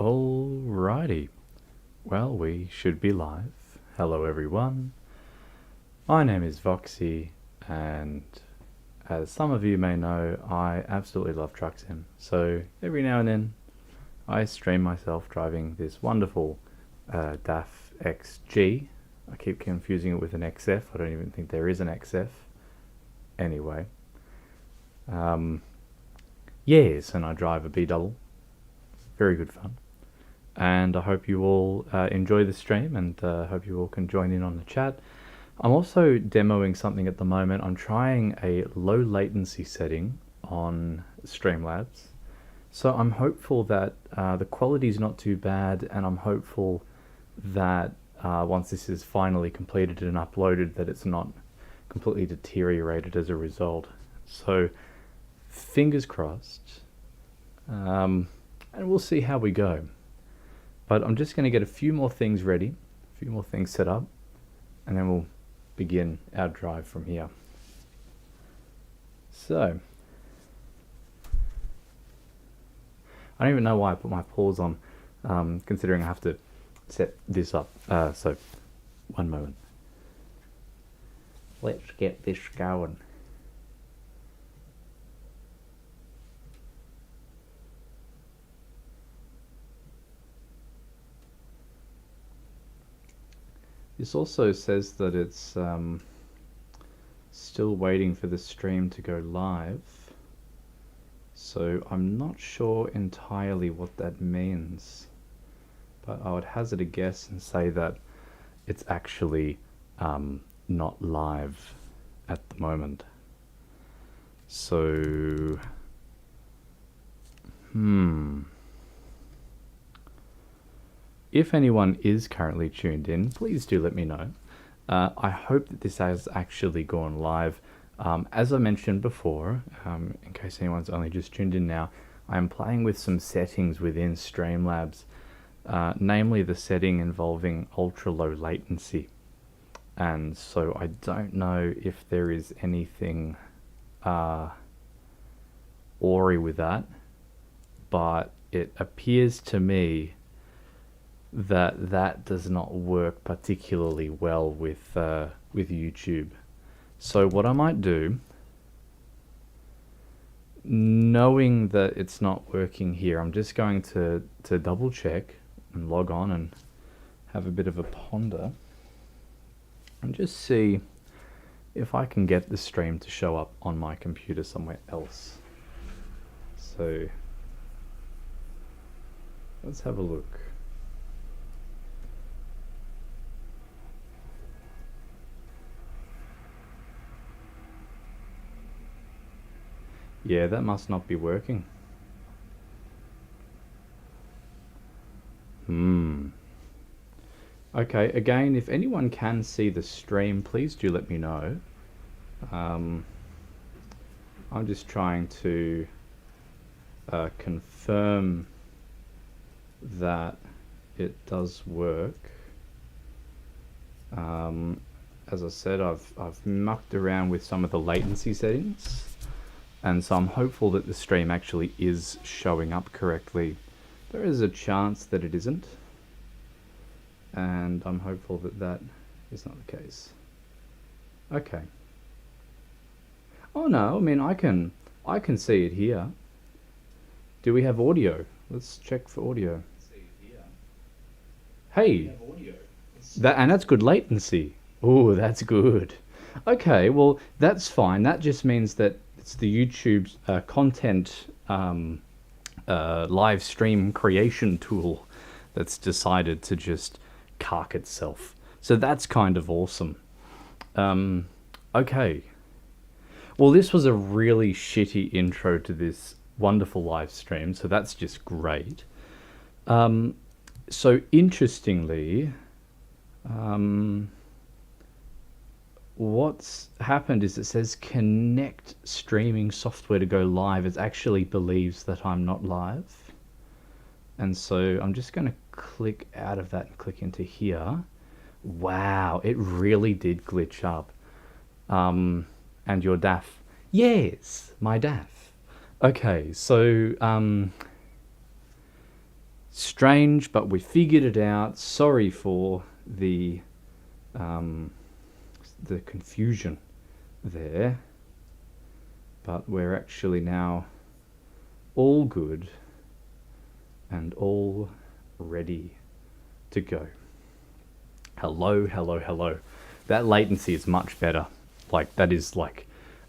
Alrighty, well, we should be live. Hello everyone, my name is Voxy, and as some of you may know, I absolutely love truck sim. So every now and then I stream myself driving this wonderful DAF XG. I keep confusing it with an XF. I don't even think there is an XF. Anyway, yes, and I drive a B double. Very good fun. And I hope you all enjoy the stream, and hope you all can join in on the chat. I'm also demoing something at the moment. I'm trying a low latency setting on Streamlabs. So I'm hopeful that the quality is not too bad, and I'm hopeful that once this is finally completed and uploaded, that it's not completely deteriorated as a result. So fingers crossed, and we'll see how we go. But I'm just going to get a few more things ready, a few more things set up, and then we'll begin our drive from here. So, I don't even know why I put my pause on, considering I have to set this up. So, one moment. Let's get this going. This also says that it's still waiting for the stream to go live, so I'm not sure entirely what that means, but I would hazard a guess and say that it's actually not live at the moment. So, if anyone is currently tuned in, please do let me know. I hope that this has actually gone live. As I mentioned before, in case anyone's only just tuned in now, I'm playing with some settings within Streamlabs, namely the setting involving ultra low latency. And so I don't know if there is anything awry with that, but it appears to me that does not work particularly well with YouTube. So what I might do, knowing that it's not working here, I'm just going to double check and log on and have a bit of a ponder and just see if I can get the stream to show up on my computer somewhere else. So let's have a look. Yeah, that must not be working. Okay, again, if anyone can see the stream, please do let me know. I'm just trying to confirm that it does work. As I said, I've mucked around with some of the latency settings, and so I'm hopeful that the stream actually is showing up correctly. There is a chance that it isn't, and I'm hopeful that that is not the case. Okay. Oh no, I mean I can see it here. Do we have audio? Let's check for audio. Hey, and that's good latency. Oh, that's good. Okay, well that's fine. That just means that it's the YouTube's content live stream creation tool that's decided to just cark itself. So that's kind of awesome. Okay. Well, this was a really shitty intro to this wonderful live stream, so that's just great. So interestingly, what's happened is it says connect streaming software to go live. It actually believes that I'm not live. And so I'm just going to click out of that and click into here. Wow, it really did glitch up. And your DAF. Yes, my DAF. Okay, so Strange, but we figured it out. Sorry for the confusion there, but we're actually now all good and all ready to go. Hello, hello, hello. That latency is much better. Like, that is like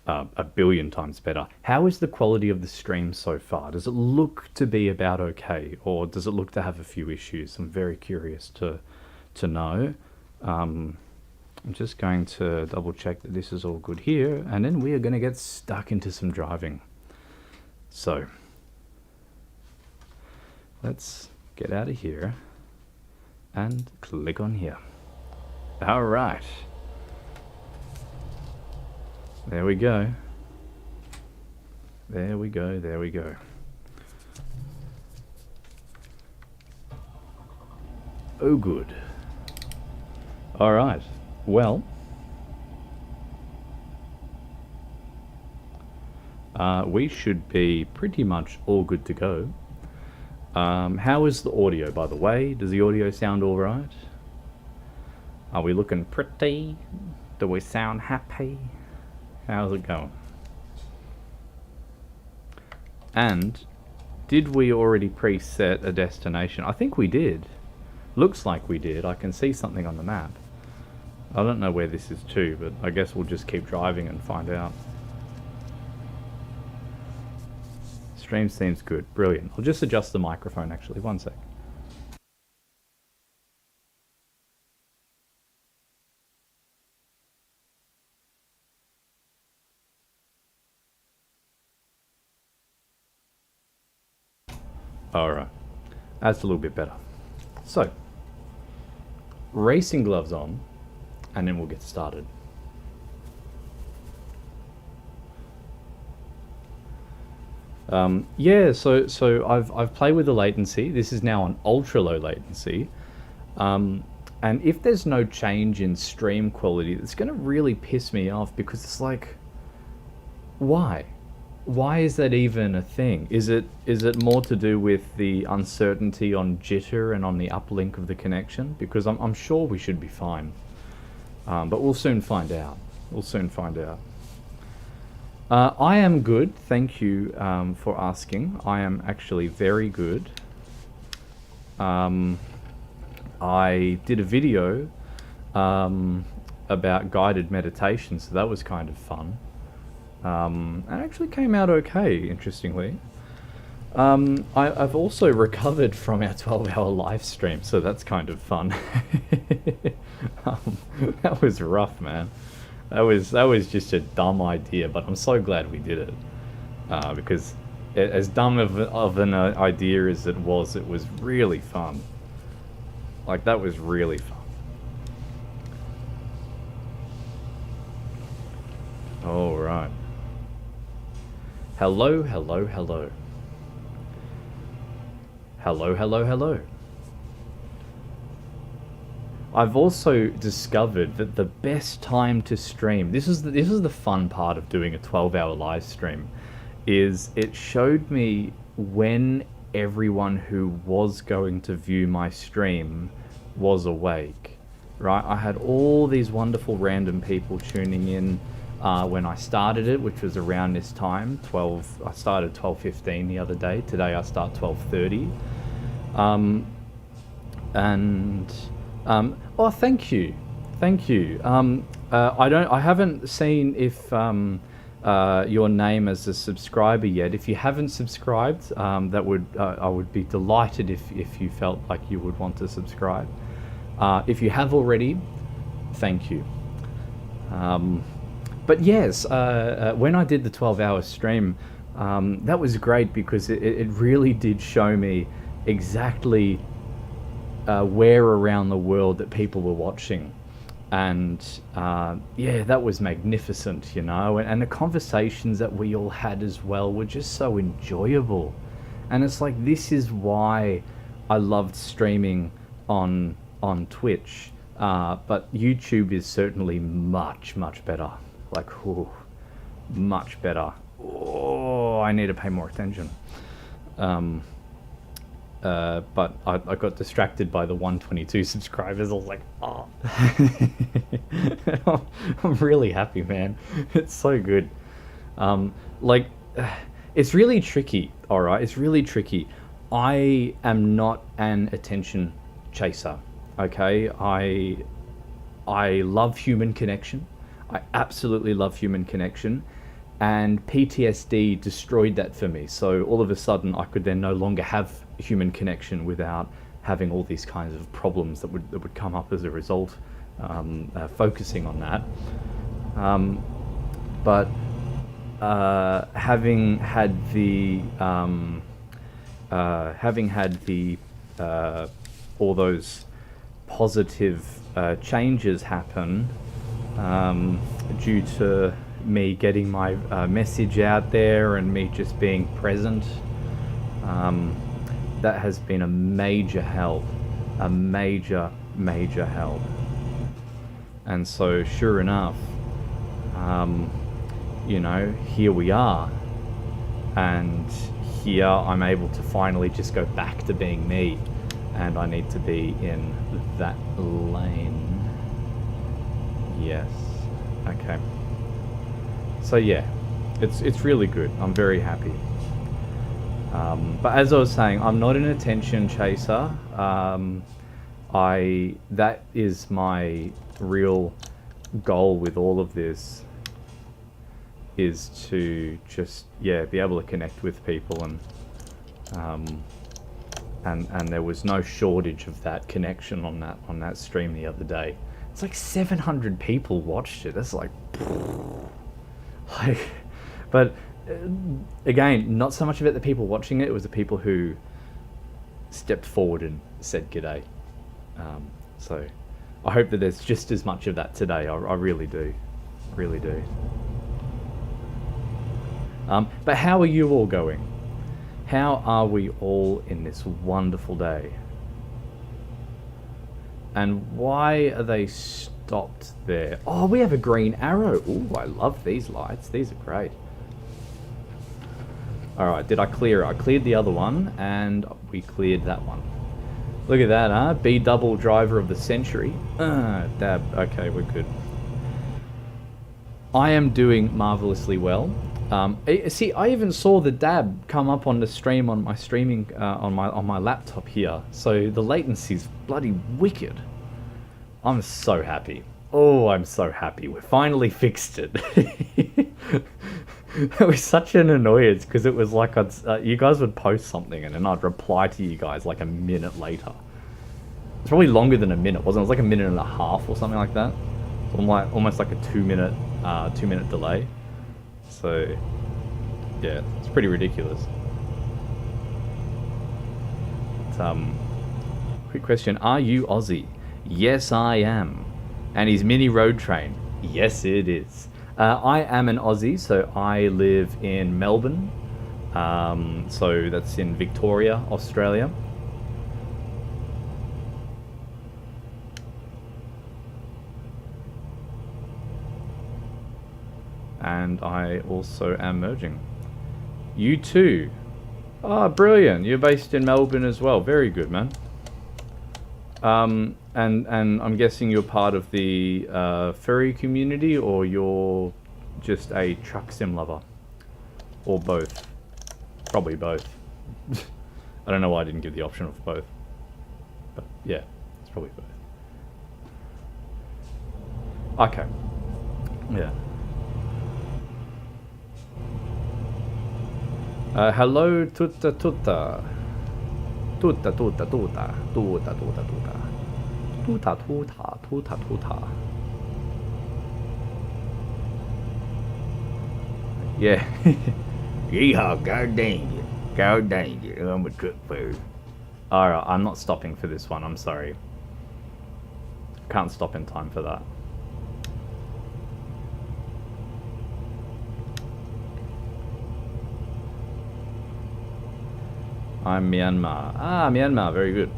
a billion times better. How is the quality of the stream so far? Does it look to be about okay, or does it look to have a few issues? I'm very curious to know. I'm just going to double check that this is all good here, and then we are going to get stuck into some driving. So let's get out of here and click on here. All right. There we go. There we go, there we go. Oh, good. All right. Well, we should be pretty much all good to go. How is the audio, by the way? Does the audio sound all right? Are we looking pretty? Do we sound happy? How's it going? And did we already preset a destination? I think we did. Looks like we did. I can see something on the map. I don't know where this is to, but I guess we'll just keep driving and find out. Stream seems good. Brilliant. I'll just adjust the microphone actually. One sec. Alright. That's a little bit better. So, racing gloves on, and then we'll get started. Yeah, so I've played with the latency. This is now on ultra low latency. And if there's no change in stream quality, it's going to really piss me off, because it's like, why? Why is that even a thing? Is it more to do with the uncertainty on jitter and on the uplink of the connection? Because I'm sure we should be fine. But we'll soon find out. We'll soon find out. I am good, thank you for asking. I am actually very good. I did a video about guided meditation, so that was kind of fun. It actually came out okay, interestingly. I've also recovered from our 12-hour live stream, so that's kind of fun. That was rough, man. That was just a dumb idea, but I'm so glad we did it. Because as dumb of an idea as it was really fun. Like, that was really fun. All right. Hello, hello, hello. Hello, hello, hello. I've also discovered that the best time to stream, this is the fun part of doing a 12-hour live stream, is it showed me when everyone who was going to view my stream was awake, right? I had all these wonderful random people tuning in when I started it, which was around this time, I started 12:15 the other day. Today I start 12:30. Oh, thank you. I haven't seen if your name as a subscriber yet. If you haven't subscribed, I would be delighted if you felt like you would want to subscribe. If you have already, thank you. But yes, when I did the 12-hour stream, that was great, because it really did show me exactly where around the world that people were watching. And yeah, that was magnificent, you know, and the conversations that we all had as well were just so enjoyable. And it's like, this is why I loved streaming on Twitch, but YouTube is certainly much better. Like, ooh, much better. Oh, I need to pay more attention. but I got distracted by the 122 subscribers. I was like, oh. I'm really happy, man. It's so good. Like, it's really tricky, alright? It's really tricky. I am not an attention chaser, okay? I love human connection. I absolutely love human connection. And PTSD destroyed that for me. So all of a sudden, I could then no longer have human connection without having all these kinds of problems that would come up as a result, focusing on that. But having had the all those positive changes happen due to me getting my message out there and me just being present, that has been a major help, a major help. And so sure enough, you know, here we are, and here I'm able to finally just go back to being me, and I need to be in that lane. Yes. Okay. So yeah, it's really good. I'm very happy. But as I was saying, I'm not an attention chaser. That is my real goal with all of this, is to just be able to connect with people, and there was no shortage of that connection on that stream the other day. It's like 700 people watched it. That's like, but again, not so much about the people watching it. It was the people who stepped forward and said g'day. So I hope that there's just as much of that today. I really do, really do. But how are you all going? How are we all in this wonderful day? And why are they stopped there? Oh, we have a green arrow. Ooh, I love these lights. These are great. Alright, did I clear it? I cleared the other one, and we cleared that one. Look at that, huh? B-double driver of the century. Dab. Okay, we're good. I am doing marvelously well. See, I even saw the dab come up on the stream on my streaming on my laptop here. So the latency's bloody wicked. I'm so happy. Oh, I'm so happy. We finally fixed it. It was such an annoyance because it was like you guys would post something and then I'd reply to you guys like a minute later. It's probably longer than a minute, wasn't it? It was like a minute and a half or something like that. So almost like a 2-minute delay. So yeah, it's pretty ridiculous. Quick question: are you Aussie? Yes, I am. And is Mini Road Train? Yes, it is. I am an Aussie, so I live in Melbourne. So that's in Victoria, Australia. And I also am merging. You too. Ah, brilliant. You're based in Melbourne as well. Very good, man. And I'm guessing you're part of the furry community, or you're just a truck sim lover, or both. Probably both. I don't know why I didn't give the option of both, but yeah, it's probably both. Okay. Yeah. Hello, tutta tutta. Tutta tutta tutta. Tutta tutta tutta. Tutta tutta tutta tutta. Yeah. Yeehaw, god dang it. God dang it. I'm a cook food. Alright, I'm not stopping for this one, I'm sorry. Can't stop in time for that. I'm Myanmar. Ah, Myanmar, very good.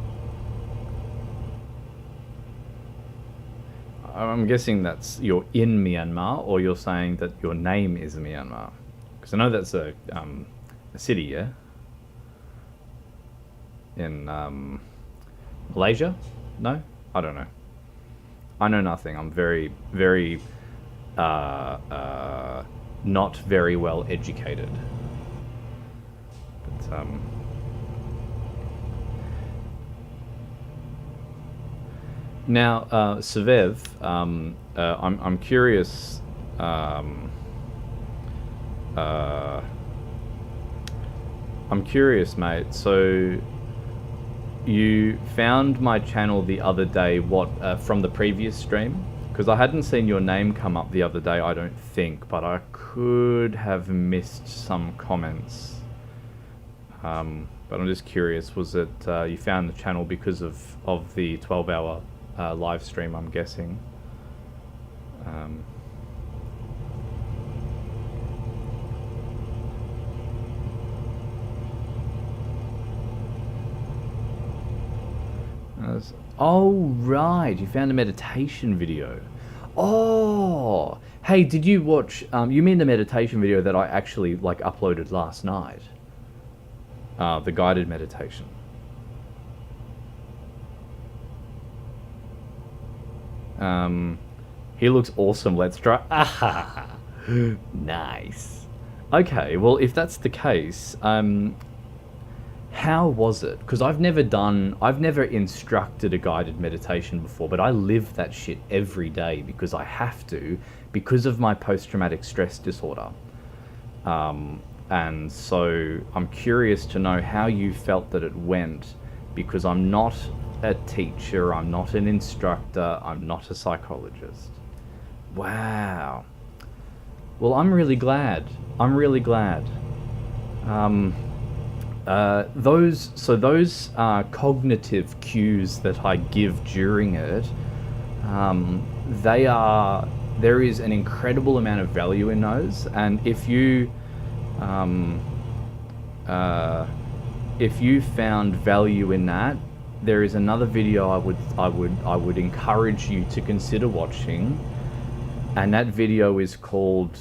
I'm guessing that's you're in Myanmar, or you're saying that your name is Myanmar. Because I know that's a city, yeah? Malaysia? No? I don't know. I know nothing. I'm very, very not very well educated. But now, Savev, I'm curious. I'm curious, mate. So you found my channel the other day, what, from the previous stream? Because I hadn't seen your name come up the other day, I don't think, but I could have missed some comments. But I'm just curious, was it you found the channel because of the 12-hour live stream, I'm guessing? Oh, right, you found a meditation video. Oh, hey, did you watch, you mean the meditation video that I actually, like, uploaded last night? The guided meditation. He looks awesome, let's try. Ah, nice. Okay, well, if that's the case, how was it? Because I've never instructed a guided meditation before, but I live that shit every day because I have to, because of my post-traumatic stress disorder. And so I'm curious to know how you felt that it went, because I'm not a teacher, I'm not an instructor, I'm not a psychologist. Wow. Well, I'm really glad. I'm really glad. Those cognitive cues that I give during it, there is an incredible amount of value in those, and if you found value in that, there is another video I would encourage you to consider watching, and that video is called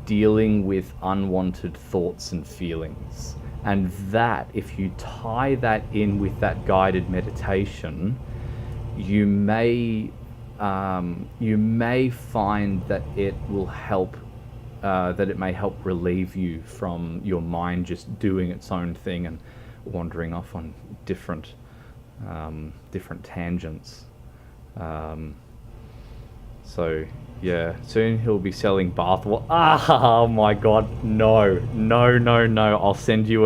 dealing with unwanted thoughts and feelings. And that, if you tie that in with that guided meditation, you may find that it will help, that it may help relieve you from your mind just doing its own thing and wandering off on different tangents. So yeah, soon he'll be selling bath water. Oh my god, no. I'll send you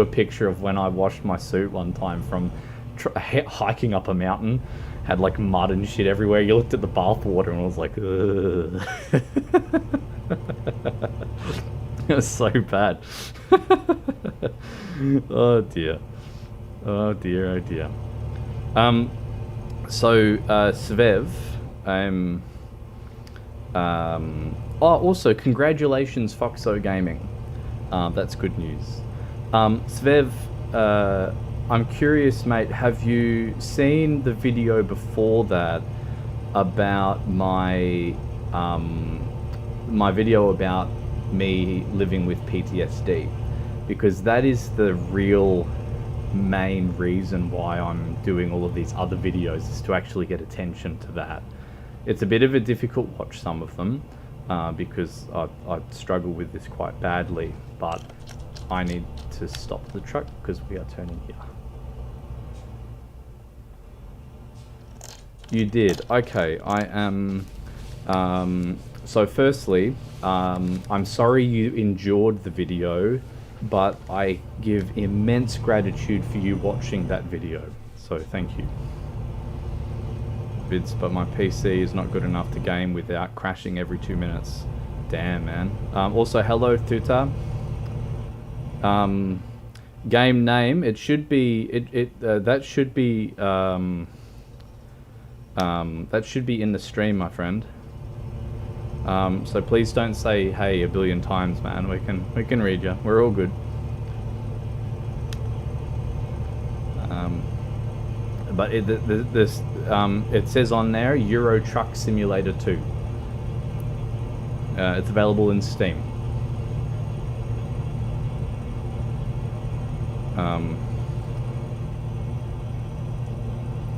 a picture of when I washed my suit one time from hiking up a mountain. Had like mud and shit everywhere. You looked at the bath water and I was like, ugh. It was so bad. Oh dear. Oh dear, oh dear. So Svev, also congratulations, Foxo Gaming. That's good news. Svev, I'm curious, mate, have you seen the video before that about my video about me living with PTSD? Because that is the real main reason why I'm doing all of these other videos, is to actually get attention to that. It's a bit of a difficult watch, some of them, because I struggle with this quite badly, but I need to stop the truck because we are turning here. You did. Okay, I am... so firstly, I'm sorry you endured the video, but I give immense gratitude for you watching that video. So thank you. Vids, but my PC is not good enough to game without crashing every 2 minutes. Damn, man. Also, hello, Tuta. Game name, it should be... that should be... that should be in the stream, my friend. So please don't say hey a billion times, man. We can read you. We're all good. But it says on there Euro Truck Simulator 2. It's available in Steam.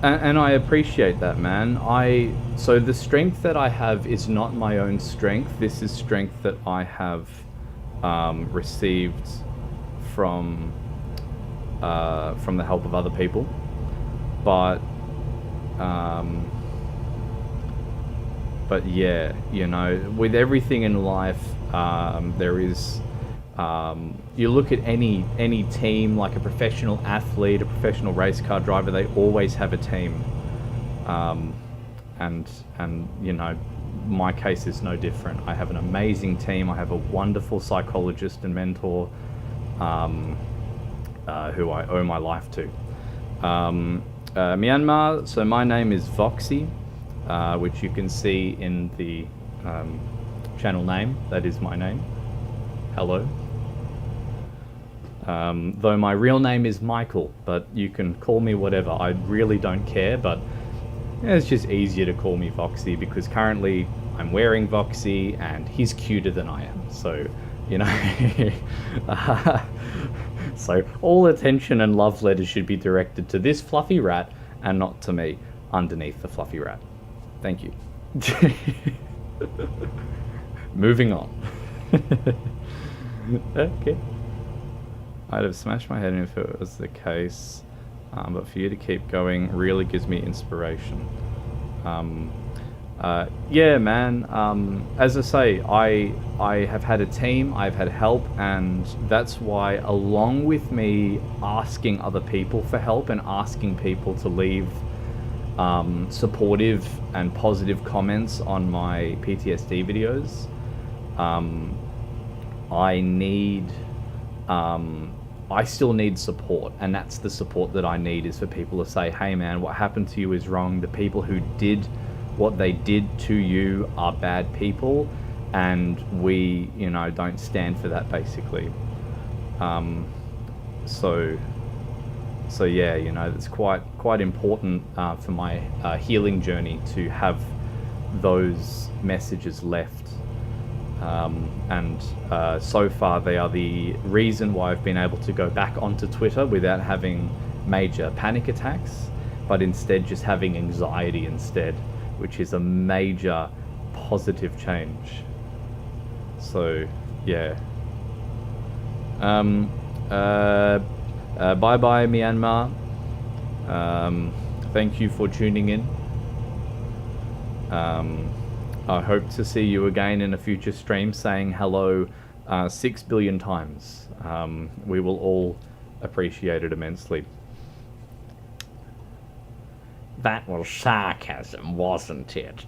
And I appreciate that, man. So the strength that I have is not my own strength. This is strength that I have received from the help of other people. But yeah, you know, with everything in life, there is. You look at any team, like a professional athlete, a professional race car driver, they always have a team. And you know, my case is no different. I have an amazing team. I have a wonderful psychologist and mentor who I owe my life to. Myanmar, so my name is Voxy, which you can see in the channel name. That is my name. Hello. Though my real name is Michael, but you can call me whatever. I really don't care, but it's just easier to call me Voxy because currently I'm wearing Voxy and he's cuter than I am. So, you know, so all attention and love letters should be directed to this fluffy rat and not to me underneath the fluffy rat. Thank you. Moving on. Okay. I'd have smashed my head in if it was the case, but for you to keep going really gives me inspiration. Yeah, man. As I say, I have had a team, I've had help, and that's why, along with me asking other people for help and asking people to leave supportive and positive comments on my PTSD videos, I still need support, and that's the support that I need, is for people to say, hey man, what happened to you is wrong. The people who did what they did to you are bad people, and we, you know, don't stand for that, basically. So yeah, you know, it's quite important for my healing journey to have those messages left. And so far they are the reason why I've been able to go back onto Twitter without having major panic attacks, but instead just having anxiety instead, which is a major positive change. So yeah. Bye bye Myanmar. Thank you for tuning in. I hope to see you again in a future stream, saying hello 6 billion times. We will all appreciate it immensely. That was sarcasm, wasn't it?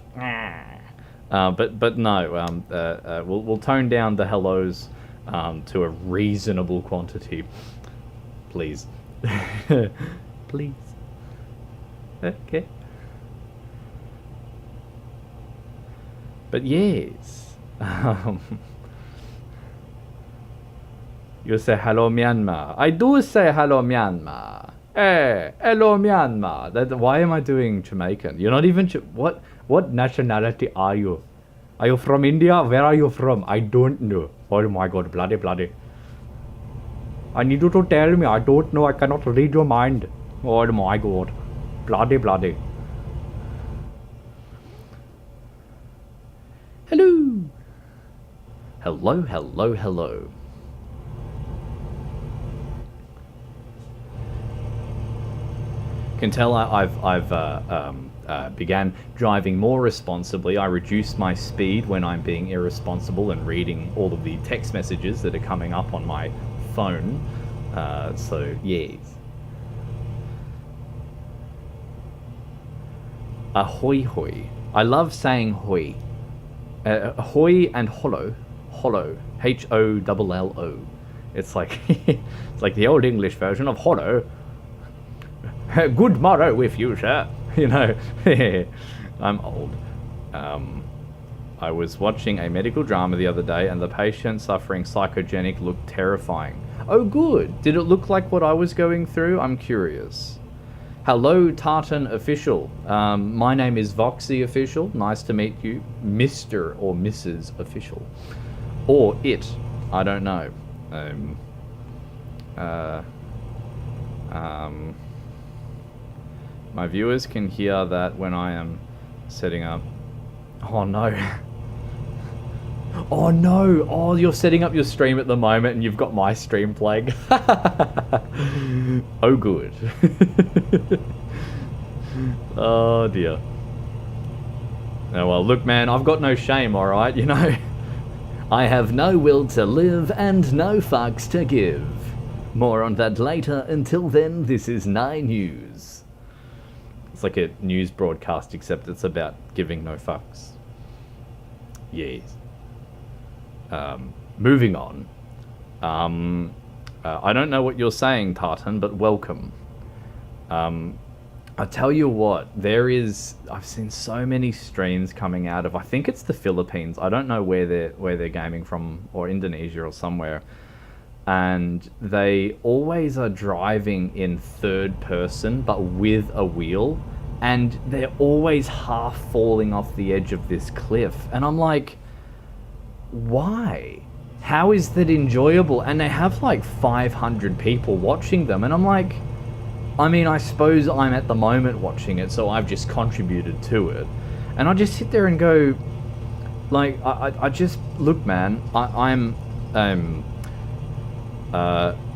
But no, we'll tone down the hellos to a reasonable quantity, please. Please. Okay. But yes, you say hello Myanmar. I do say hello Myanmar. Hey, hello Myanmar. Why am I doing Jamaican? You're not even what nationality are you? Are you from India? Where are you from? I don't know. Oh my god, bloody. I need you to tell me. I don't know. I cannot read your mind. Oh my god, bloody. Hello. Can tell I've began driving more responsibly. I reduced my speed when I'm being irresponsible and reading all of the text messages that are coming up on my phone. So yes. Ahoy hoy. I love saying hoy. Hoy and hollow, HOLLO. It's like it's like the old English version of hollow. Good morrow with you, sir. You know, I'm old. I was watching a medical drama the other day, and the patient suffering psychogenic looked terrifying. Oh, good. Did it look like what I was going through? I'm curious. Hello, Tartan Official. My name is Voxy Official. Nice to meet you, Mr. or Mrs. Official. Or it. I don't know. My viewers can hear that when I am setting up. Oh no. Oh no! Oh, you're setting up your stream at the moment and you've got my stream playing. Oh, good. Oh dear. Oh well, look man, I've got no shame, alright, you know? I have no will to live and no fucks to give. More on that later. Until then, this is 9 News. It's like a news broadcast, except it's about giving no fucks. Yes. Moving on. I don't know what you're saying, Tartan, but welcome. I tell you what, I've seen so many streams coming out of, I think it's the Philippines. I don't know where they're gaming from, or Indonesia or somewhere. And they always are driving in third person, but with a wheel. And they're always half falling off the edge of this cliff. And I'm like, why? How is that enjoyable? And they have like 500 people watching them. And I'm like, I mean, I suppose I'm at the moment watching it, so I've just contributed to it. And I just sit there and go, like, I just, look man,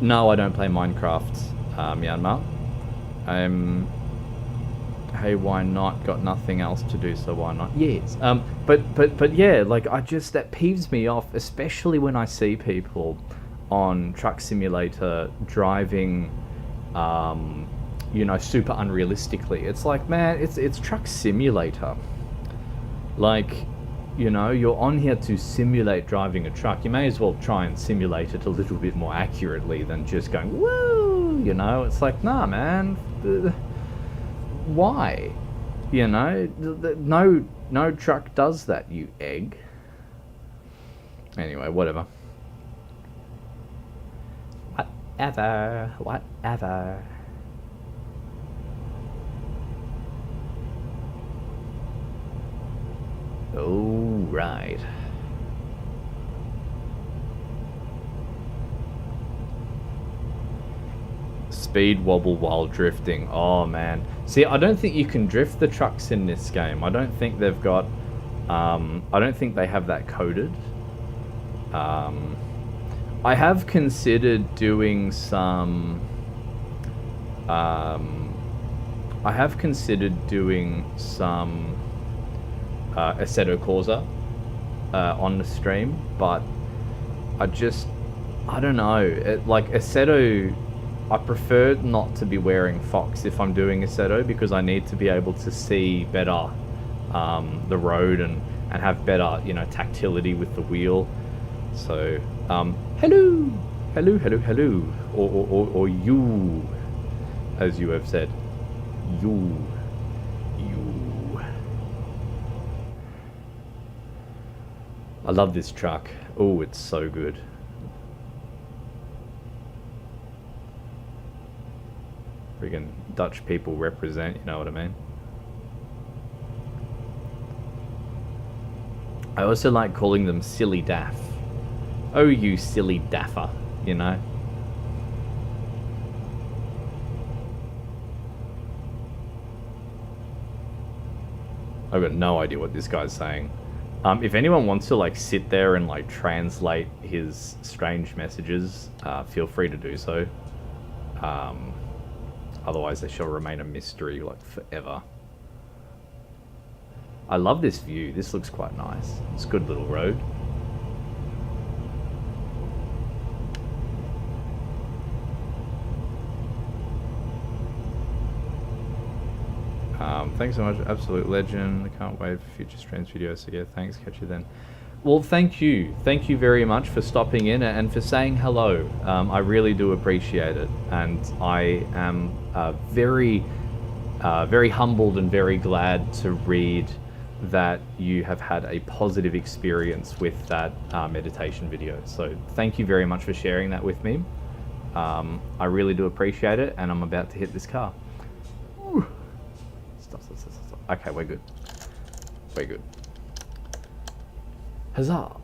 no, I don't play Minecraft, Myanmar. Hey, why not? Got nothing else to do, so why not? Yes. But yeah, like, that peeves me off, especially when I see people on Truck Simulator driving, you know, super unrealistically. It's like, man, it's Truck Simulator. Like, you know, you're on here to simulate driving a truck. You may as well try and simulate it a little bit more accurately than just going, woo, you know? It's like, nah, man. Why? You know, no truck does that, you egg. Anyway, whatever. Whatever. Oh, right. Speed wobble while drifting. Oh, man. See, I don't think you can drift the trucks in this game. I don't think they've got... I don't think they have that coded. I have considered doing some... Assetto Corsa on the stream, but I don't know. Like Assetto, I prefer not to be wearing Fox if I'm doing Assetto, because I need to be able to see better the road and have better, you know, tactility with the wheel. So, hello, or you, as you have said, you. I love this truck. Oh, it's so good. Friggin' Dutch people represent, you know what I mean? I also like calling them silly daff. Oh, you silly daffer, you know? I've got no idea what this guy's saying. If anyone wants to like sit there and like translate his strange messages, feel free to do so. Otherwise they shall remain a mystery like forever. I love this view. This looks quite nice. It's a good little road. Thanks so much, absolute legend. I can't wait for future streams, videos. So yeah, thanks. Catch you then. Well, thank you very much for stopping in and for saying hello. I really do appreciate it, and I am very humbled and very glad to read that you have had a positive experience with that meditation video. So thank you very much for sharing that with me. I really do appreciate it, and I'm about to hit this car. Ooh. Stop. Okay, we're good. Huzzah!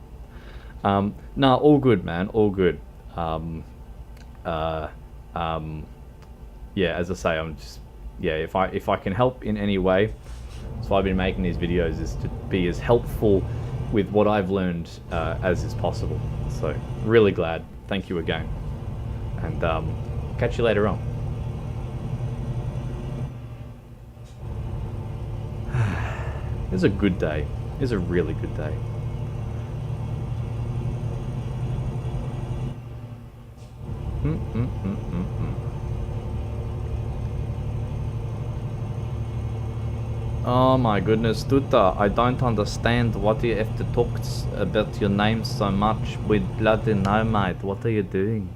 No, all good, man. All good. yeah, as I say, I'm just, yeah, if I can help in any way, so I've been making these videos is to be as helpful with what I've learned as is possible. So really glad. Thank you again, and catch you later on. It's a good day. It's a really good day. Oh my goodness, Tuta, I don't understand what you have to talk about your name so much with bloody no, mate. What are you doing?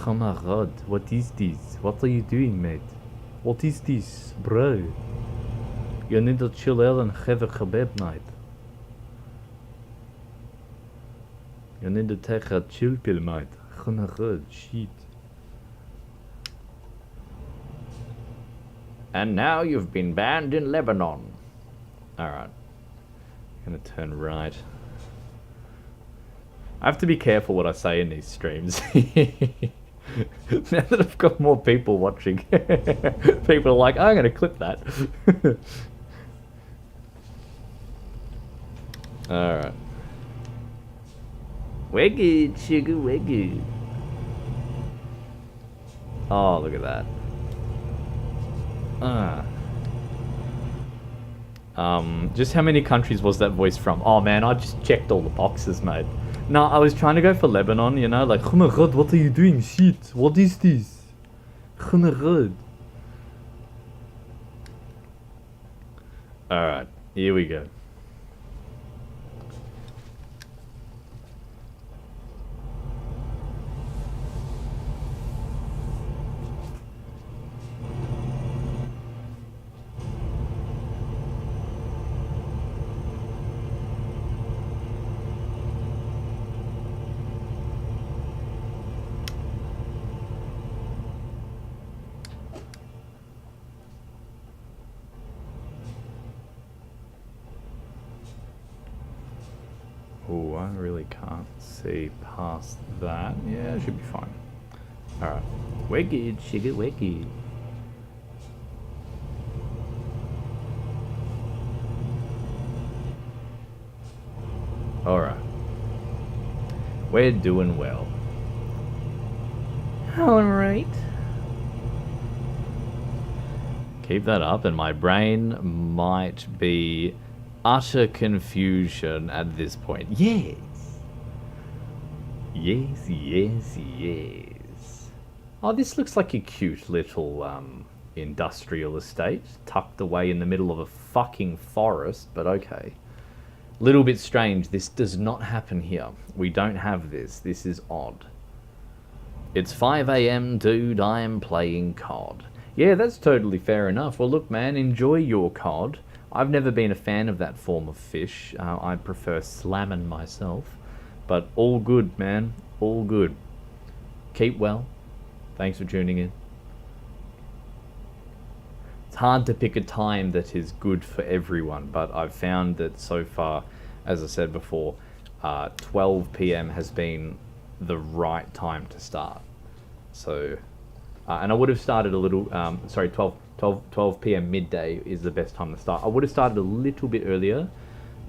Oh my god, what is this? What are you doing, mate? What is this, bro? You need to chill out and have a kebab, mate. You need to take a chill pill, mate. Oh my god, shit. And now you've been banned in Lebanon. Alright. Gonna turn right. I have to be careful what I say in these streams. Now that I've got more people watching, people are like, I'm gonna clip that. Alright. We're good, sugar, we're good. Oh, look at that. Just how many countries was that voice from? Oh man, I just checked all the boxes, mate. No, I was trying to go for Lebanon, you know, like, oh my god, what are you doing? Shit, what is this? Oh my god. Alright, here we go. Oh, I really can't see past that. Yeah, it should be fine. Alright. We're good, sugar, we're good. Alright. We're doing well. Alright. Keep that up and my brain might be utter confusion at this point. Yes! Yes, yes, yes. Oh, this looks like a cute little industrial estate tucked away in the middle of a fucking forest, but okay. Little bit strange. This does not happen here. We don't have this. This is odd. It's 5 AM, dude. I am playing COD. Yeah, that's totally fair enough. Well, look, man, enjoy your COD. I've never been a fan of that form of fish. I prefer slamming myself. But all good, man. All good. Keep well. Thanks for tuning in. It's hard to pick a time that is good for everyone, but I've found that so far, as I said before, 12 PM has been the right time to start. So, and I would have started a little, 12 PM midday is the best time to start. I would have started a little bit earlier,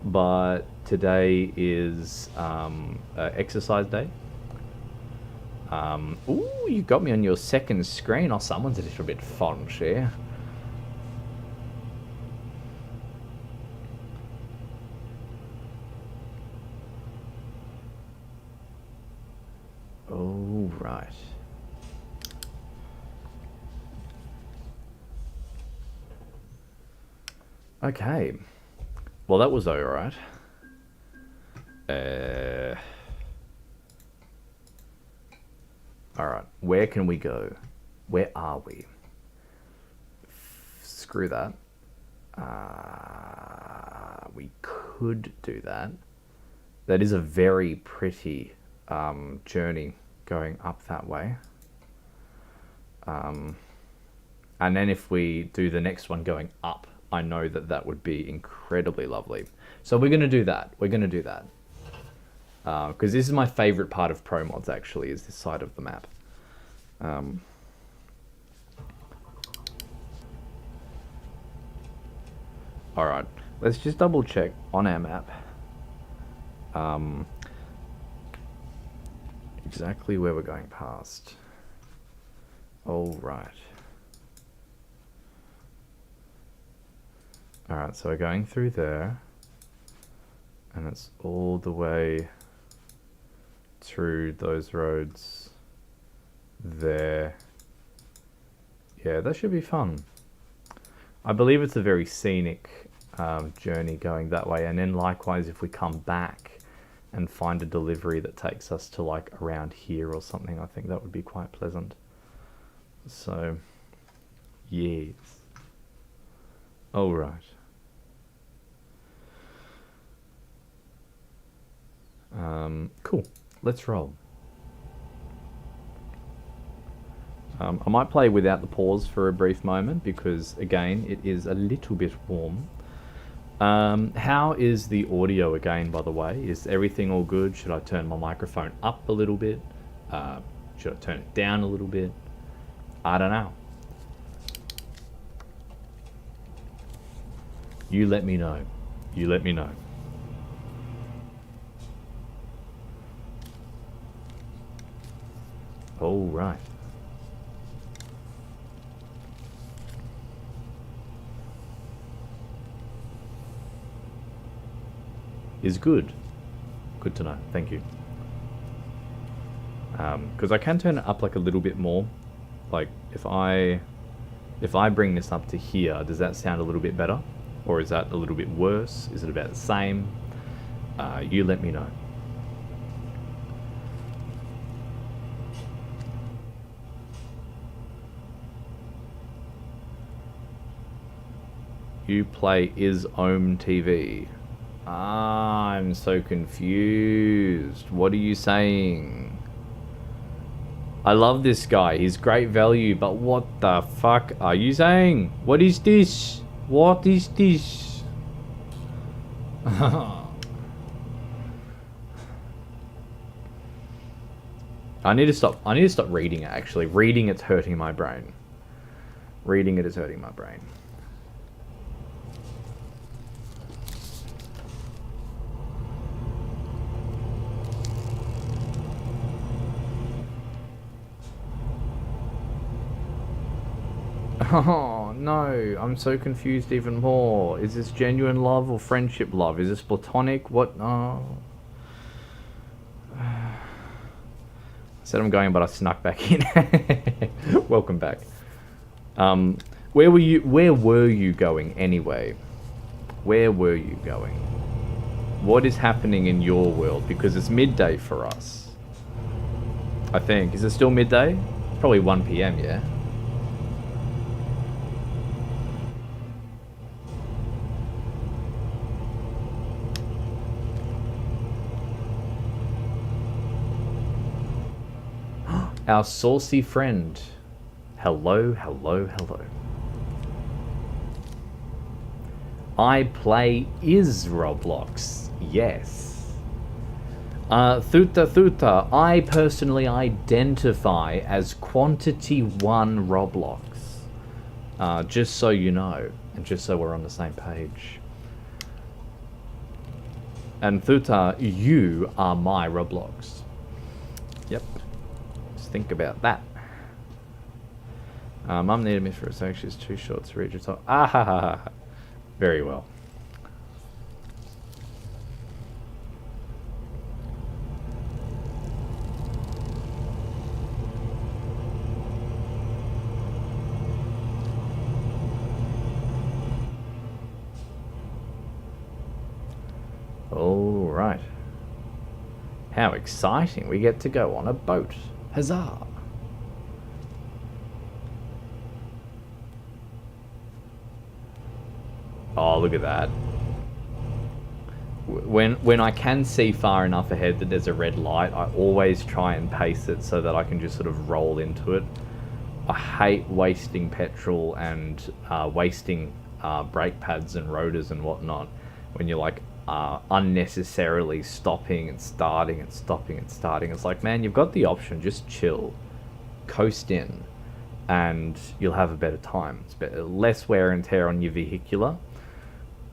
but today is exercise day. Ooh, you got me on your second screen. Oh, someone's a little bit fond here. Oh, right. Okay. Well, that was alright. Alright, where can we go? Where are we? Screw that. We could do that. That is a very pretty journey going up that way. And then if we do the next one going up, I know that that would be incredibly lovely. So we're going to do that. We're going to do that. Because this is my favorite part of ProMods, actually, is this side of the map. Alright, let's just double check on our map. Exactly where we're going past. Alright. Alright, so we're going through there. And it's all the way through those roads there. Yeah, that should be fun. I believe it's a very scenic journey going that way, and then likewise if we come back and find a delivery that takes us to like around here or something, I think that would be quite pleasant. So yes. All right. Cool, let's roll. I might play without the pause for a brief moment because, again, it is a little bit warm. How is the audio again, by the way? Is everything all good? Should I turn my microphone up a little bit? Should I turn it down a little bit? I don't know. You let me know. You let me know. All right. Is good. Good to know. Thank you. Because I can turn it up like a little bit more. Like if I bring this up to here, does that sound a little bit better? Or is that a little bit worse? Is it about the same? You let me know. You play Is Ohm TV. Ah, I'm so confused. What are you saying? I love this guy. He's great value, but what the fuck are you saying? What is this? What is this? I need to stop reading it, actually. Reading it's hurting my brain. Reading it is hurting my brain. Oh no, I'm so confused even more. Is this genuine love or friendship love? Is this platonic? What? Oh. I said I'm going, but I snuck back in. Welcome back. Where were you going anyway? Where were you going? What is happening in your world? Because it's midday for us. I think. Is it still midday? It's probably 1 PM, yeah? Our saucy friend. Hello, hello, hello. I play is Roblox. Yes. Thuta. I personally identify as Quantity 1 Roblox. Just so you know. And just so we're on the same page. And Thuta, you are my Roblox. Yep. Think about that. Mum needed me for a sec. She's too short to read your top. Ah ha ha ha. Very well. All right. How exciting. We get to go on a boat. Huzzah! Oh, look at that. When I can see far enough ahead that there's a red light, I always try and pace it so that I can just sort of roll into it. I hate wasting petrol and wasting brake pads and rotors and whatnot when you're like unnecessarily stopping and starting and stopping and starting. It's like, man, you've got the option, just chill, coast in, and you'll have a better time. It's less wear and tear on your vehicular.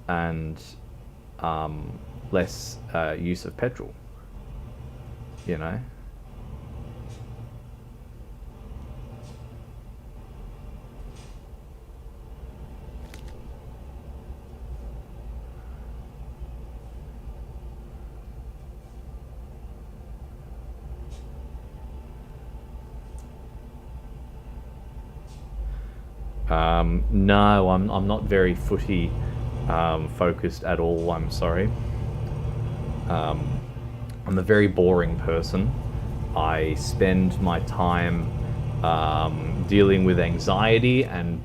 and less use of petrol, you know? No, I'm not very footy focused at all, I'm sorry. I'm a very boring person. I spend my time dealing with anxiety and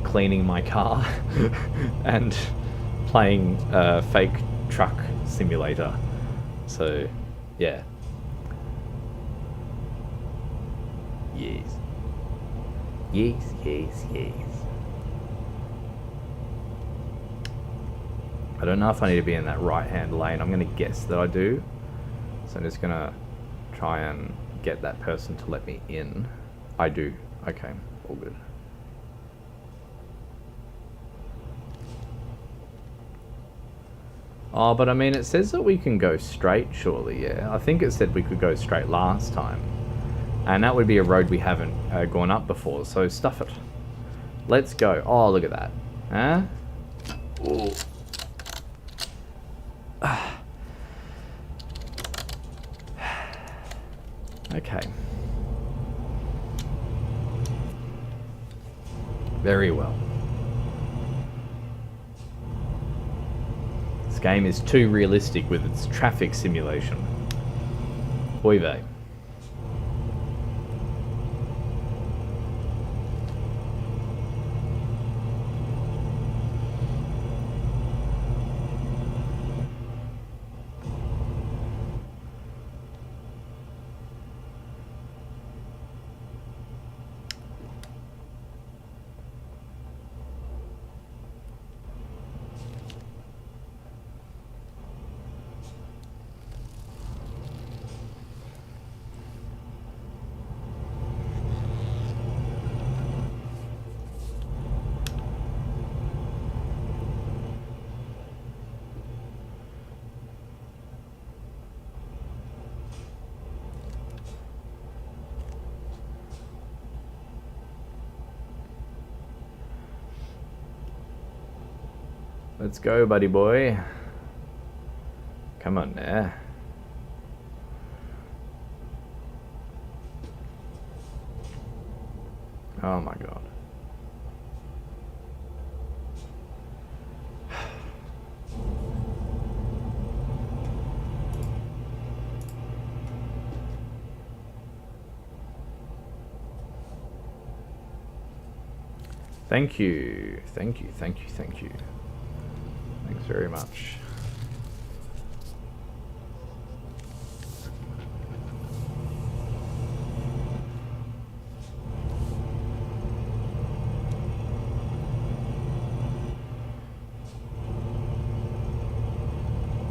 cleaning my car and playing fake truck simulator. So, yeah. Yes. Yes, yes, yes. I don't know if I need to be in that right-hand lane. I'm going to guess that I do. So I'm just going to try and get that person to let me in. I do. Okay, all good. Oh, but I mean, it says that we can go straight, surely, yeah? I think it said we could go straight last time. And that would be a road we haven't gone up before, so stuff it. Let's go. Oh, look at that. Huh? Ooh. Okay. Very well. This game is too realistic with its traffic simulation. Oy vey. Let's go, buddy boy. Come on now. Oh my god. Thank you. Thank you, thank you, thank you. Thanks very much.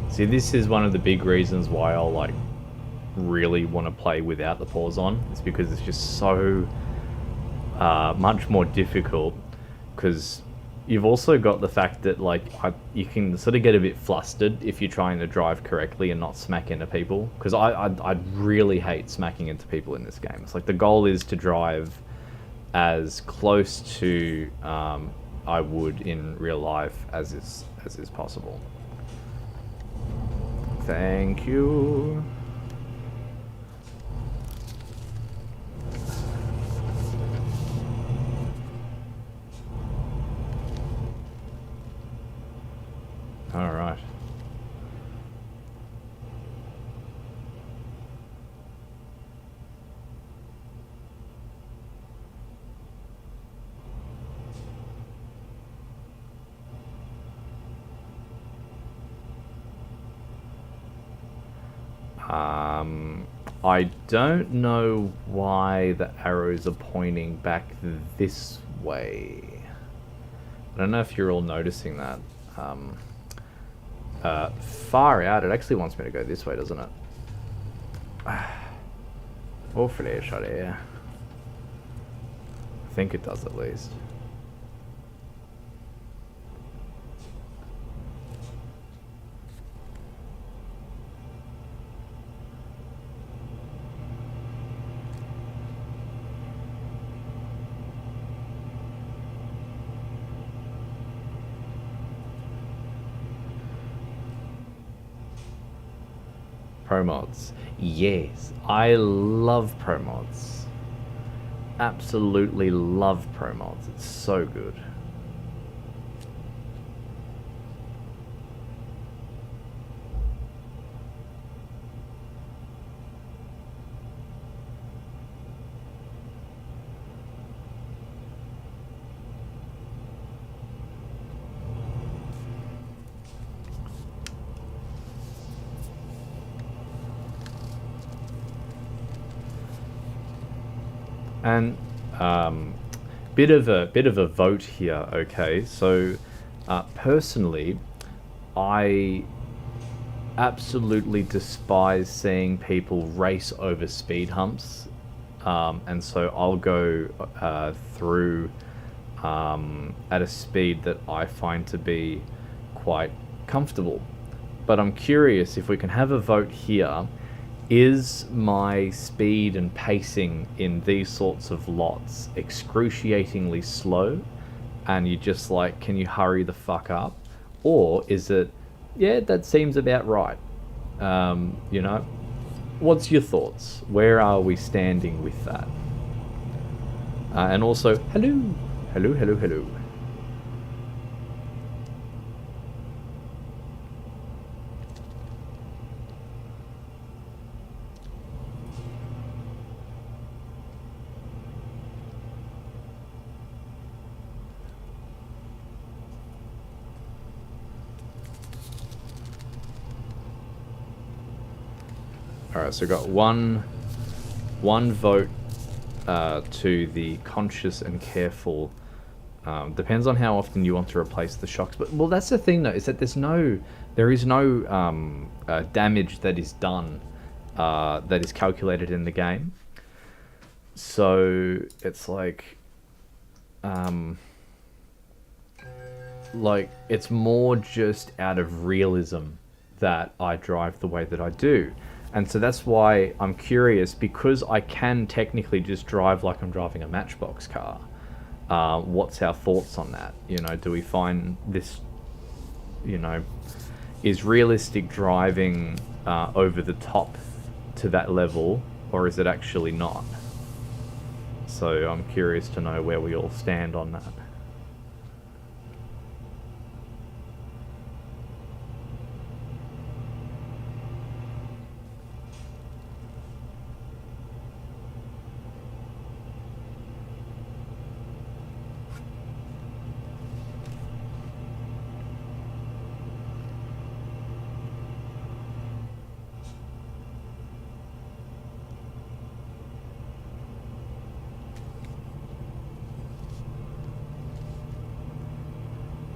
See, this is one of the big reasons why I'll like really want to play without the pause on. It's because it's just so much more difficult, because you've also got the fact that like you can sort of get a bit flustered if you're trying to drive correctly and not smack into people, because I really hate smacking into people in this game. It's like the goal is to drive as close to I would in real life as is possible. Thank you. All right. I don't know why the arrows are pointing back this way. I don't know if you're all noticing that. Far out, it actually wants me to go this way, doesn't it? Hopefully, shot here. I think it does at least. ProMods. Yes, I love ProMods. Absolutely love ProMods. It's so good. And bit of a vote here. Okay, so personally, I absolutely despise seeing people race over speed humps, and so I'll go through at a speed that I find to be quite comfortable. But I'm curious if we can have a vote here. Is my speed and pacing in these sorts of lots excruciatingly slow and you just like, can you hurry the fuck up? Or is it, yeah, that seems about right? You know, what's your thoughts? Where are we standing with that? And also, hello, hello, hello, hello. Alright, so got one vote to the conscious and careful. Depends on how often you want to replace the shocks. But well, that's the thing though, is that there is no damage that is done that is calculated in the game. So it's like it's more just out of realism that I drive the way that I do. And so that's why I'm curious, because I can technically just drive like I'm driving a Matchbox car. What's our thoughts on that? You know, do we find this, you know, is realistic driving over the top to that level, or is it actually not? So I'm curious to know where we all stand on that.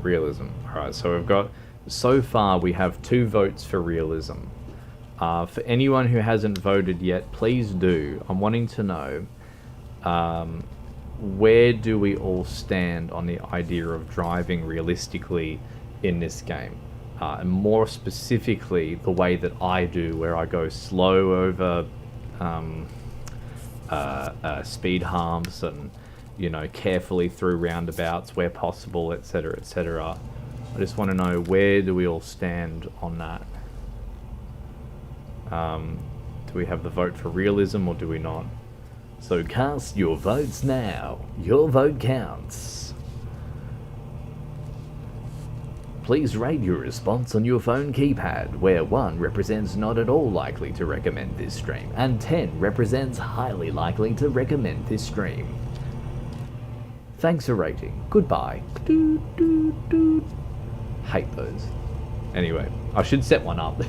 Realism. Alright, so we've got, so far we have 2 votes for realism. For anyone who hasn't voted yet, please do. I'm wanting to know, where do we all stand on the idea of driving realistically in this game? And more specifically, the way that I do, where I go slow over speed humps and, you know, carefully through roundabouts where possible, etc., etc. I just want to know, where do we all stand on that? Do we have the vote for realism or do we not? So cast your votes now. Your vote counts. Please rate your response on your phone keypad, where 1 represents not at all likely to recommend this stream, and 10 represents highly likely to recommend this stream. Thanks for rating. Goodbye. Hate those. Anyway, I should set one up.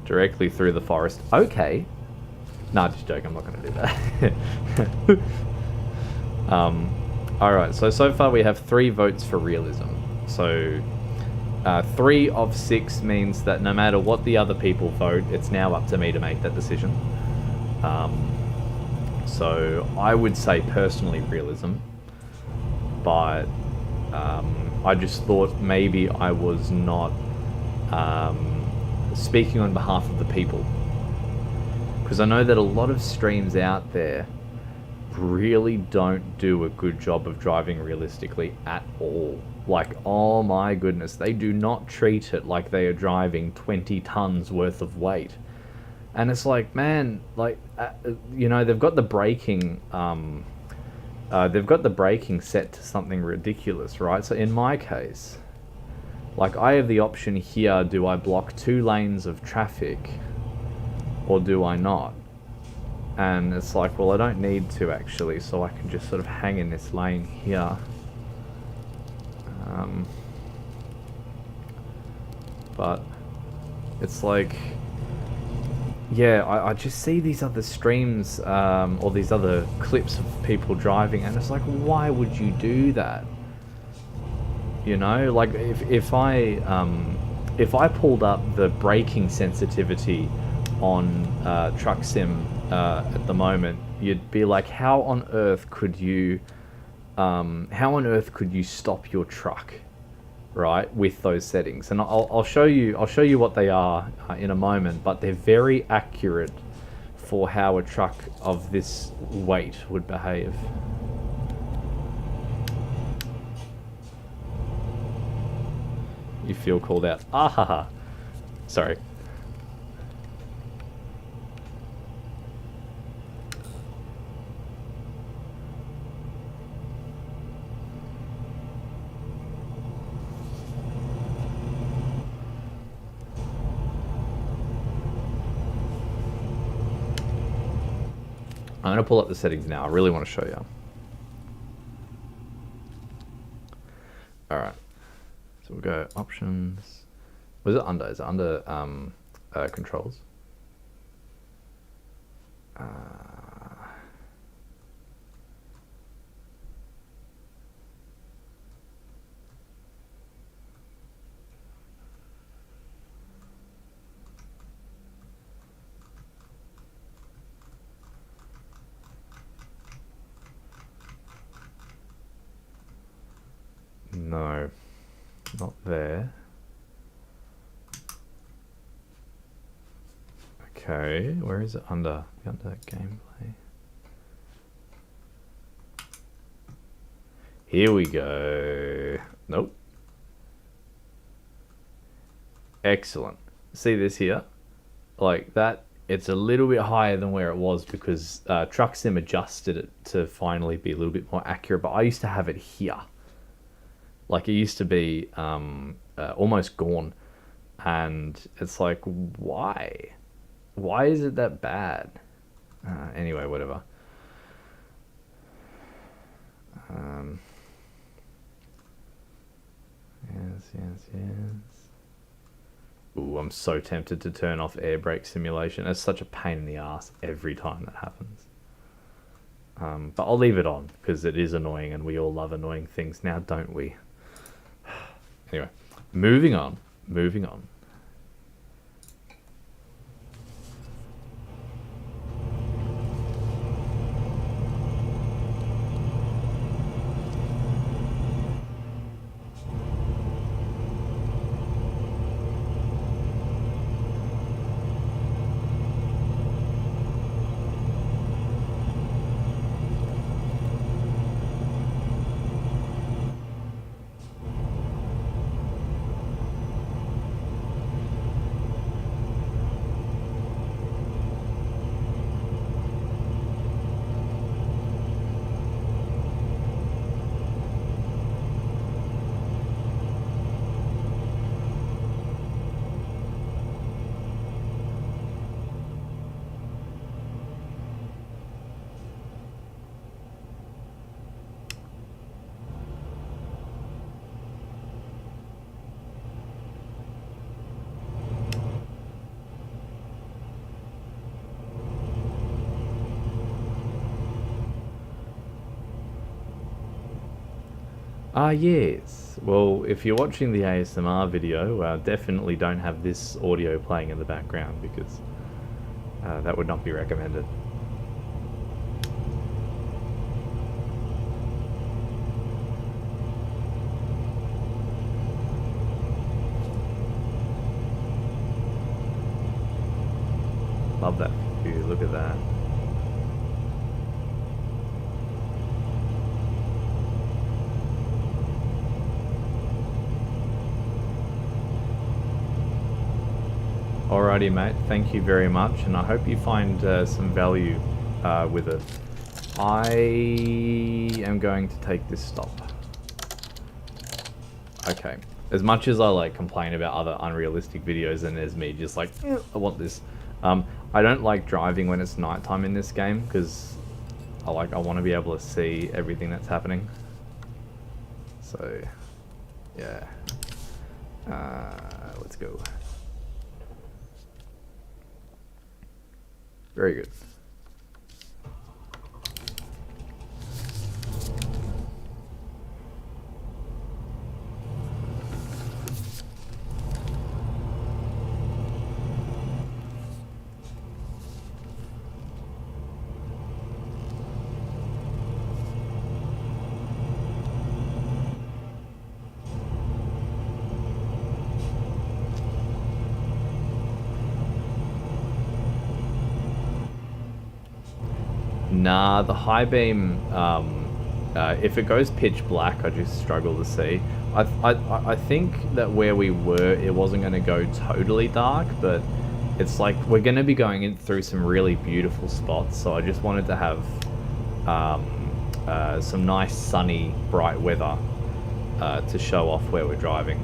Directly through the forest. Okay. Nah, just joking. I'm not going to do that. Alright, so far we have 3 votes for realism. So 3 of 6 means that no matter what the other people vote, it's now up to me to make that decision. So I would say personally realism, but I just thought maybe I was not speaking on behalf of the people, because I know that a lot of streams out there, really don't do a good job of driving realistically at all. Like, oh my goodness, they do not treat it like they are driving 20 tons worth of weight. And it's like, man, like, you know, they've got the braking, set to something ridiculous, right? So in my case, like, I have the option here, do I block 2 lanes of traffic or do I not? And it's like, well, I don't need to actually, so I can just sort of hang in this lane here. But it's like, yeah, I just see these other streams or these other clips of people driving, and it's like, why would you do that? You know, like if I pulled up the braking sensitivity on Truck Sim at the moment, you'd be like, how on earth could you stop your truck, right, with those settings? And I'll show you what they are in a moment, but they're very accurate for how a truck of this weight would behave. You feel called out. Ah ha ha. Sorry. I'm going to pull up the settings now. I really want to show you. Alright. So we'll go options. Was it under? Is it under controls? No, not there. Okay, where is it? Under gameplay. Here we go. Nope. Excellent. See this here? Like that, it's a little bit higher than where it was because Truck Sim adjusted it to finally be a little bit more accurate, but I used to have it here. Like, it used to be almost gone, and it's like, why? Why is it that bad? Anyway, whatever. Yes. Ooh, I'm so tempted to turn off air brake simulation. It's such a pain in the ass every time that happens. But I'll leave it on because it is annoying, and we all love annoying things now, don't we? Anyway, moving on. Yes. Well, if you're watching the ASMR video, definitely don't have this audio playing in the background because that would not be recommended. Love that view, look at that. Alrighty, mate. Thank you very much, and I hope you find some value with it. I am going to take this stop. Okay. As much as I like complain about other unrealistic videos, and there's me just like, I want this. I don't like driving when it's nighttime in this game because I want to be able to see everything that's happening. So, yeah. Let's go. Very good. Nah, the high beam, if it goes pitch black, I just struggle to see. I think that where we were, it wasn't going to go totally dark, but it's like we're going to be going in through some really beautiful spots, so I just wanted to have some nice sunny, bright weather to show off where we're driving.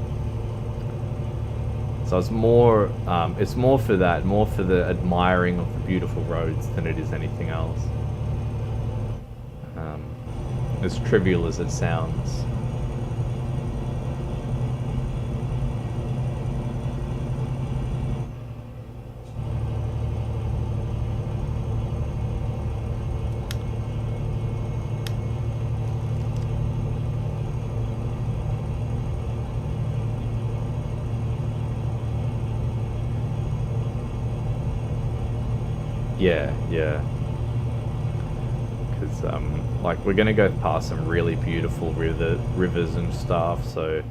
So it's more for that, more for the admiring of the beautiful roads than it is anything else. As trivial as it sounds. Yeah, yeah. Because like we're gonna go past some really beautiful rivers and stuff, so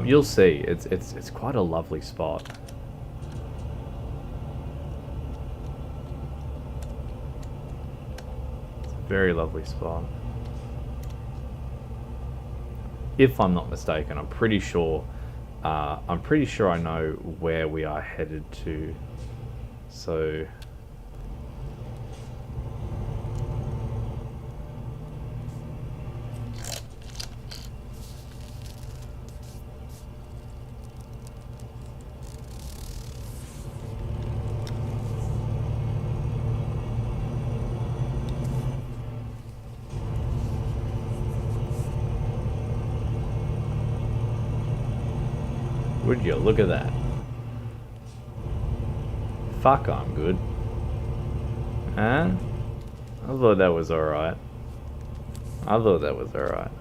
you'll see. It's quite a lovely spot. It's a very lovely spot. If I'm not mistaken, I'm pretty sure I know where we are headed to. So. Would you look at that? Fuck, I'm good. Huh? I thought that was alright. I thought that was alright.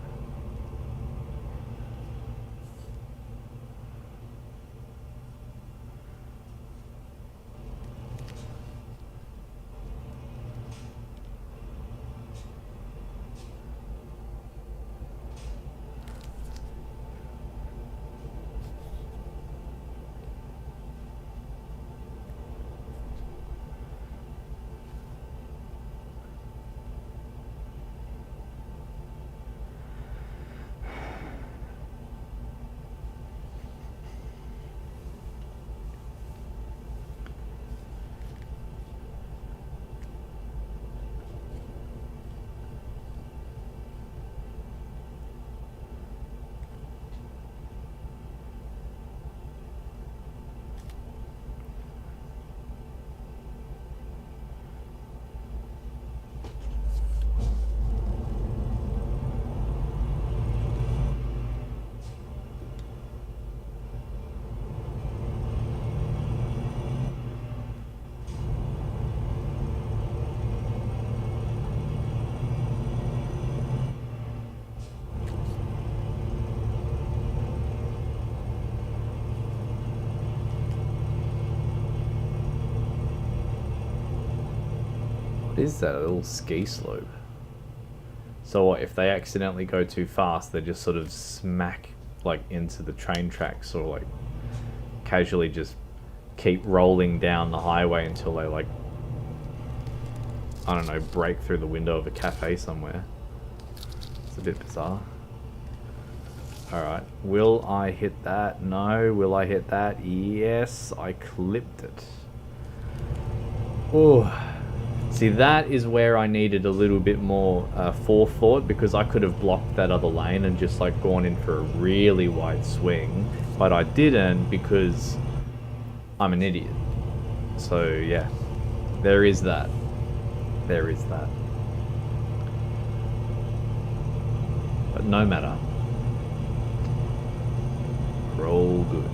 What is that? A little ski slope. So what, if they accidentally go too fast, they just sort of smack like into the train tracks, or like casually just keep rolling down the highway until they like, I don't know, break through the window of a cafe somewhere. It's a bit bizarre. Alright, will I hit that? No. Will I hit that? Yes, I clipped it. Oh, see, that is where I needed a little bit more forethought, because I could have blocked that other lane and just like gone in for a really wide swing, but I didn't because I'm an idiot. So yeah, there is that. There is that. But no matter. We're all good.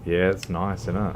Yeah, it's nice, isn't it?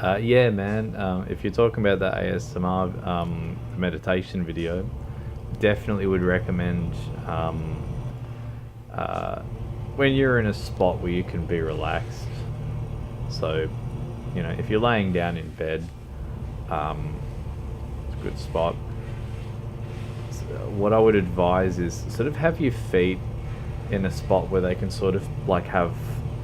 Yeah, man. If you're talking about the ASMR meditation video, definitely would recommend when you're in a spot where you can be relaxed. So, if you're laying down in bed, it's a good spot. So what I would advise is sort of have your feet in a spot where they can sort of like have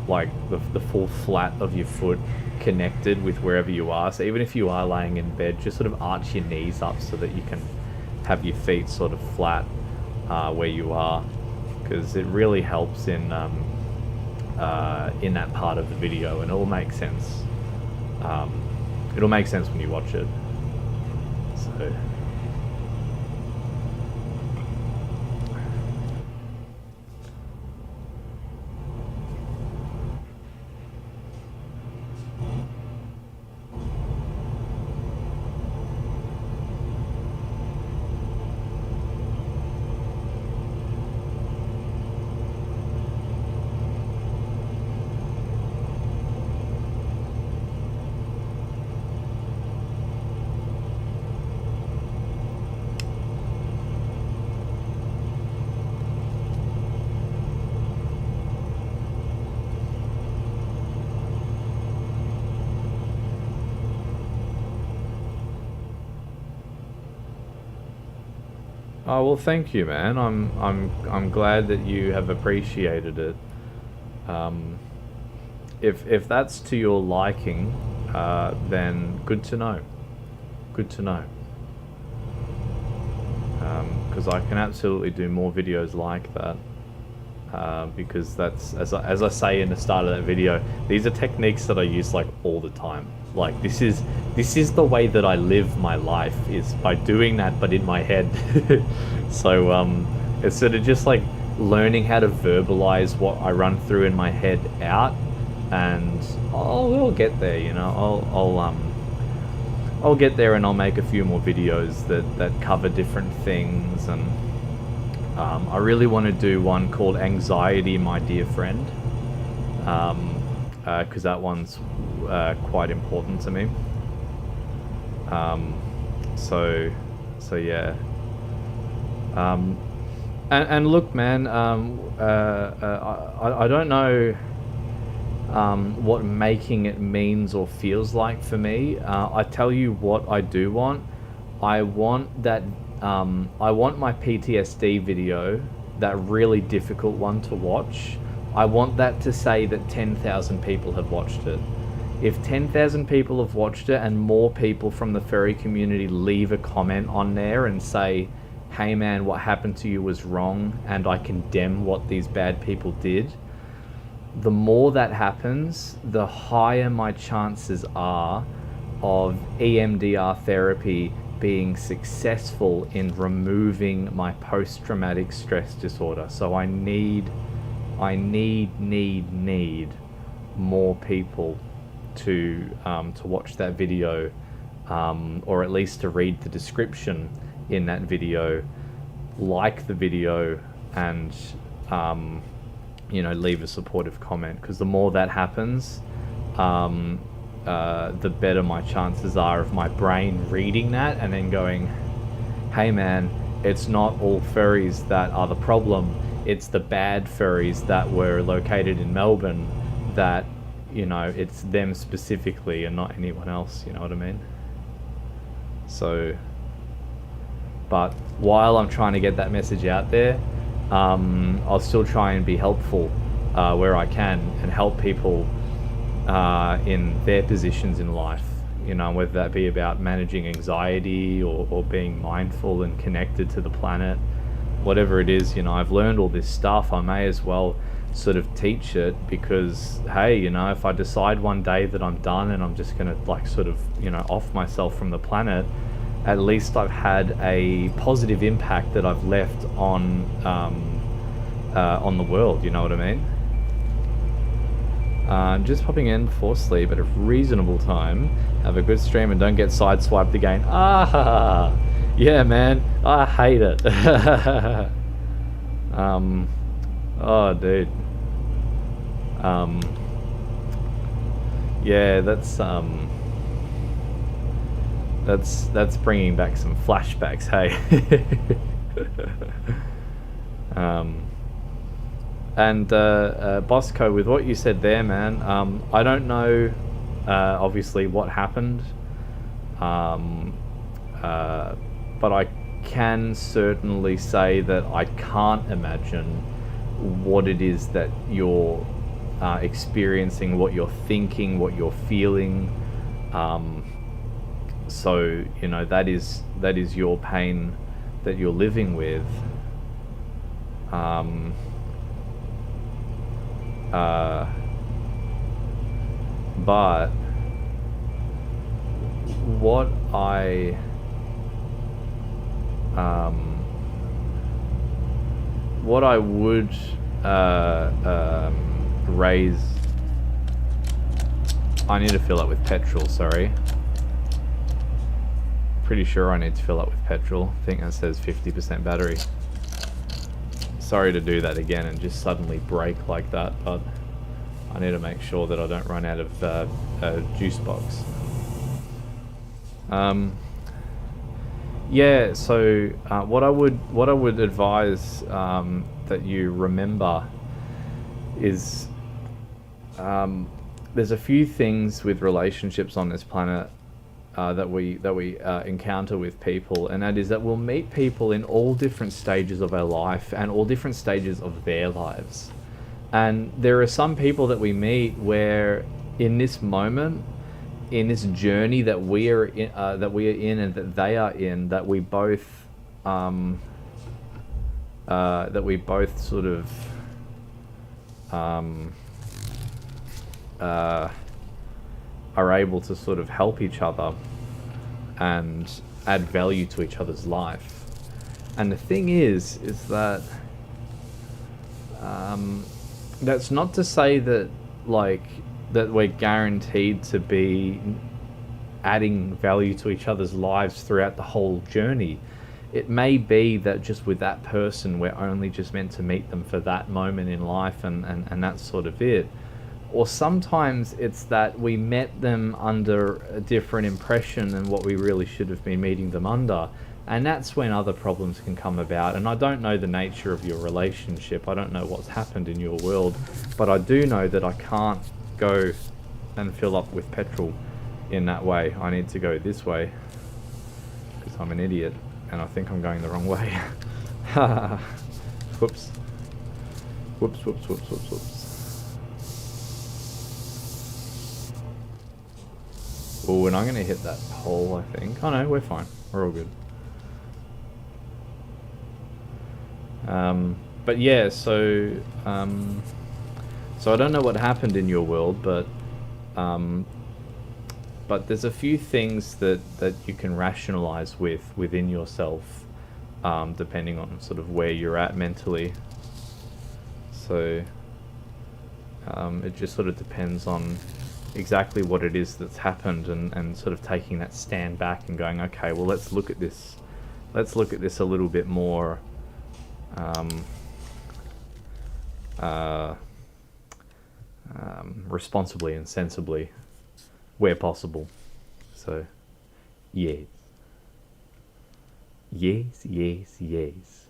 like the full flat of your foot connected with wherever you are. So even if you are laying in bed, just sort of arch your knees up so that you can have your feet sort of flat where you are, because it really helps in that part of the video, and it'll make sense. It'll make sense when you watch it. So. Oh well, thank you, man. I'm glad that you have appreciated it. If that's to your liking, then good to know. Good to know. Because I can absolutely do more videos like that. Because that's, as I say in the start of that video, these are techniques that I use like all the time. Like this is the way that I live my life, is by doing that, but in my head. So it's sort of just like learning how to verbalize what I run through in my head out, and we'll get there. I'll get there, and I'll make a few more videos that cover different things. And I really want to do one called Anxiety, My Dear Friend, because that one's quite important to me. So yeah. And look, man, I don't know what making it means or feels like for me. I tell you what I do want. I want that. I want my PTSD video, that really difficult one to watch, I want that to say that 10,000 people have watched it. If 10,000 people have watched it and more people from the furry community leave a comment on there and say, hey man, what happened to you was wrong and I condemn what these bad people did, the more that happens, the higher my chances are of EMDR therapy being successful in removing my post-traumatic stress disorder. So I need more people to watch that video, or at least to read the description in that video, like the video, and leave a supportive comment, because the more that happens, the better my chances are of my brain reading that and then going, hey man, it's not all furries that are the problem, it's the bad furries that were located in Melbourne that, it's them specifically and not anyone else, you know what I mean? So, but while I'm trying to get that message out there, I'll still try and be helpful where I can and help people in their positions in life, whether that be about managing anxiety or being mindful and connected to the planet, whatever it is. I've learned all this stuff, I may as well sort of teach it, because hey, if I decide one day that I'm done and I'm just gonna off myself from the planet, at least I've had a positive impact that I've left on the world, you know what I mean? Just popping in before sleep at a reasonable time. Have a good stream and don't get sideswiped again. Yeah, man, I hate it. Oh, dude. Yeah, that's That's bringing back some flashbacks, hey. And Bosco, with what you said there, man, I don't know, obviously, what happened, but I can certainly say that I can't imagine what it is that you're experiencing, what you're thinking, what you're feeling. So that is your pain that you're living with. But what I would raise. I need to fill up with petrol, sorry. Pretty sure I need to fill up with petrol. I think that says 50% battery. Sorry to do that again and just suddenly break like that, but I need to make sure that I don't run out of a juice box. Yeah, so what I would advise that you remember is there's a few things with relationships on this planet that we encounter with people, and that is that we'll meet people in all different stages of our life and all different stages of their lives. And there are some people that we meet where in this moment, in this journey that we are in, and that they are in, that we both sort of are able to sort of help each other and add value to each other's life. And the thing is that that's not to say that that we're guaranteed to be adding value to each other's lives throughout the whole journey. It may be that just with that person we're only just meant to meet them for that moment in life, and that's sort of it. Or sometimes it's that we met them under a different impression than what we really should have been meeting them under. And that's when other problems can come about. And I don't know the nature of your relationship. I don't know what's happened in your world. But I do know that I can't go and fill up with petrol in that way. I need to go this way because I'm an idiot and I think I'm going the wrong way. Whoops. Whoops, whoops, whoops, whoops, whoops. Oh, and I'm going to hit that pole, I think. Oh no, we're fine. We're all good. But yeah, so I don't know what happened in your world, but there's a few things that you can rationalize within yourself, depending on sort of where you're at mentally. So it just sort of depends on exactly what it is that's happened, and sort of taking that stand back and going, okay, well, let's look at this a little bit more responsibly and sensibly where possible. So yes, yes, yes, yes.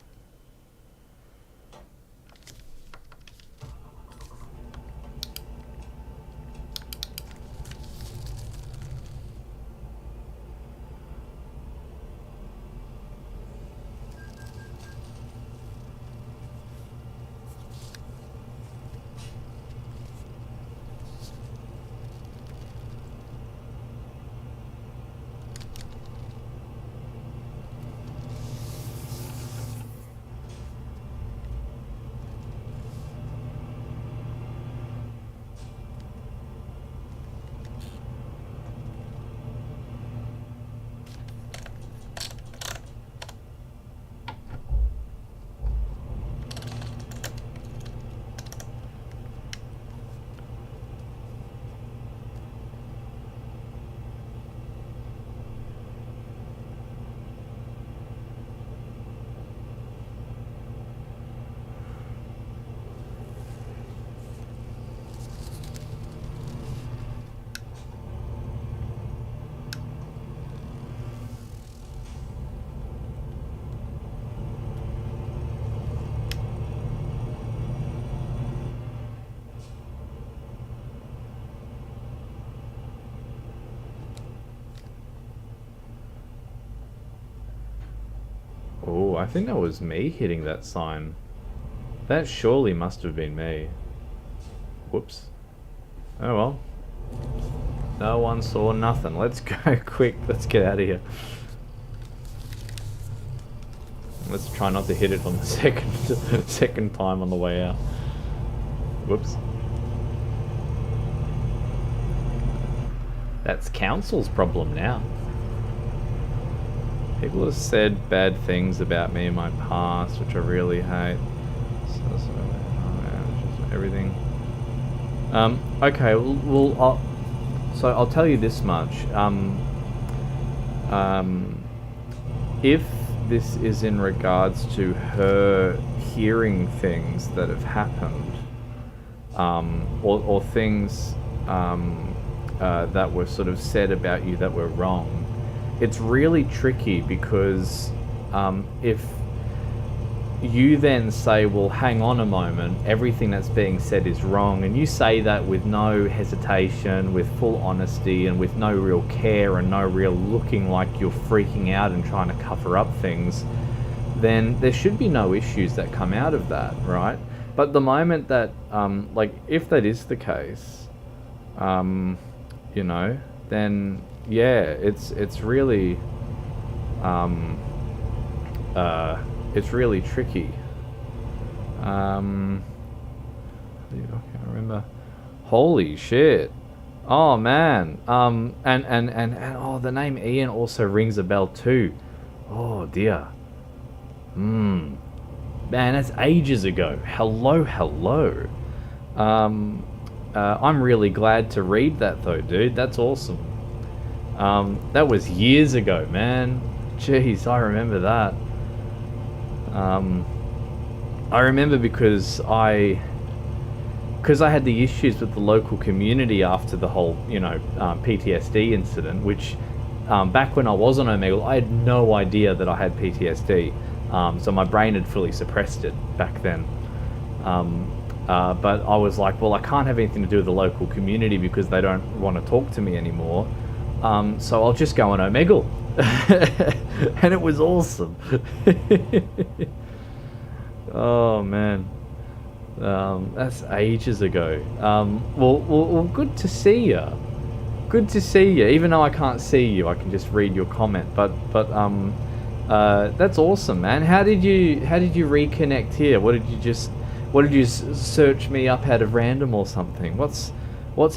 I think that was me hitting that sign. That surely must have been me. Whoops. Oh well. No one saw nothing. Let's go quick. Let's get out of here. Let's try not to hit it on the second time on the way out. Whoops. That's council's problem now. People have said bad things about me in my past, which I really hate. Everything. Okay, well, so I'll tell you this much. If this is in regards to her hearing things that have happened, or things that were sort of said about you that were wrong, it's really tricky because if you then say, well, hang on a moment, everything that's being said is wrong, and you say that with no hesitation, with full honesty, and with no real care, and no real looking like you're freaking out and trying to cover up things, then there should be no issues that come out of that, right? But the moment that, like, if that is the case, you know, then, yeah, it's really, it's really tricky. I can't remember. Holy shit. Oh man. And oh, the name Ian also rings a bell too. Oh dear. Man, that's ages ago. Hello. I'm really glad to read that though, dude. That's awesome. That was years ago, man. Jeez, I remember that. I remember because I had the issues with the local community after the whole, you know, PTSD incident, which back when I was on Omegle, I had no idea that I had PTSD. So my brain had fully suppressed it back then. But I was like, well, I can't have anything to do with the local community because they don't want to talk to me anymore. So I'll just go on Omegle. And it was awesome. Oh man, that's ages ago. Well, good to see you. Good to see you. Even though I can't see you, I can just read your comment. But that's awesome, man. How did you reconnect here? What did you search me up out of random or something? What's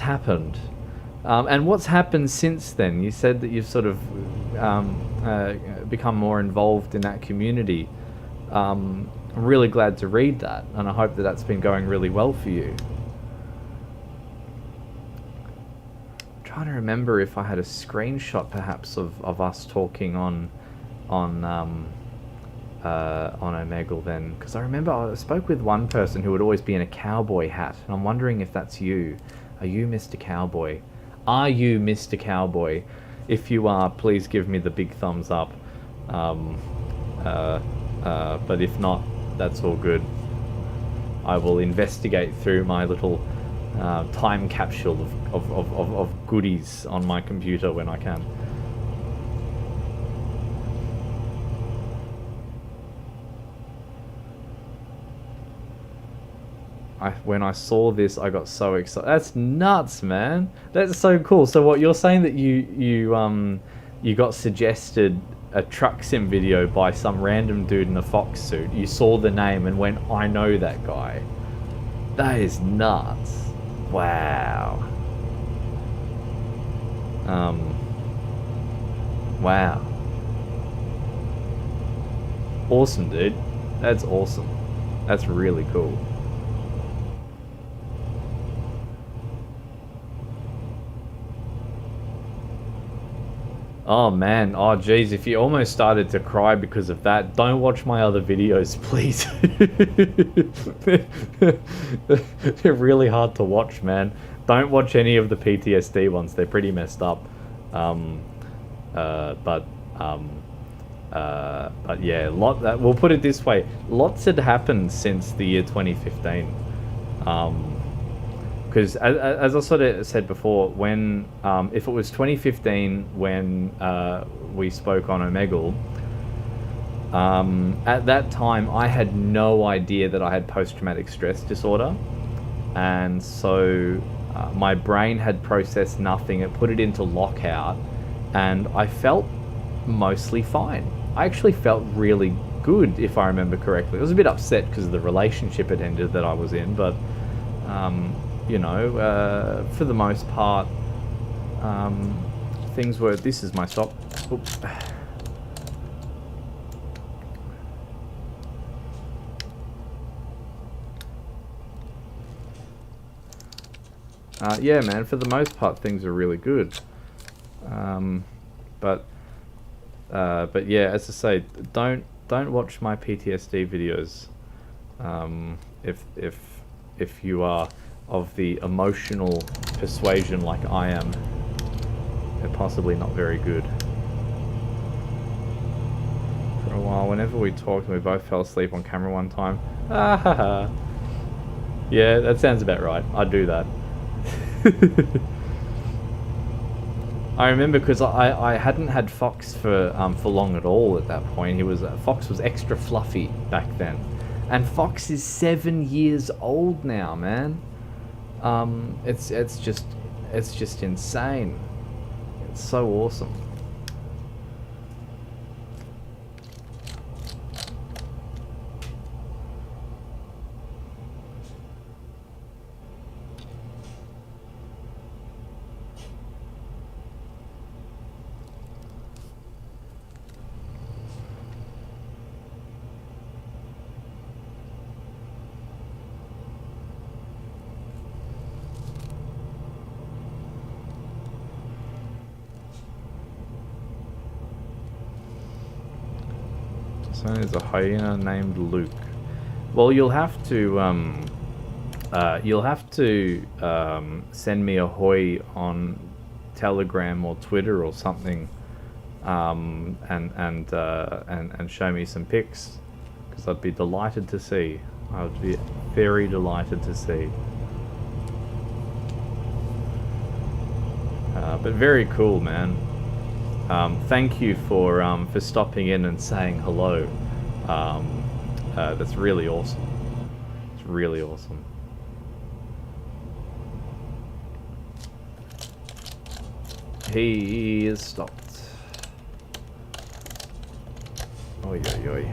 happened? And what's happened since then? You said that you've sort of become more involved in that community. I'm really glad to read that, and I hope that that's been going really well for you. I'm trying to remember if I had a screenshot perhaps of us talking on Omegle then, because I remember I spoke with one person who would always be in a cowboy hat, and I'm wondering if that's you. Are you Mr. Cowboy? Are you Mr. Cowboy? If you are, please give me the big thumbs up. But if not, that's all good. I will investigate through my little time capsule of goodies on my computer when I can. When I saw this, I got so excited. That's nuts, man. That's so cool. So what you're saying that you got suggested a truck sim video by some random dude in a fox suit. You saw the name and went, I know that guy. That is nuts. Wow. Wow. Awesome, dude. That's awesome. That's really cool. Oh man, oh geez, if you almost started to cry because of that, don't watch my other videos, please. They're really hard to watch, man. Don't watch any of the PTSD ones, they're pretty messed up. But yeah, we'll put it this way, lots had happened since the year 2015. Because as I sort of said before, when if it was 2015 when we spoke on Omegle, At that time, I had no idea that I had post-traumatic stress disorder, and so my brain had processed nothing. It put it into lockout, and I felt mostly fine. I actually felt really good, if I remember correctly. I was a bit upset because of the relationship it ended that I was in, but you know, for the most part, things were. This is my stop. Oops. Yeah, man, for the most part, things are really good. But yeah, as I say, don't watch my PTSD videos. If you are of the emotional persuasion like I am, they're possibly not very good. For a while, whenever we talked, we both fell asleep on camera one time. Yeah, that sounds about right. I'd do that. I remember because I hadn't had Fox for long at all at that point. Fox was extra fluffy back then, and Fox is 7 years old now, man. It's just insane. It's so awesome. So there's a hyena named Luke. Well, you'll have to send me a hoy on Telegram or Twitter or something, and show me some pics, because I'd be delighted to see. I would be very delighted to see. But very cool, man. Thank you for stopping in and saying hello. That's really awesome. It's really awesome. He is stopped. Oi, oi, oi.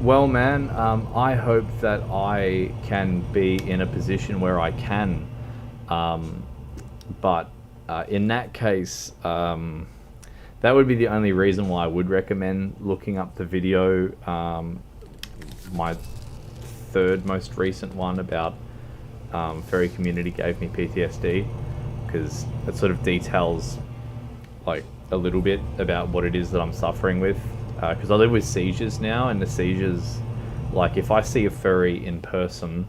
Well, man, I hope that I can be in a position where I can. But in that case, that would be the only reason why I would recommend looking up the video. My third most recent one about furry community gave me PTSD, because it sort of details like a little bit about what it is that I'm suffering with. Because I live with seizures now, and the seizures, like if I see a furry in person,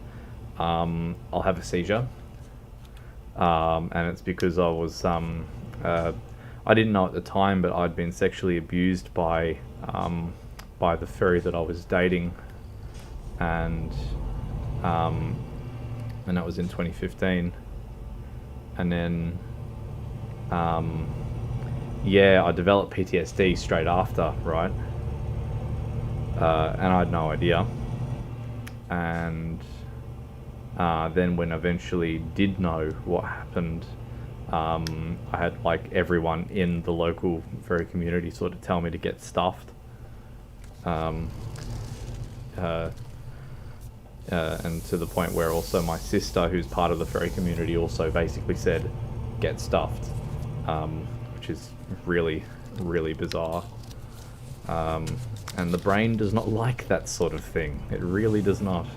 I'll have a seizure. And it's because I was, I didn't know at the time, but I'd been sexually abused by the furry that I was dating, and that was in 2015. And then, yeah, I developed PTSD straight after, right? And I had no idea. And then when I eventually did know what happened, I had like everyone in the local furry community sort of tell me to get stuffed. And to the point where also my sister, who's part of the furry community, also basically said, get stuffed, which is really, really bizarre. And the brain does not like that sort of thing. It really does not.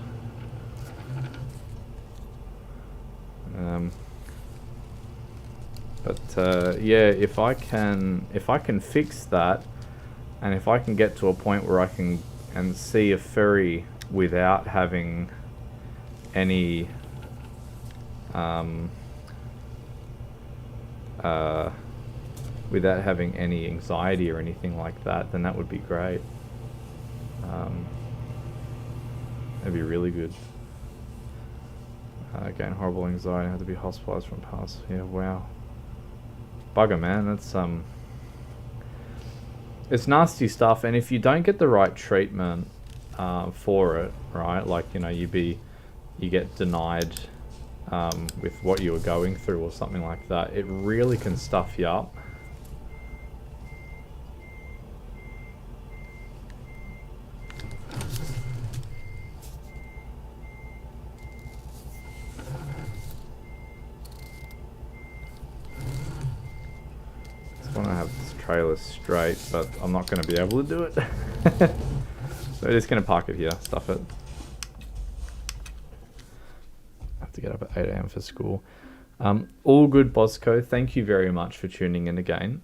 But yeah, if I can fix that, and if I can get to a point where I can see a furry without having any anxiety or anything like that, then that would be great. That'd be really good. Again, horrible anxiety, had to be hospitalized from past. Yeah, wow. bugger, man. That's it's nasty stuff, and if you don't get the right treatment for it, right? Like, you know, you get denied with what you were going through or something like that. It really can stuff you up. I want to have this trailer straight, but I'm not going to be able to do it. So we're just going to park it here, stuff it. I have to get up at 8 AM for school. All good, Bosco. Thank you very much for tuning in again.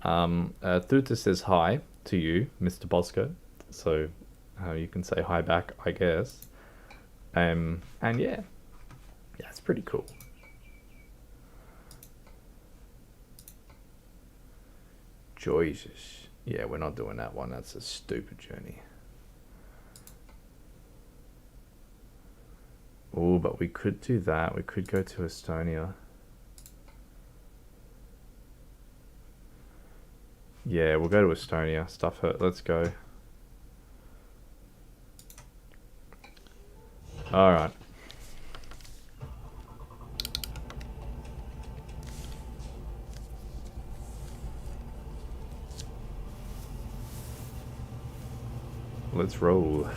Thuta says hi to you, Mr. Bosco. So you can say hi back, I guess. And yeah, it's pretty cool. Jesus. Yeah, we're not doing that one. That's a stupid journey. Oh, but we could do that. We could go to Estonia. Yeah, we'll go to Estonia. Stuff it. Let's go. Alright. Let's roll.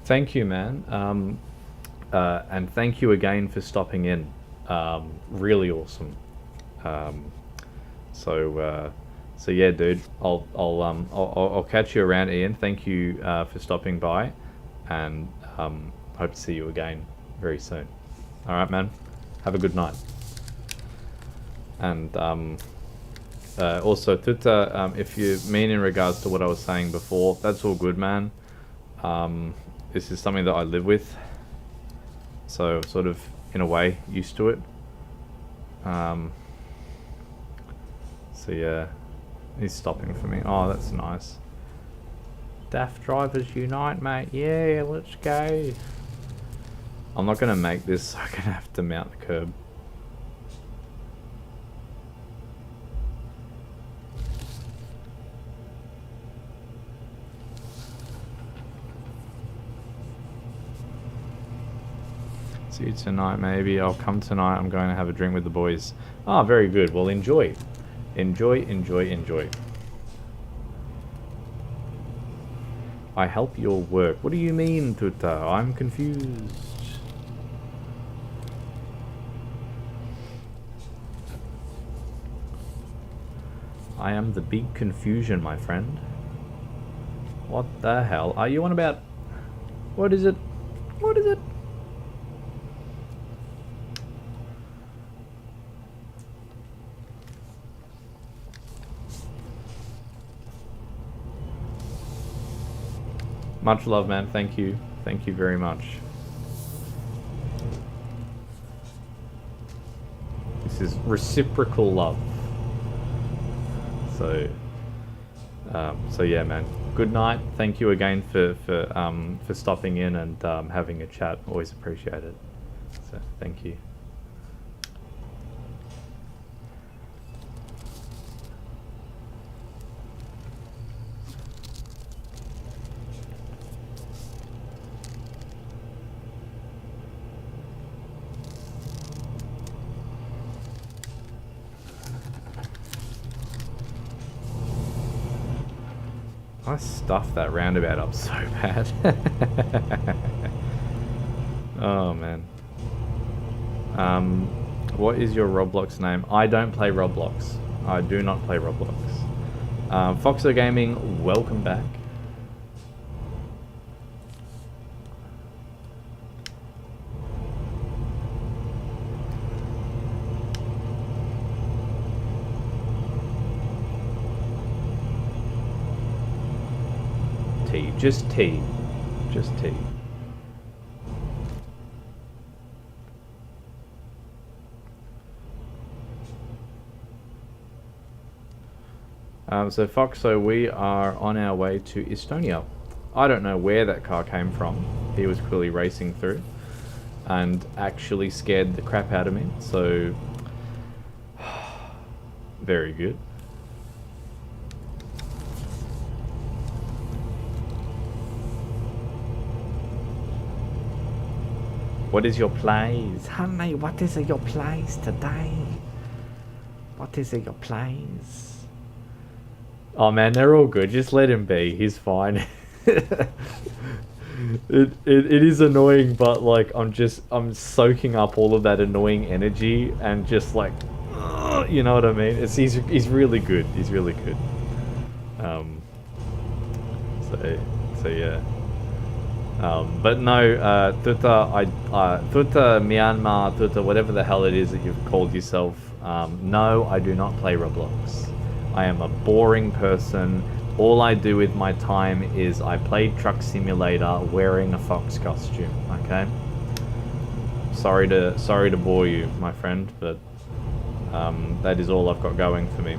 Thank you, man. And thank you again for stopping in. Really awesome. So yeah, dude. I'll catch you around, Ian. Thank you for stopping by, and hope to see you again very soon. All right, man. Have a good night. And also, Tuta, if you mean in regards to what I was saying before, that's all good, man. This is something that I live with, so sort of in a way used to it. So yeah, he's stopping for me. Oh, that's nice. Daft drivers unite, mate. Yeah, let's go. I'm not gonna make this, so I'm gonna have to mount the curb. See you tonight, maybe. I'll come tonight. I'm going to have a drink with the boys. Ah, very good. Well, enjoy. Enjoy, enjoy, enjoy. I help your work. What do you mean, Tuta? I'm confused. I am the big confusion, my friend. What the hell are you on about? What is it? What is it? Much love, man. Thank you. Thank you very much. This is reciprocal love. So yeah, man. Good night. Thank you again for stopping in and having a chat. Always appreciate it. So thank you. I stuffed that roundabout up so bad. Oh man. What is your Roblox name? I don't play Roblox. I do not play Roblox. Foxer Gaming, welcome back. Just tea. Just tea. So Foxo, we are on our way to Estonia. I don't know where that car came from. He was clearly racing through and actually scared the crap out of me. So, very good. What is your plays? Honey, what is your plays today? What is your plays? Oh man, they're all good. Just let him be. He's fine. It is annoying, but like I'm soaking up all of that annoying energy and just like, you know what I mean? He's really good. He's really good. So yeah. But no, Tuta Myanmar, Tuta whatever the hell it is that you've called yourself. No, I do not play Roblox. I am a boring person. All I do with my time is I play Truck Simulator wearing a fox costume. Okay. Sorry to bore you, my friend, but that is all I've got going for me.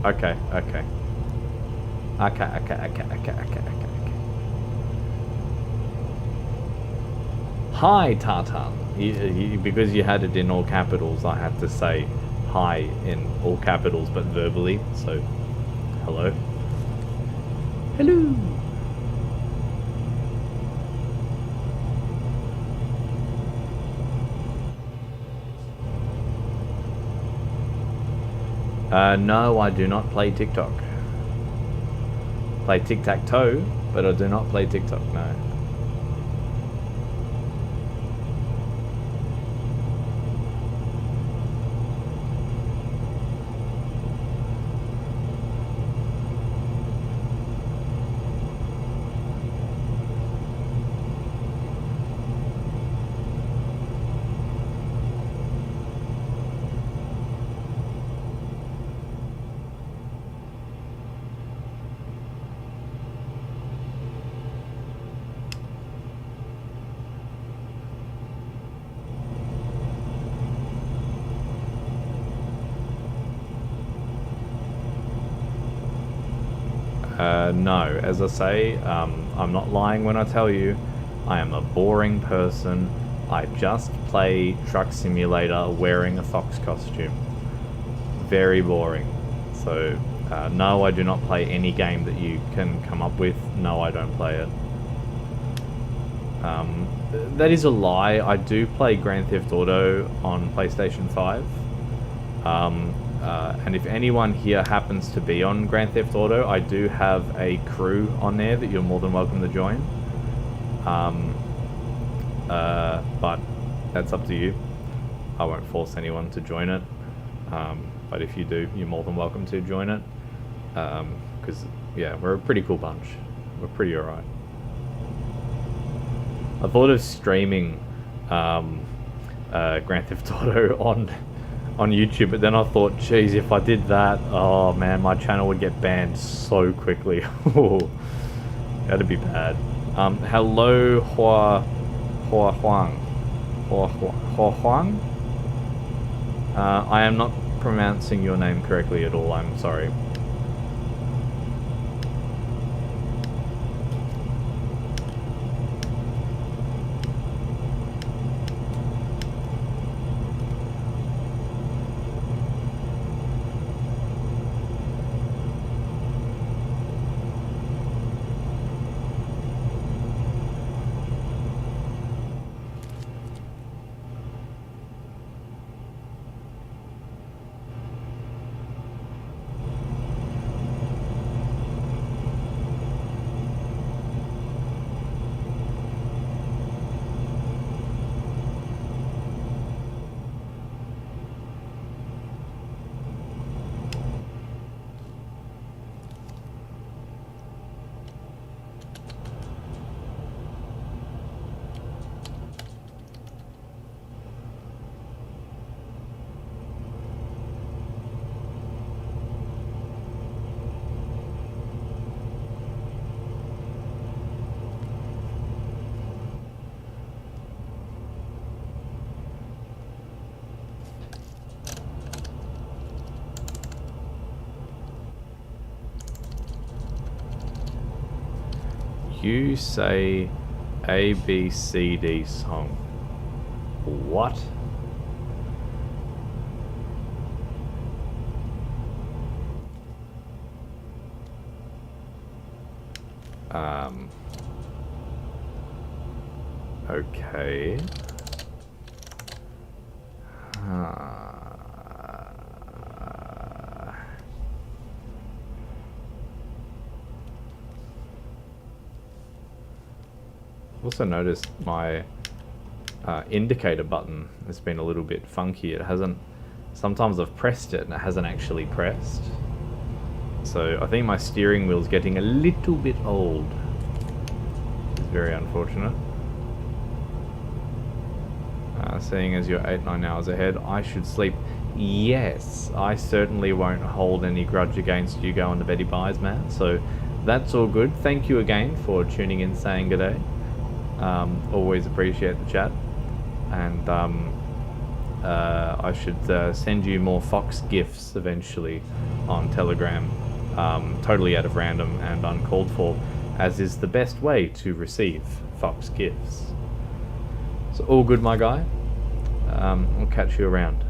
Okay. Hi, Tartan. Because you had it in all capitals, I had to say hi in all capitals, but verbally. So, hello. Hello. No, I do not play TikTok. Play tic-tac-toe, but I do not play TikTok, no. No, as I say, I'm not lying when I tell you, I am a boring person. I just play Truck Simulator wearing a fox costume. Very boring. So, no, I do not play any game that you can come up with. No, I don't play it. That is a lie. I do play Grand Theft Auto on PlayStation 5. And if anyone here happens to be on Grand Theft Auto, I do have a crew on there that you're more than welcome to join. But that's up to you. I won't force anyone to join it. But if you do, you're more than welcome to join it. Because, yeah, we're a pretty cool bunch. We're pretty alright. I thought of streaming Grand Theft Auto on YouTube, but then I thought, geez, if I did that, oh man, my channel would get banned so quickly. That'd be bad. Hello, Huang. I am not pronouncing your name correctly at all, I'm sorry. You say A, B, C, D song. What? Okay. Also noticed my indicator button has been a little bit funky. It hasn't. Sometimes I've pressed it and it hasn't actually pressed. So I think my steering wheel's getting a little bit old. It's very unfortunate. Seeing as you're 8-9 hours ahead, I should sleep. Yes, I certainly won't hold any grudge against you going to Betty Buys, man. So that's all good. Thank you again for tuning in, saying good day. Always appreciate the chat. And I should send you more Fox gifts eventually on Telegram. Totally out of random and uncalled for, as is the best way to receive Fox gifts. So all good, my guy. I'll catch you around.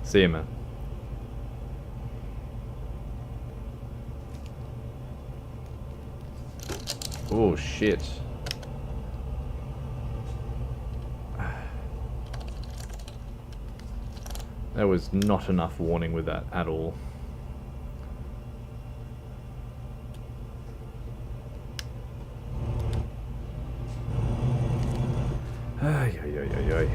See you, man. Oh shit. There was not enough warning with that at all. Ay, ay, ay, ay, ay.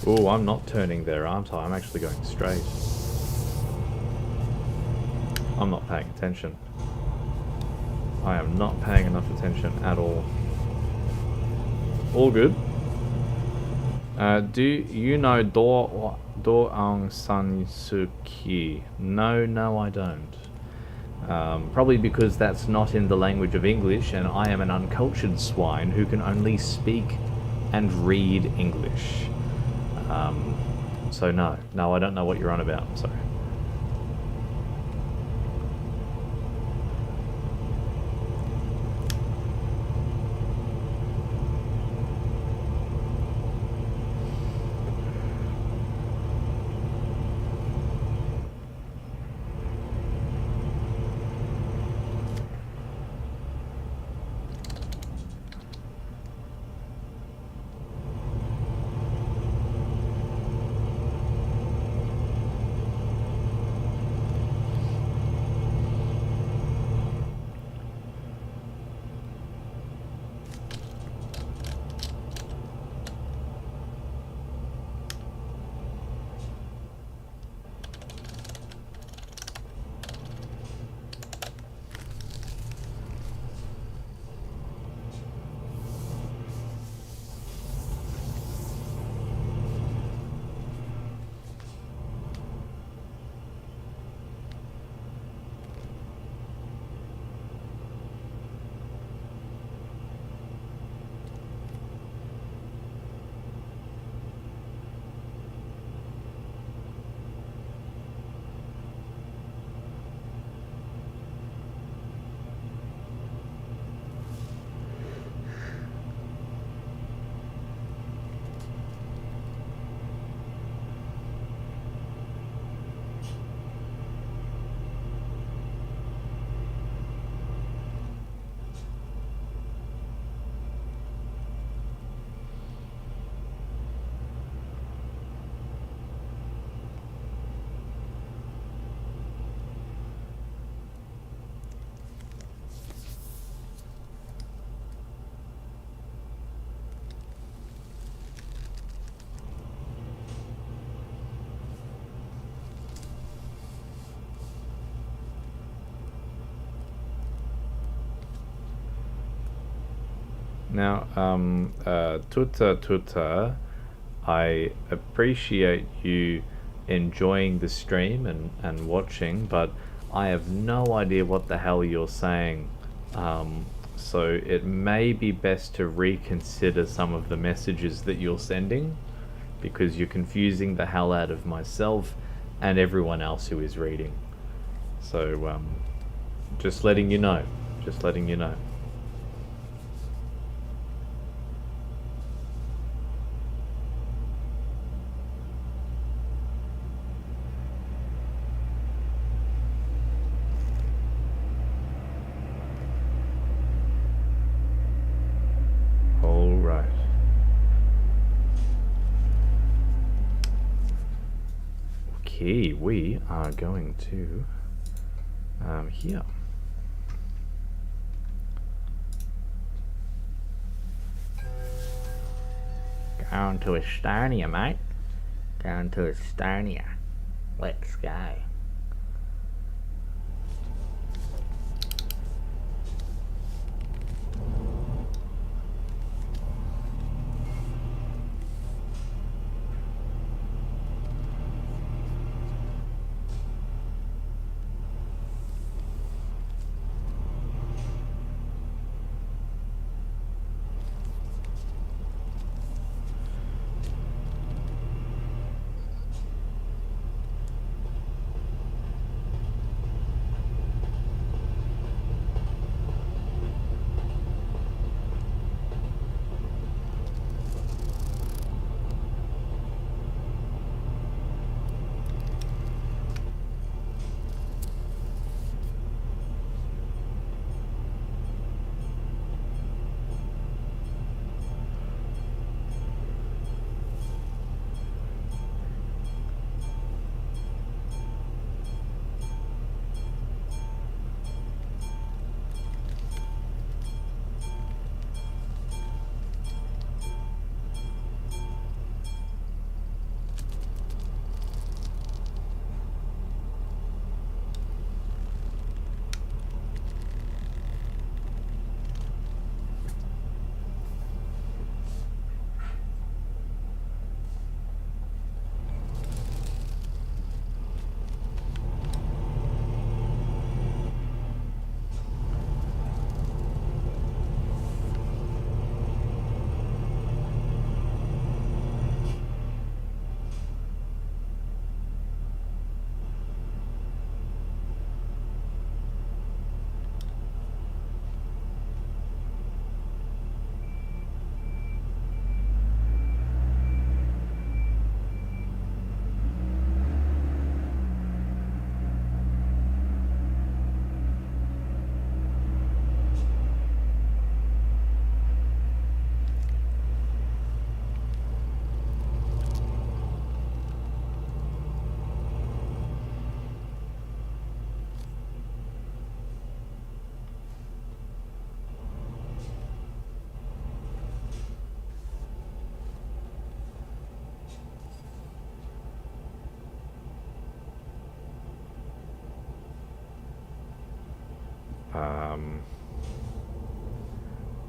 Oh, I'm not turning there, aren't I? I'm actually going straight. I'm not paying attention. I am not paying enough attention at all. All good. Do you know Do Aung San Suu Kyi? No, I don't. Probably because that's not in the language of English, and I am an uncultured swine who can only speak and read English. So no, I don't know what you're on about. I'm sorry. Now, Tuta, I appreciate you enjoying the stream and watching, but I have no idea what the hell you're saying. So it may be best to reconsider some of the messages that you're sending, because you're confusing the hell out of myself and everyone else who is reading. So, just letting you know. Just letting you know. All right. Okay, we are going to here. Going to Estonia, mate. Going to Estonia. Let's go.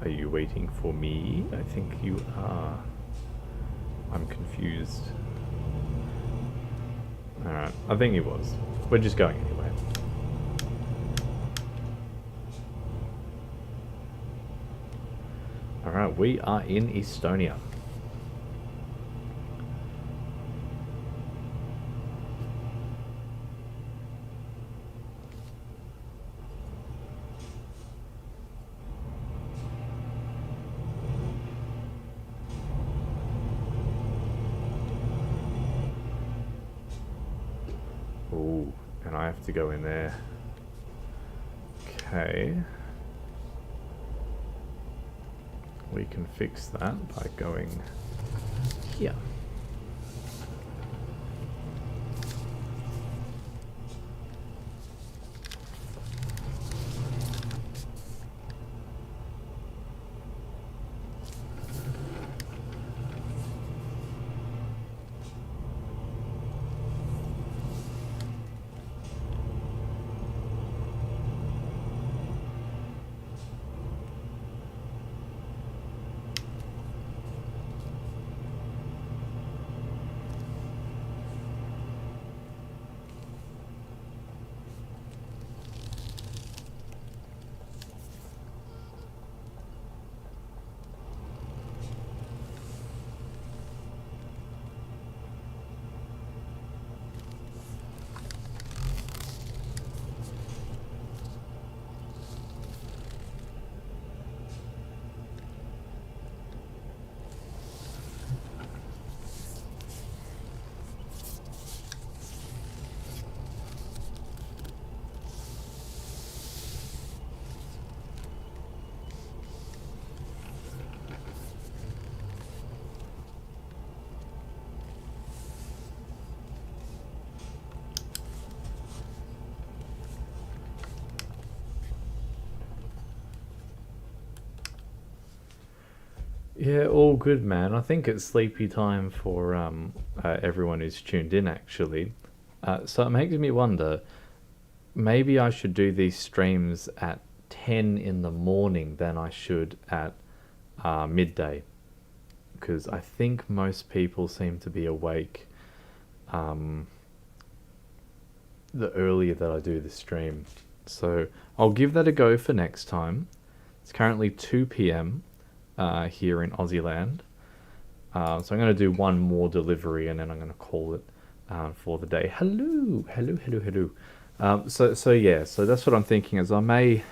Are you waiting for me? I think you are. I'm confused. Alright, I think he was. We're just going anyway. Alright, we are in Estonia. Ooh, and I have to go in there. Okay. We can fix that by going here. Yeah, all good, man. I think it's sleepy time for everyone who's tuned in, actually. So it makes me wonder, maybe I should do these streams at 10 in the morning than I should at midday. Because I think most people seem to be awake um, the earlier that I do the stream. So I'll give that a go for next time. It's currently 2 p.m. Here in Aussie land. So I'm going to do one more delivery and then I'm going to call it for the day. Hello, hello, hello, hello. So yeah, so that's what I'm thinking is I may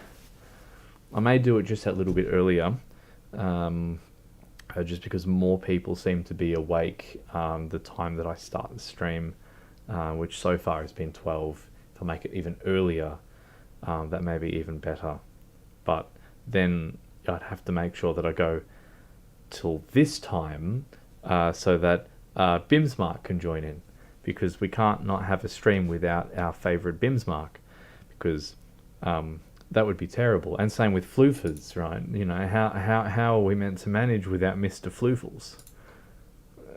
do it just that little bit earlier, just because more people seem to be awake the time that I start the stream, which so far has been 12. If I make it even earlier, that may be even better. But then I'd have to make sure that I go till this time so that Bimsmark can join in, because we can't not have a stream without our favourite Bimsmark, because that would be terrible. And same with Floofers, right? You know, how are we meant to manage without Mr. Floofles?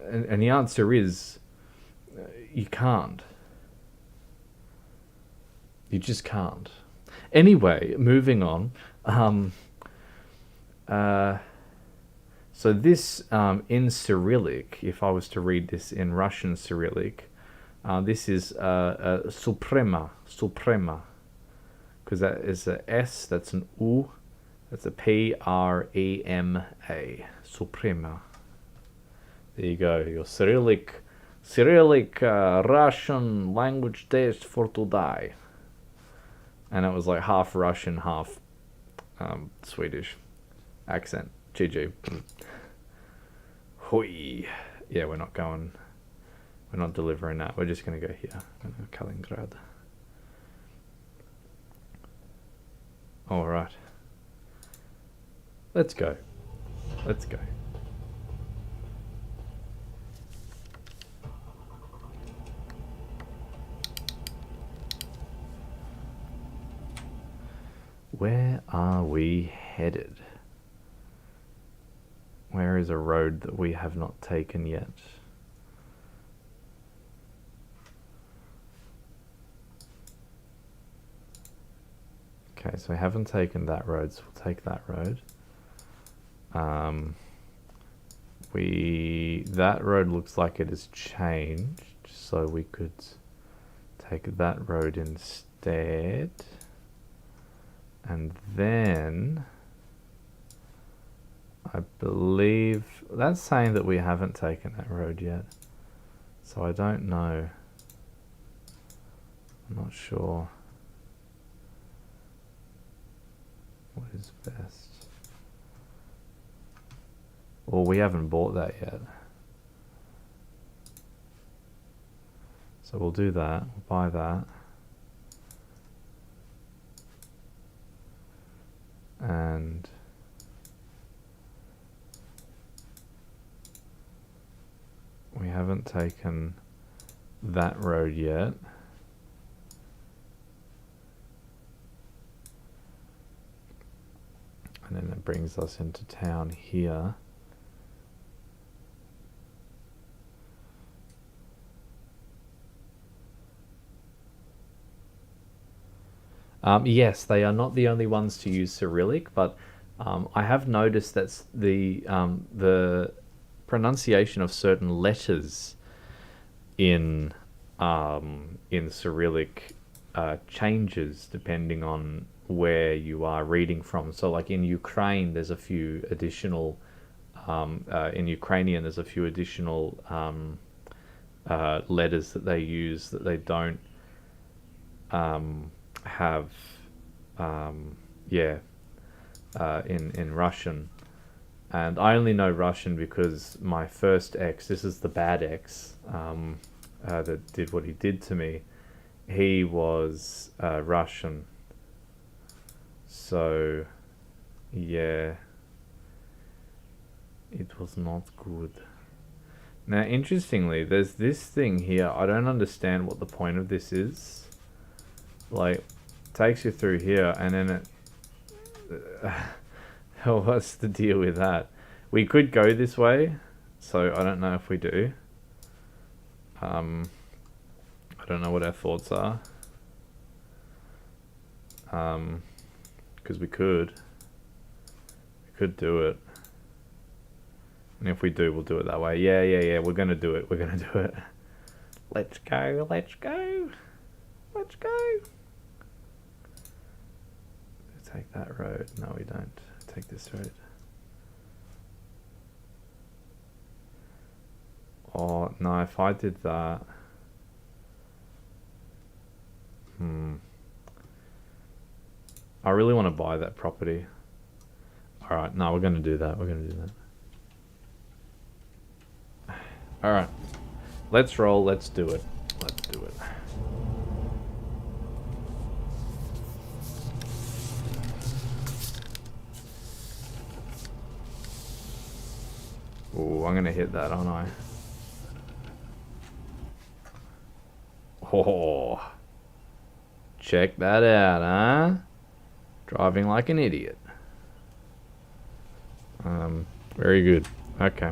And the answer is you can't. You just can't. Anyway, moving on. So this in Cyrillic, if I was to read this in Russian Cyrillic, this is Suprema, Suprema, because that is a S, that's an U, that's a Prema, Suprema. There you go, your Cyrillic Russian language test for today. And it was like half Russian, half Swedish accent. GG. Hui. Yeah, we're not delivering that. We're just going to go here. Kaliningrad. Alright. Let's go. Let's go. Where are we headed? Where is a road that we have not taken yet? Okay, so we haven't taken that road, so we'll take that road. That road looks like it has changed, so we could take that road instead. And then I believe that's saying that we haven't taken that road yet, so I don't know. I'm not sure what is best. Well, we haven't bought that yet, so we'll do that. We'll buy that. And we haven't taken that road yet. And then it brings us into town here. Yes, they are not the only ones to use Cyrillic, but I have noticed that the pronunciation of certain letters in Cyrillic changes depending on where you are reading from. So, like in Ukraine, there's a few additional in Ukrainian, there's a few additional letters that they use that they don't have in Russian. And I only know Russian because my first ex, this is the bad ex that did what he did to me, he was Russian. So yeah, it was not good. Now interestingly, there's this thing here. I don't understand what the point of this is. Like, takes you through here and then it what's the deal with that? We could go this way, so I don't know if we do. I don't know what our thoughts are. Because we could do it. And if we do, we'll do it that way. Yeah, we're gonna do it. We're gonna do it. Let's go, let's go. Let's go. Take that road. No, we don't. Take this road. Oh, no, if I did that... I really want to buy that property. Alright, no, we're going to do that. We're going to do that. Alright. Let's roll. Let's do it. Let's do it. Oh, I'm going to hit that, aren't I? Oh. Check that out, huh? Driving like an idiot. Very good. Okay.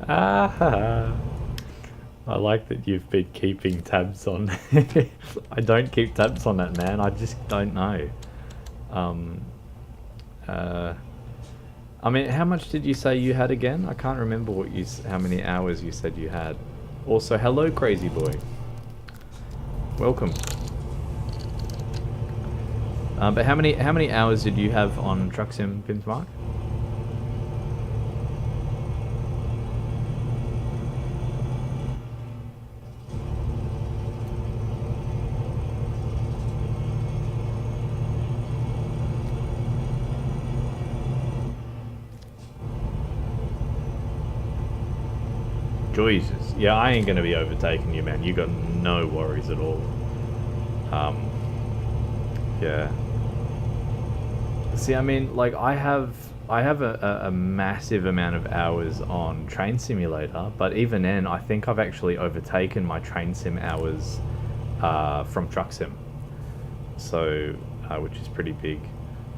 Ah, I like that you've been keeping tabs on. I don't keep tabs on it, man. I just don't know. Um, uh, I mean, how much did you say you had again? I can't remember how many hours you said you had. Also, hello, crazy boy. Welcome. But how many hours did you have on Truck Sim, Pinsmark? Jesus. Yeah, I ain't gonna be overtaking you, man. You got no worries at all. Yeah. See, I mean, like I have a massive amount of hours on Train Simulator, but even then, I think I've actually overtaken my Train Sim hours from Truck Sim. So, which is pretty big.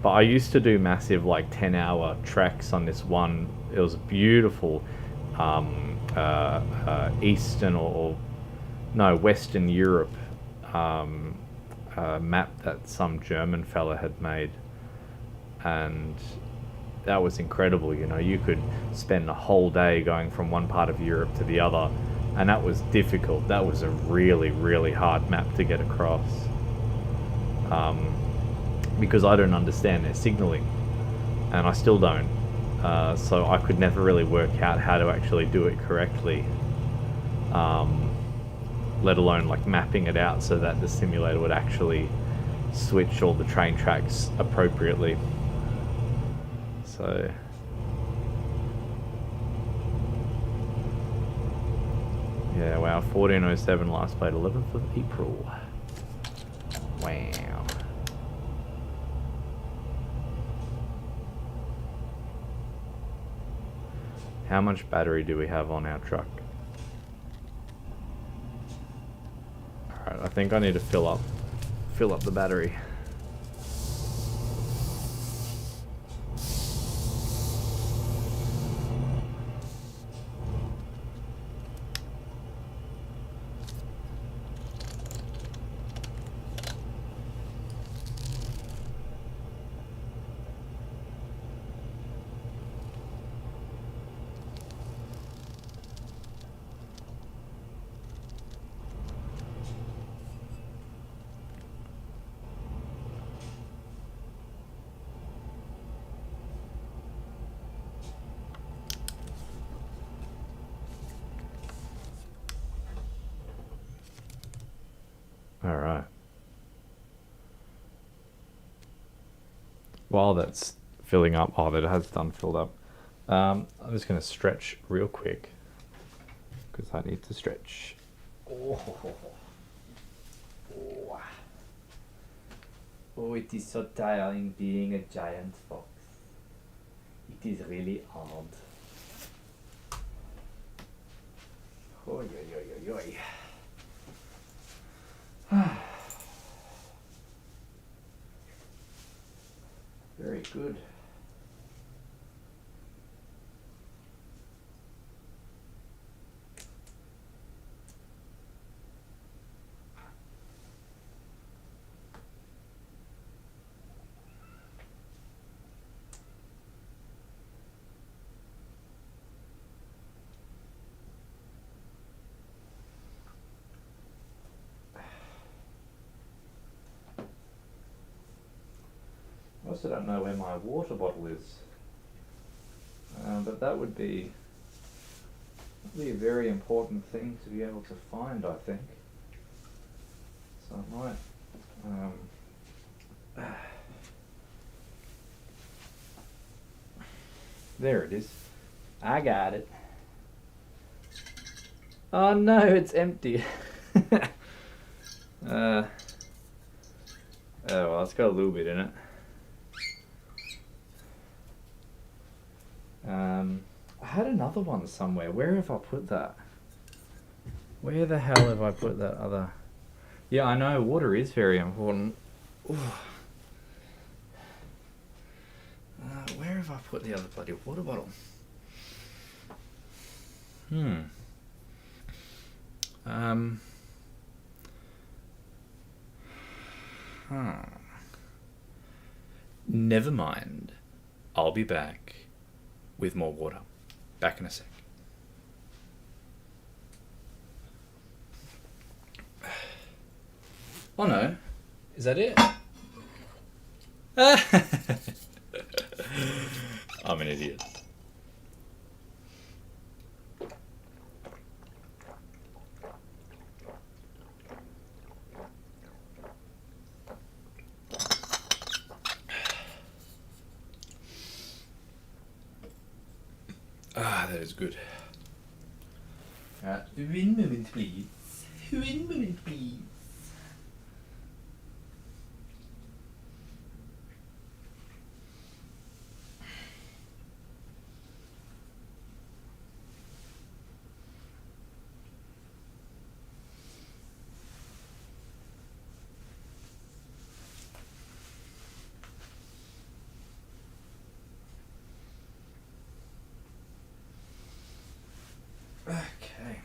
But I used to do massive, like 10-hour treks on this one. It was beautiful, Eastern or no, Western Europe map that some German fella had made, and that was incredible. You know, you could spend a whole day going from one part of Europe to the other, and that was difficult. That was a really, really hard map to get across, because I don't understand their signaling, and I still don't. So I could never really work out how to actually do it correctly, let alone like mapping it out so that the simulator would actually switch all the train tracks appropriately. So yeah, wow, 1407 last played 11th of April. Wow. How much battery do we have on our truck? Alright, I think I need to fill up the battery. Alright. While that's filling up, oh, that has done filled up. I'm just going to stretch real quick because I need to stretch. Oh, oh. Oh, it is so tiring being a giant fox. It is really hard. Oh, yo, yo, yo, yo. Very good. I also don't know where my water bottle is, but that would be a very important thing to be able to find, I think. So I might. There it is. I got it. Oh no, it's empty. Oh well, it's got a little bit in it. I had another one somewhere. Where have I put that? Where the hell have I put that other? Yeah, I know water is very important. Where have I put the other bloody water bottle? Um. Huh. Never mind. I'll be back with more water. Back in a sec. Oh no. Is that it? I'm an idiot. Ah, that is good. One moment, please. One moment, please. Okay.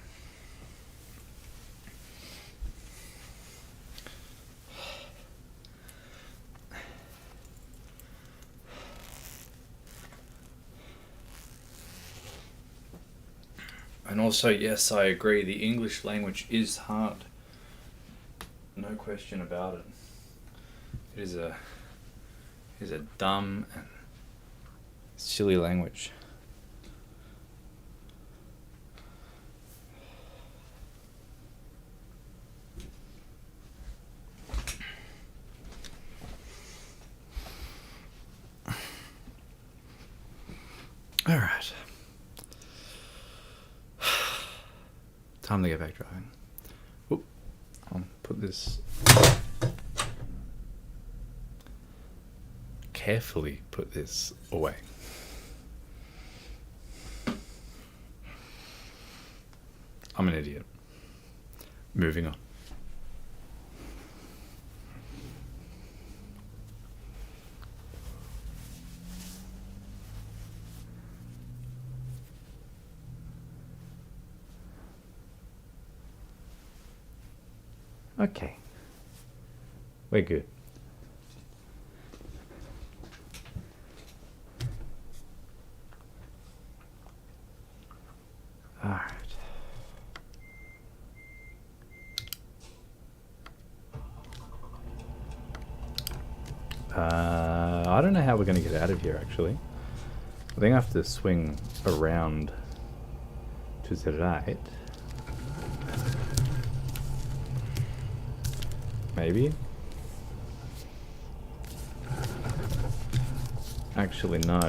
And also, yes, I agree, the English language is hard. No question about it. It is a dumb and silly language. All right. Time to get back driving. Oop. I'll put this... carefully put this away. I'm an idiot. Moving on. Okay. We're good. All right. I don't know how we're going to get out of here, actually. I think I have to swing around to the right. Maybe? Actually, no.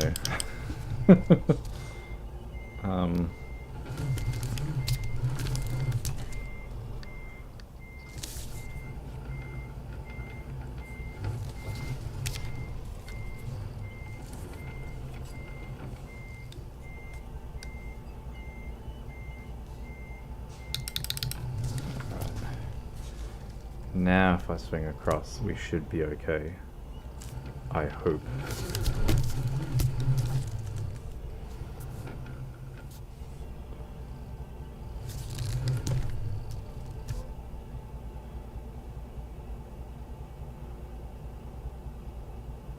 Now if I swing across, we should be okay. I hope.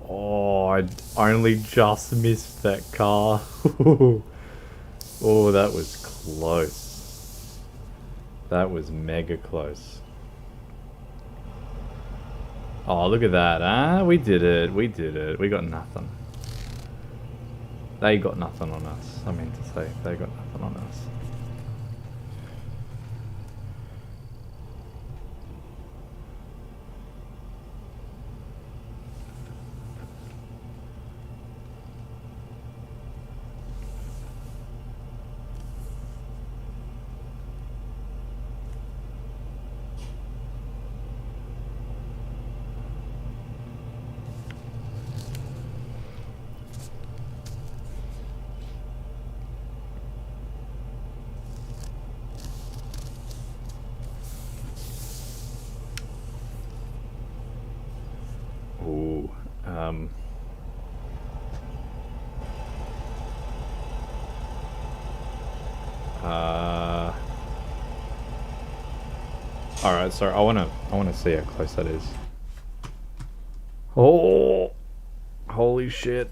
Oh, I only just missed that car. Oh, that was close. That was mega close. Oh, look at that, huh? We did it. We did it. We got nothing. They got nothing on us. I mean to say, they got nothing on us. All right, so I wanna see how close that is. Oh, holy shit!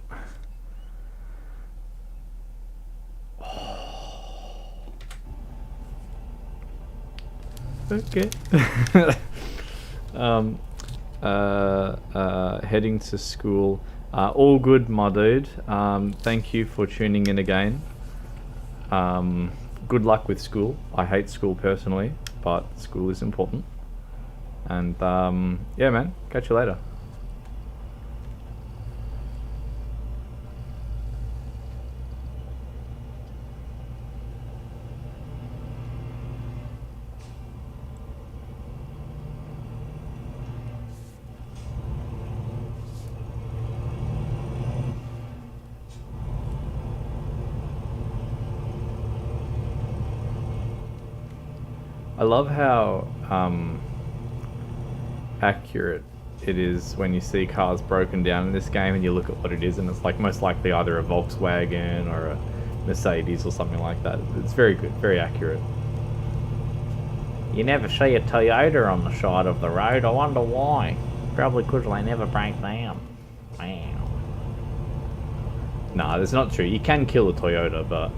Okay. um, heading to school. All good, my dude. Thank you for tuning in again. Good luck with school. I hate school personally, but school is important. And yeah, man. Catch you later. I love how accurate it is when you see cars broken down in this game and you look at what it is, and it's like most likely either a Volkswagen or a Mercedes or something like that. It's very good, very accurate. You never see a Toyota on the side of the road. I wonder why. Probably because they never break down. Wow. Nah, that's not true. You can kill a Toyota, but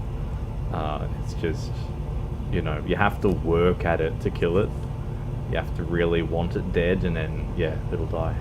it's just, you know, you have to work at it to kill it. You have to really want it dead, and then, yeah, it'll die.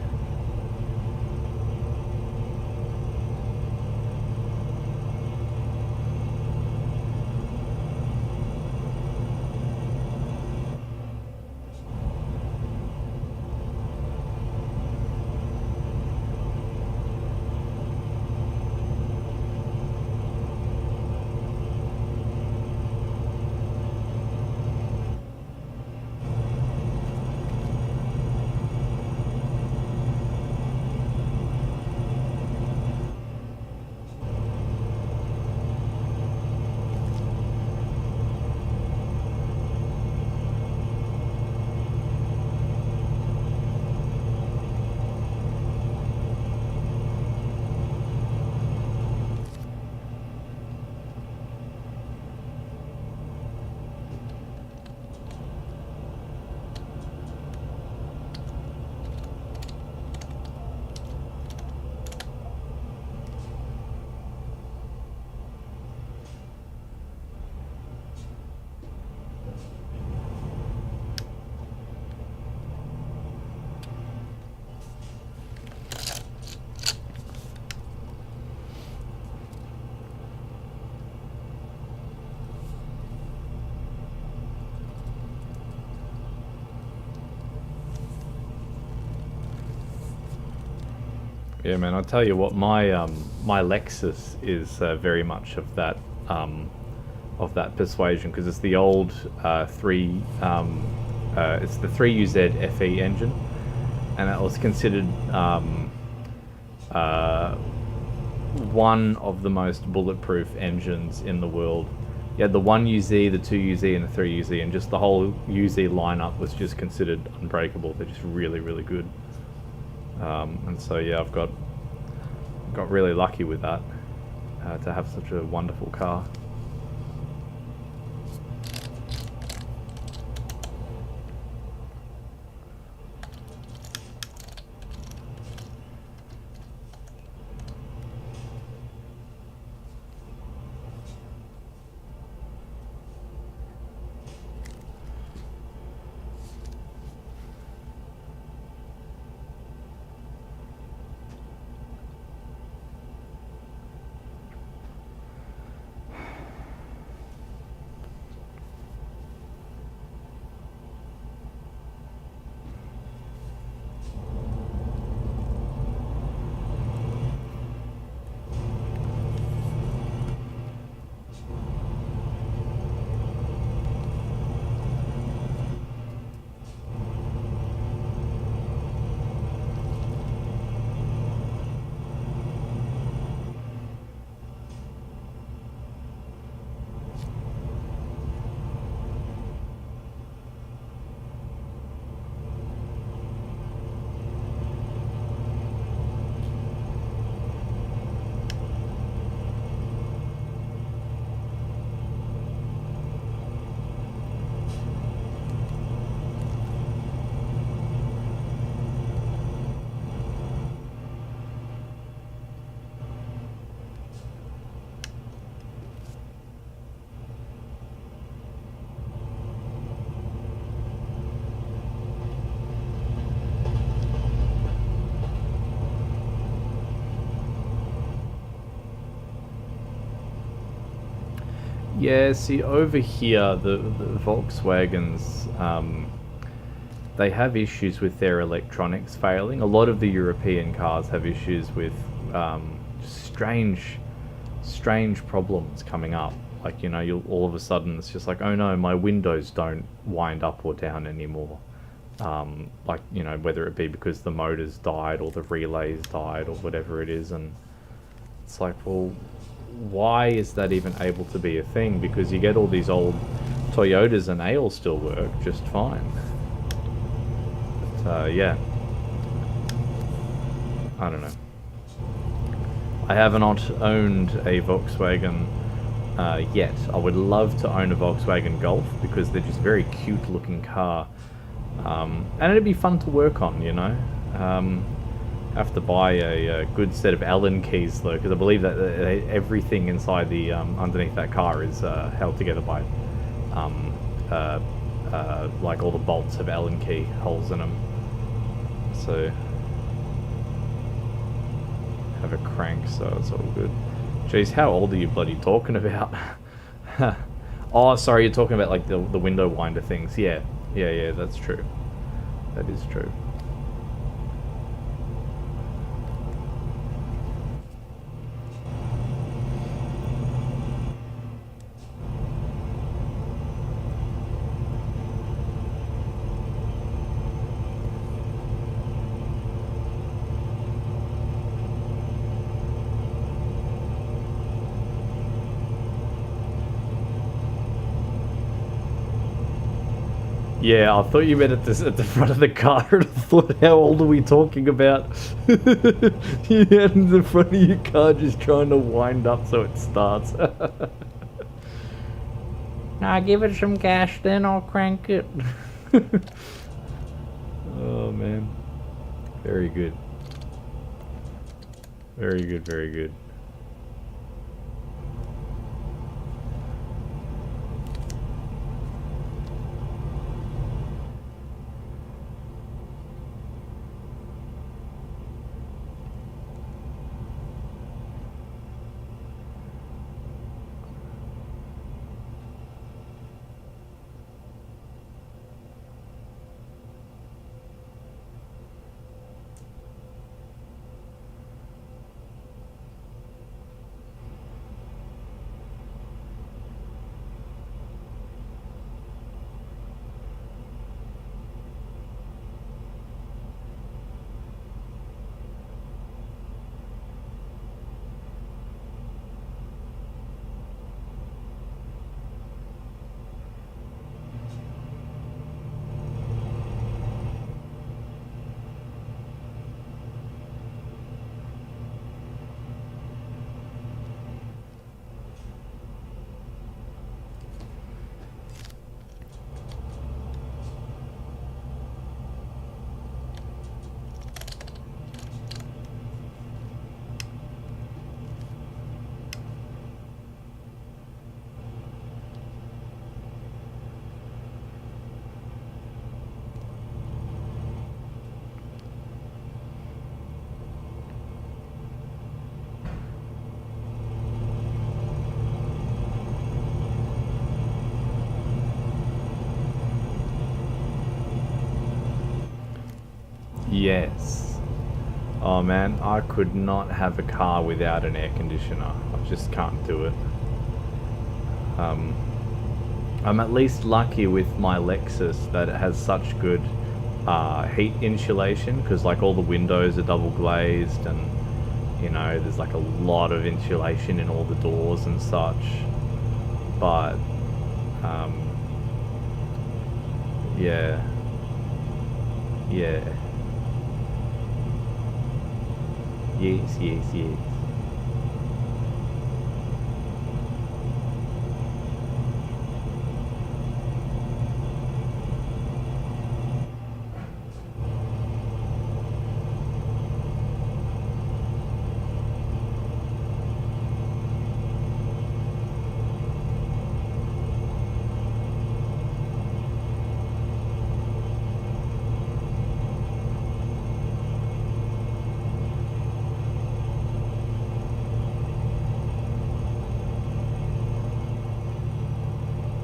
Yeah, man. I'll tell you what. My Lexus is very much of that persuasion, because it's the old it's the 3UZ FE engine, and it was considered one of the most bulletproof engines in the world. You had the 1UZ, the 2UZ, and the 3UZ, and just the whole UZ lineup was just considered unbreakable. They're just really, really good. And so yeah, I've got really lucky with that, to have such a wonderful car. Yeah, see, over here, the Volkswagens, they have issues with their electronics failing. A lot of the European cars have issues with strange problems coming up. Like, you know, you'll all of a sudden it's just like, oh no, my windows don't wind up or down anymore. Like, you know, whether it be because the motors died or the relays died or whatever it is, and it's like, well, why is that even able to be a thing? Because you get all these old Toyotas and they'll still work just fine. But, yeah. I don't know. I have not owned a Volkswagen yet. I would love to own a Volkswagen Golf because they're just very cute looking car. And it'd be fun to work on, you know. Have to buy a good set of Allen keys though, because I believe that everything inside the underneath that car is held together by like all the bolts have Allen key holes in them. So have a crank, so it's all good. Jeez, how old are you bloody talking about? Oh, sorry, you're talking about like the window winder things. Yeah, that's true. That is true. Yeah, I thought you meant at the front of the car, and I thought, how old are we talking about? You had in the front of your car just trying to wind up so it starts. Now give it some gas, then I'll crank it. Oh, man. Very good. Very good, very good. Yes. Oh man, I could not have a car without an air conditioner. I just can't do it. I'm at least lucky with my Lexus that it has such good heat insulation, because like all the windows are double glazed, and you know there's like a lot of insulation in all the doors and such. But yeah. Yes.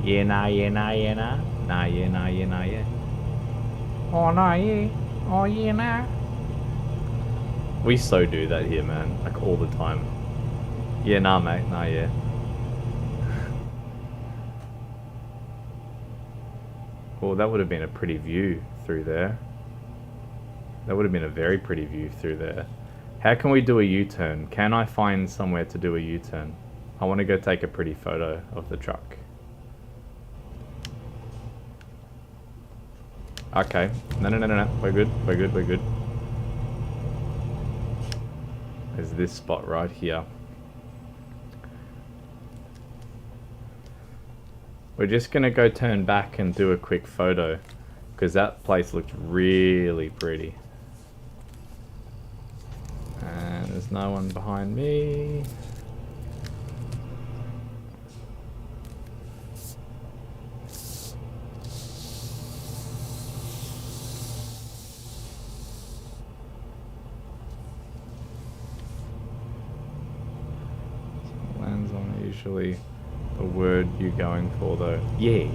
Yeah, nah, yeah, nah, yeah, nah. Nah, yeah, nah, yeah, nah, yeah. Oh, nah, yeah. Oh, yeah, nah. We so do that here, man. Like all the time. Yeah, nah, mate. Nah, yeah. Well, that would have been a pretty view through there. That would have been a very pretty view through there. How can we do a U-turn? Can I find somewhere to do a U-turn? I want to go take a pretty photo of the truck. Okay. No, no, no, no, no. We're good. We're good. We're good. There's this spot right here. We're just going to go turn back and do a quick photo because that place looks really pretty. And there's no one behind me. Lands on usually the word you're going for though. Yes.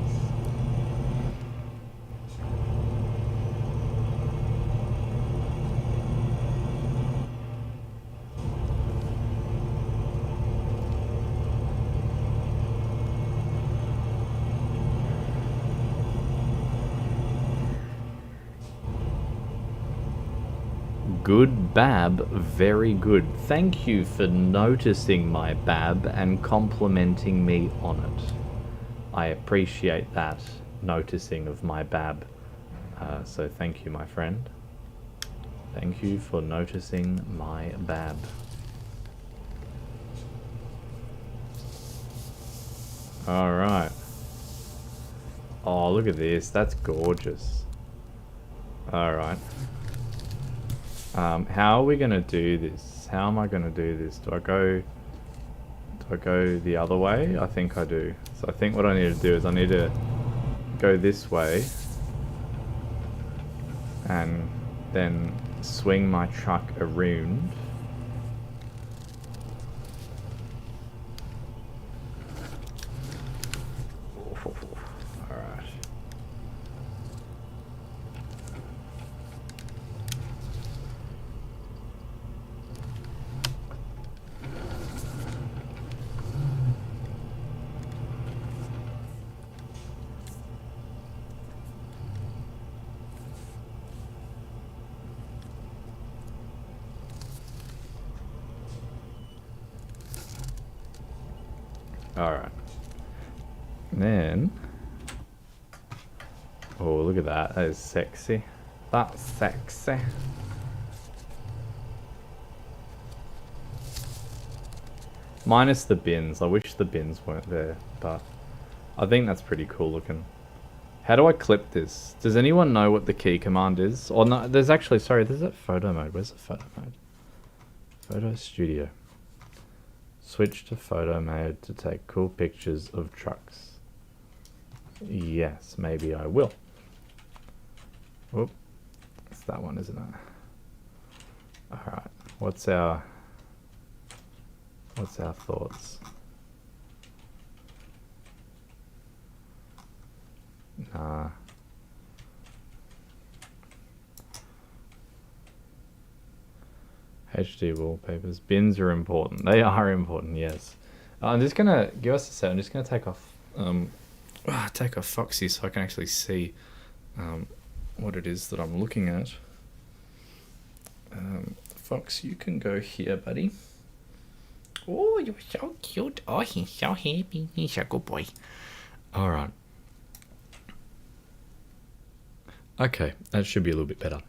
Good Bab, very good. Thank you for noticing my Bab and complimenting me on it. I appreciate that noticing of my Bab. So thank you, my friend. Thank you for noticing my Bab. Alright. Oh, look at this. That's gorgeous. Alright. How are we gonna do this? How am I gonna do this? Do I go the other way? I think I do. So I think what I need to do is I need to go this way and then swing my truck around. Alright. Alright. Then... oh, look at that. That is sexy. That's sexy. Minus the bins. I wish the bins weren't there, but I think that's pretty cool looking. How do I clip this? Does anyone know what the key command is? Or no, there's actually, sorry, there's that photo mode. Where's the photo mode? Photo studio. Switch to photo mode to take cool pictures of trucks. Yes, maybe I will. Whoop. It's that one, isn't it? Alright. What's our thoughts? Nah. HD wallpapers. Bins are important. They are important, yes. I'm just gonna give us a sec. I'm just gonna take off Foxy so I can actually see what it is that I'm looking at. Fox, you can go here, buddy. Oh, you're so cute. Oh, he's so happy. He's a good boy. Alright. Okay, that should be a little bit better.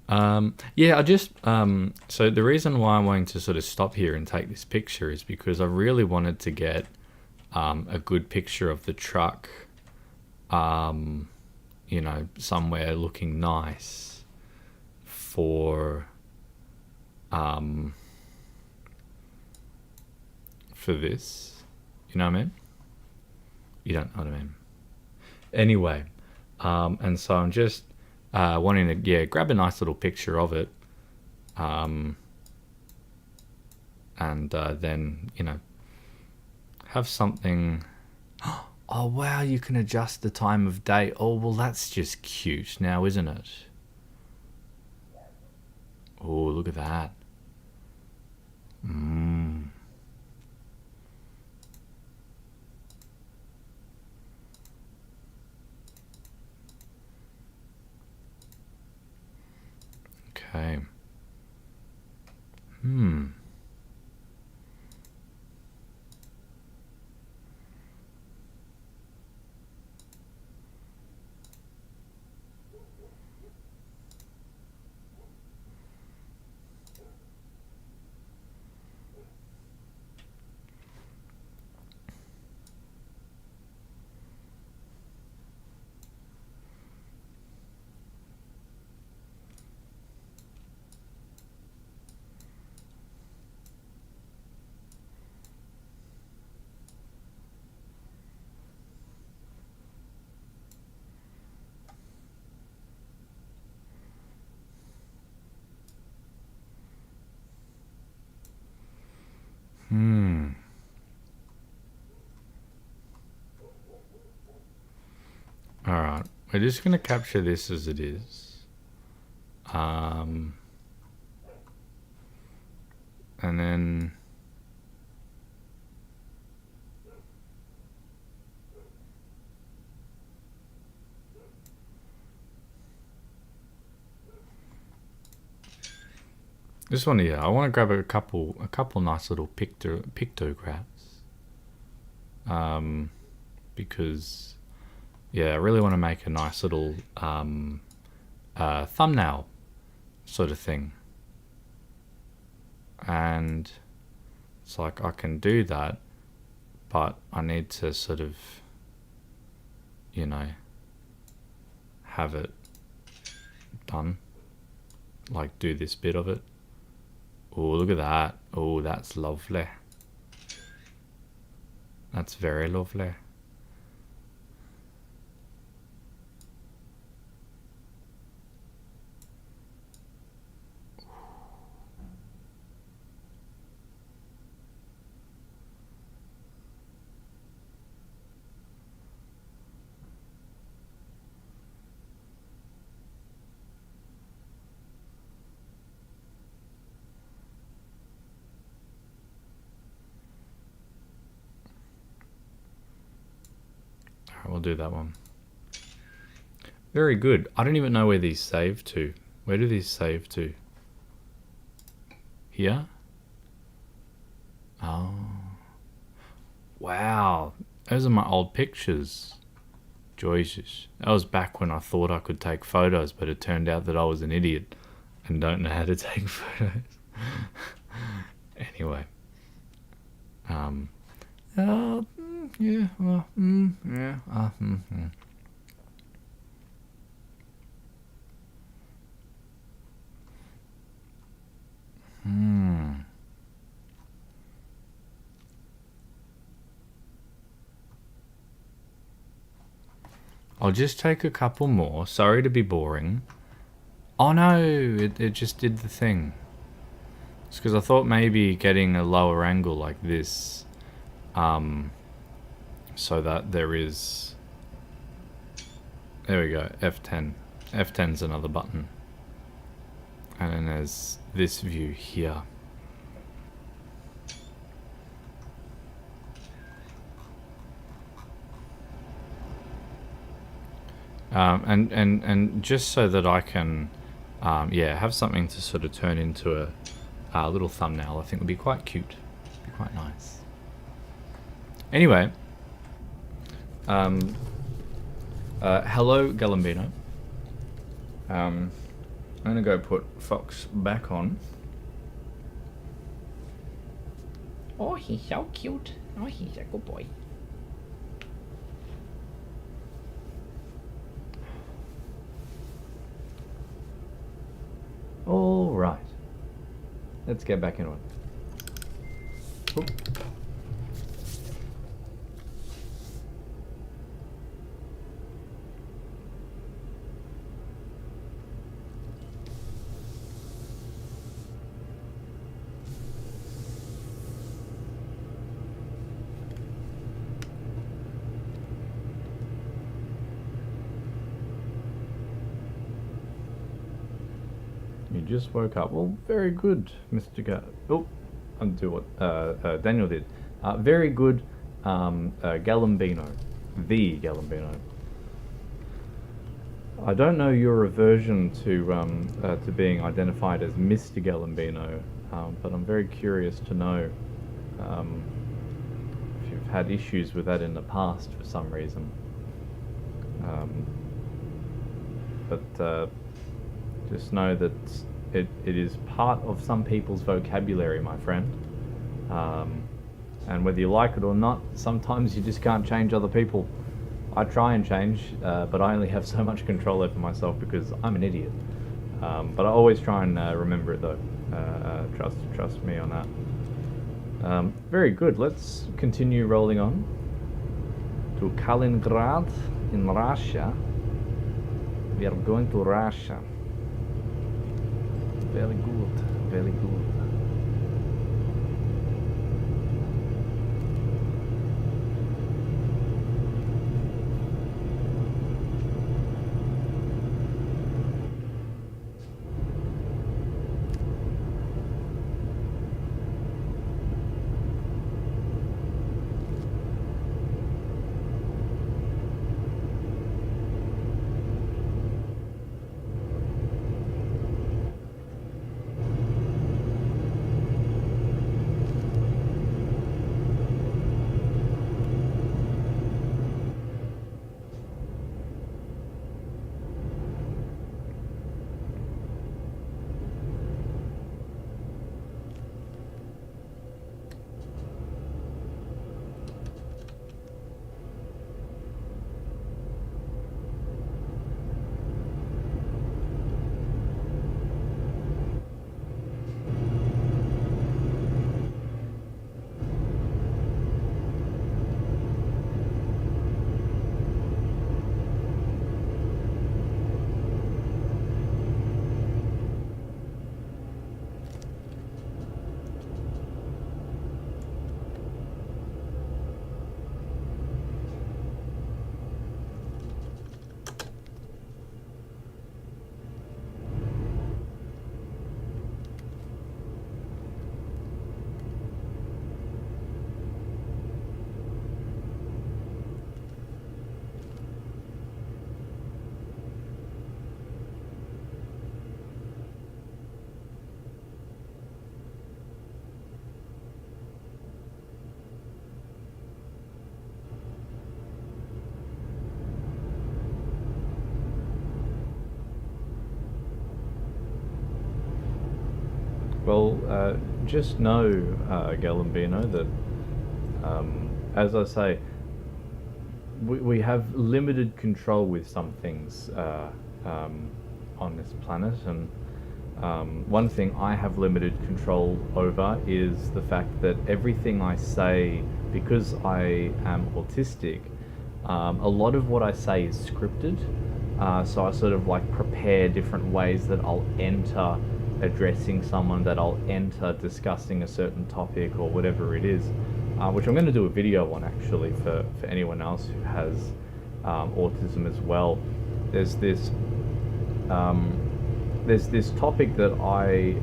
Yeah, I just, so the reason why I'm wanting to sort of stop here and take this picture is because I really wanted to get a good picture of the truck, you know, somewhere looking nice for this, you know what I mean? You don't know what I mean. Anyway, and so I'm just wanting to, yeah, grab a nice little picture of it, and then, you know, have something. Oh, Oh, wow, you can adjust the time of day. Oh, well, that's just cute now, isn't it? Oh, look at that. Okay. Alright, we're just going to capture this as it is. And then... This one here, I want to grab a couple nice little pictographs. Because, yeah, I really want to make a nice little thumbnail sort of thing. And it's like I can do that, but I need to sort of, you know, have it done. Like do this bit of it. Oh, look at that. Oh, that's lovely. That's very lovely. We'll do that one. Very good. I don't even know where these save to. Where do these save to? Here? Oh. Wow. Those are my old pictures. Jesus. That was back when I thought I could take photos, but it turned out that I was an idiot and don't know how to take photos. Anyway. Yeah, well, yeah, I'll just take a couple more. Sorry to be boring. Oh no, it just did the thing. It's because I thought maybe getting a lower angle like this, so that there is... There we go, F10. F10's another button. And then there's this view here. And just so that I can, yeah, have something to sort of turn into a little thumbnail, I think would be quite cute. Be quite nice. Anyway, hello Galambino. I'm gonna go put Fox back on. Oh, he's so cute. Oh, he's a good boy. All right, let's get back into it. Oop. just woke up. Well, very good, Mr. Oh, undo what Daniel did. Very good, Galambino. The Galambino. I don't know your aversion to being identified as Mr. Galambino, but I'm very curious to know if you've had issues with that in the past for some reason. But just know that it is part of some people's vocabulary, my friend. And whether you like it or not, sometimes you just can't change other people. I try and change, but I only have so much control over myself because I'm an idiot. But I always try and remember it though. Trust me on that. Very good. Let's continue rolling on to Kaliningrad in Russia. We are going to Russia. Very good. Very good. Well, just know, Galambino, that, as I say, we have limited control with some things on this planet, and one thing I have limited control over is the fact that everything I say, because I am autistic, a lot of what I say is scripted, so I sort of like prepare different ways that I'll enter addressing someone, that I'll enter discussing a certain topic or whatever it is, which I'm going to do a video on actually for anyone else who has autism as well. There's this topic that I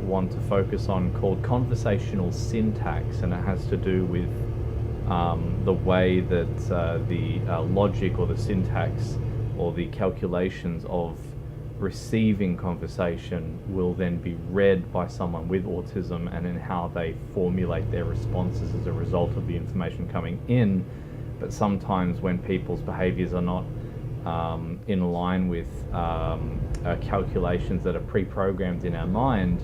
want to focus on called conversational syntax, and it has to do with the way that the logic or the syntax or the calculations of receiving conversation will then be read by someone with autism, and in how they formulate their responses as a result of the information coming in. But sometimes when people's behaviors are not in line with calculations that are pre-programmed in our mind,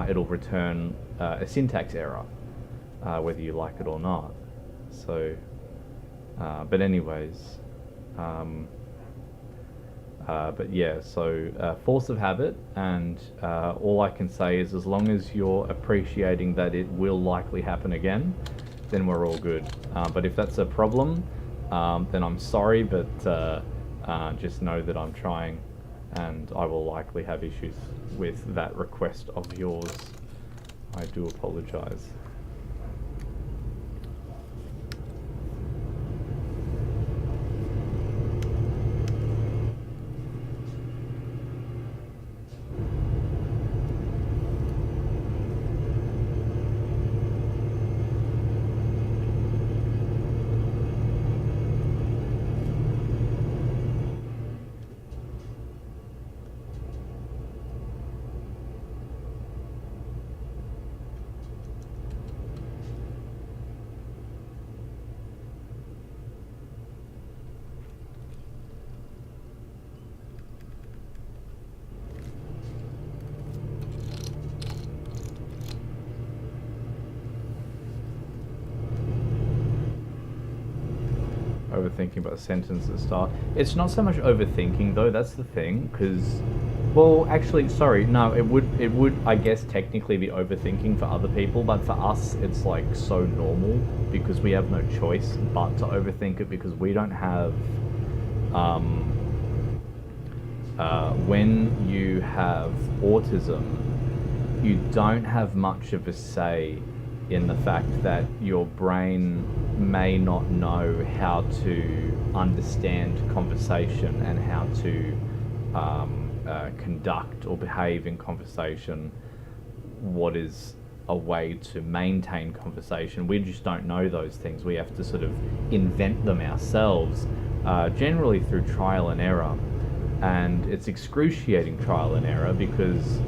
it'll return a syntax error, whether you like it or not. So, but anyways, but yeah, so force of habit, and all I can say is as long as you're appreciating that it will likely happen again, then we're all good. But if that's a problem, then I'm sorry, but just know that I'm trying, and I will likely have issues with that request of yours. I do apologize. overthinking about sentences start. It's not so much overthinking though. That's the thing, because, well, actually, sorry, no, it would, I guess, technically be overthinking for other people, but for us, it's like so normal because we have no choice but to overthink it because we don't have. When you have autism, you don't have much of a say in the fact that your brain may not know how to understand conversation and how to conduct or behave in conversation, what is a way to maintain conversation. We just don't know those things. We have to sort of invent them ourselves, generally through trial and error. And it's excruciating trial and error because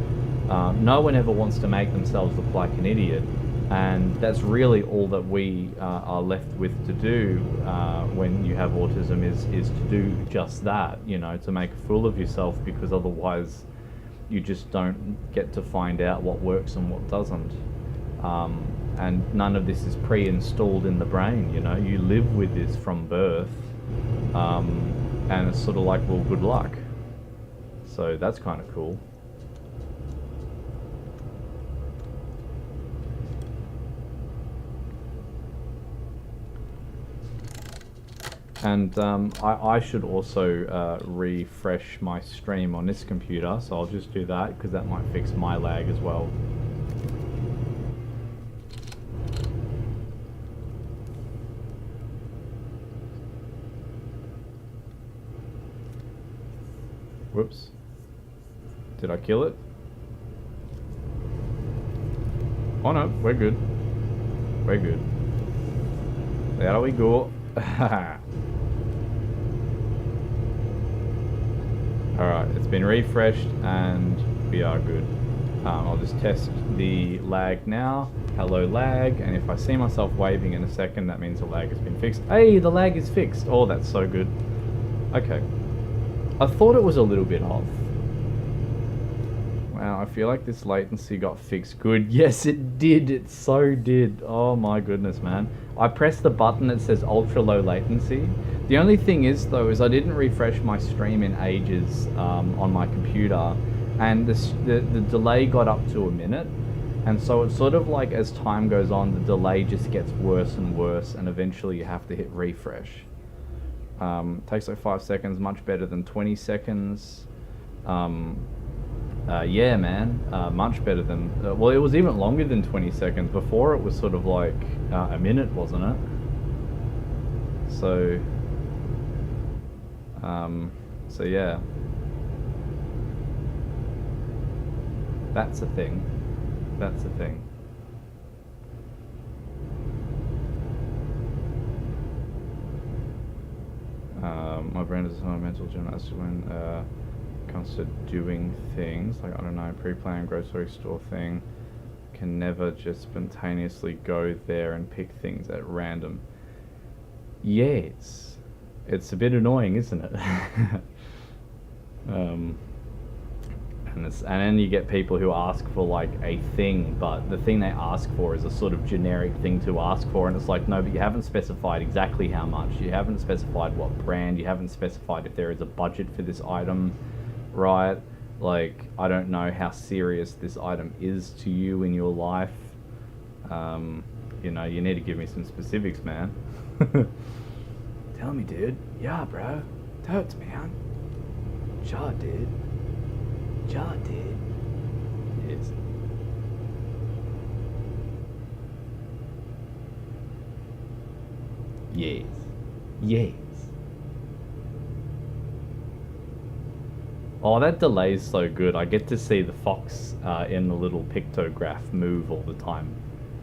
no one ever wants to make themselves look like an idiot. And that's really all that we are left with to do when you have autism is to do just that, you know, to make a fool of yourself, because otherwise you just don't get to find out what works and what doesn't. And none of this is pre-installed in the brain, you know, you live with this from birth. And it's sort of like, well, good luck. So that's kind of cool. And I should also refresh my stream on this computer, so I'll just do that because that might fix my lag as well. Whoops. Did I kill it? Oh no, we're good. We're good. There we go. Alright, it's been refreshed and we are good. I'll just test the lag now. Hello lag, and if I see myself waving in a second, that means the lag has been fixed. Hey, the lag is fixed. Oh, that's so good. Okay. I thought it was a little bit off. Wow, I feel like this latency got fixed good. Yes, it did. It so did. Oh my goodness, man. I pressed the button that says ultra low latency. The only thing is, though, is I didn't refresh my stream in ages on my computer, and the delay got up to a minute. And so it's sort of like as time goes on, the delay just gets worse and worse, and eventually you have to hit refresh. Takes like 5 seconds, much better than 20 seconds. Yeah, man, much better than, well, it was even longer than 20 seconds. Before it was sort of like a minute, wasn't it? So, so yeah. That's a thing. That's a thing. My brain is a mental gymnast when it comes to doing things. Like, I don't know, pre-planned grocery store thing. Can never just spontaneously go there and pick things at random. Yeah, it's a bit annoying, isn't it? And then you get people who ask for like a thing, but the thing they ask for is a sort of generic thing to ask for, and it's like, no, but you haven't specified exactly how much, you haven't specified what brand, you haven't specified if there is a budget for this item, right? Like, I don't know how serious this item is to you in your life. You know, you need to give me some specifics, man. Tell me, dude. Yeah, bro. Totes, man. Sure, dude. Sure, dude. Yes. Yes. Yes. Oh, that delay is so good. I get to see the fox in the little pictograph move all the time.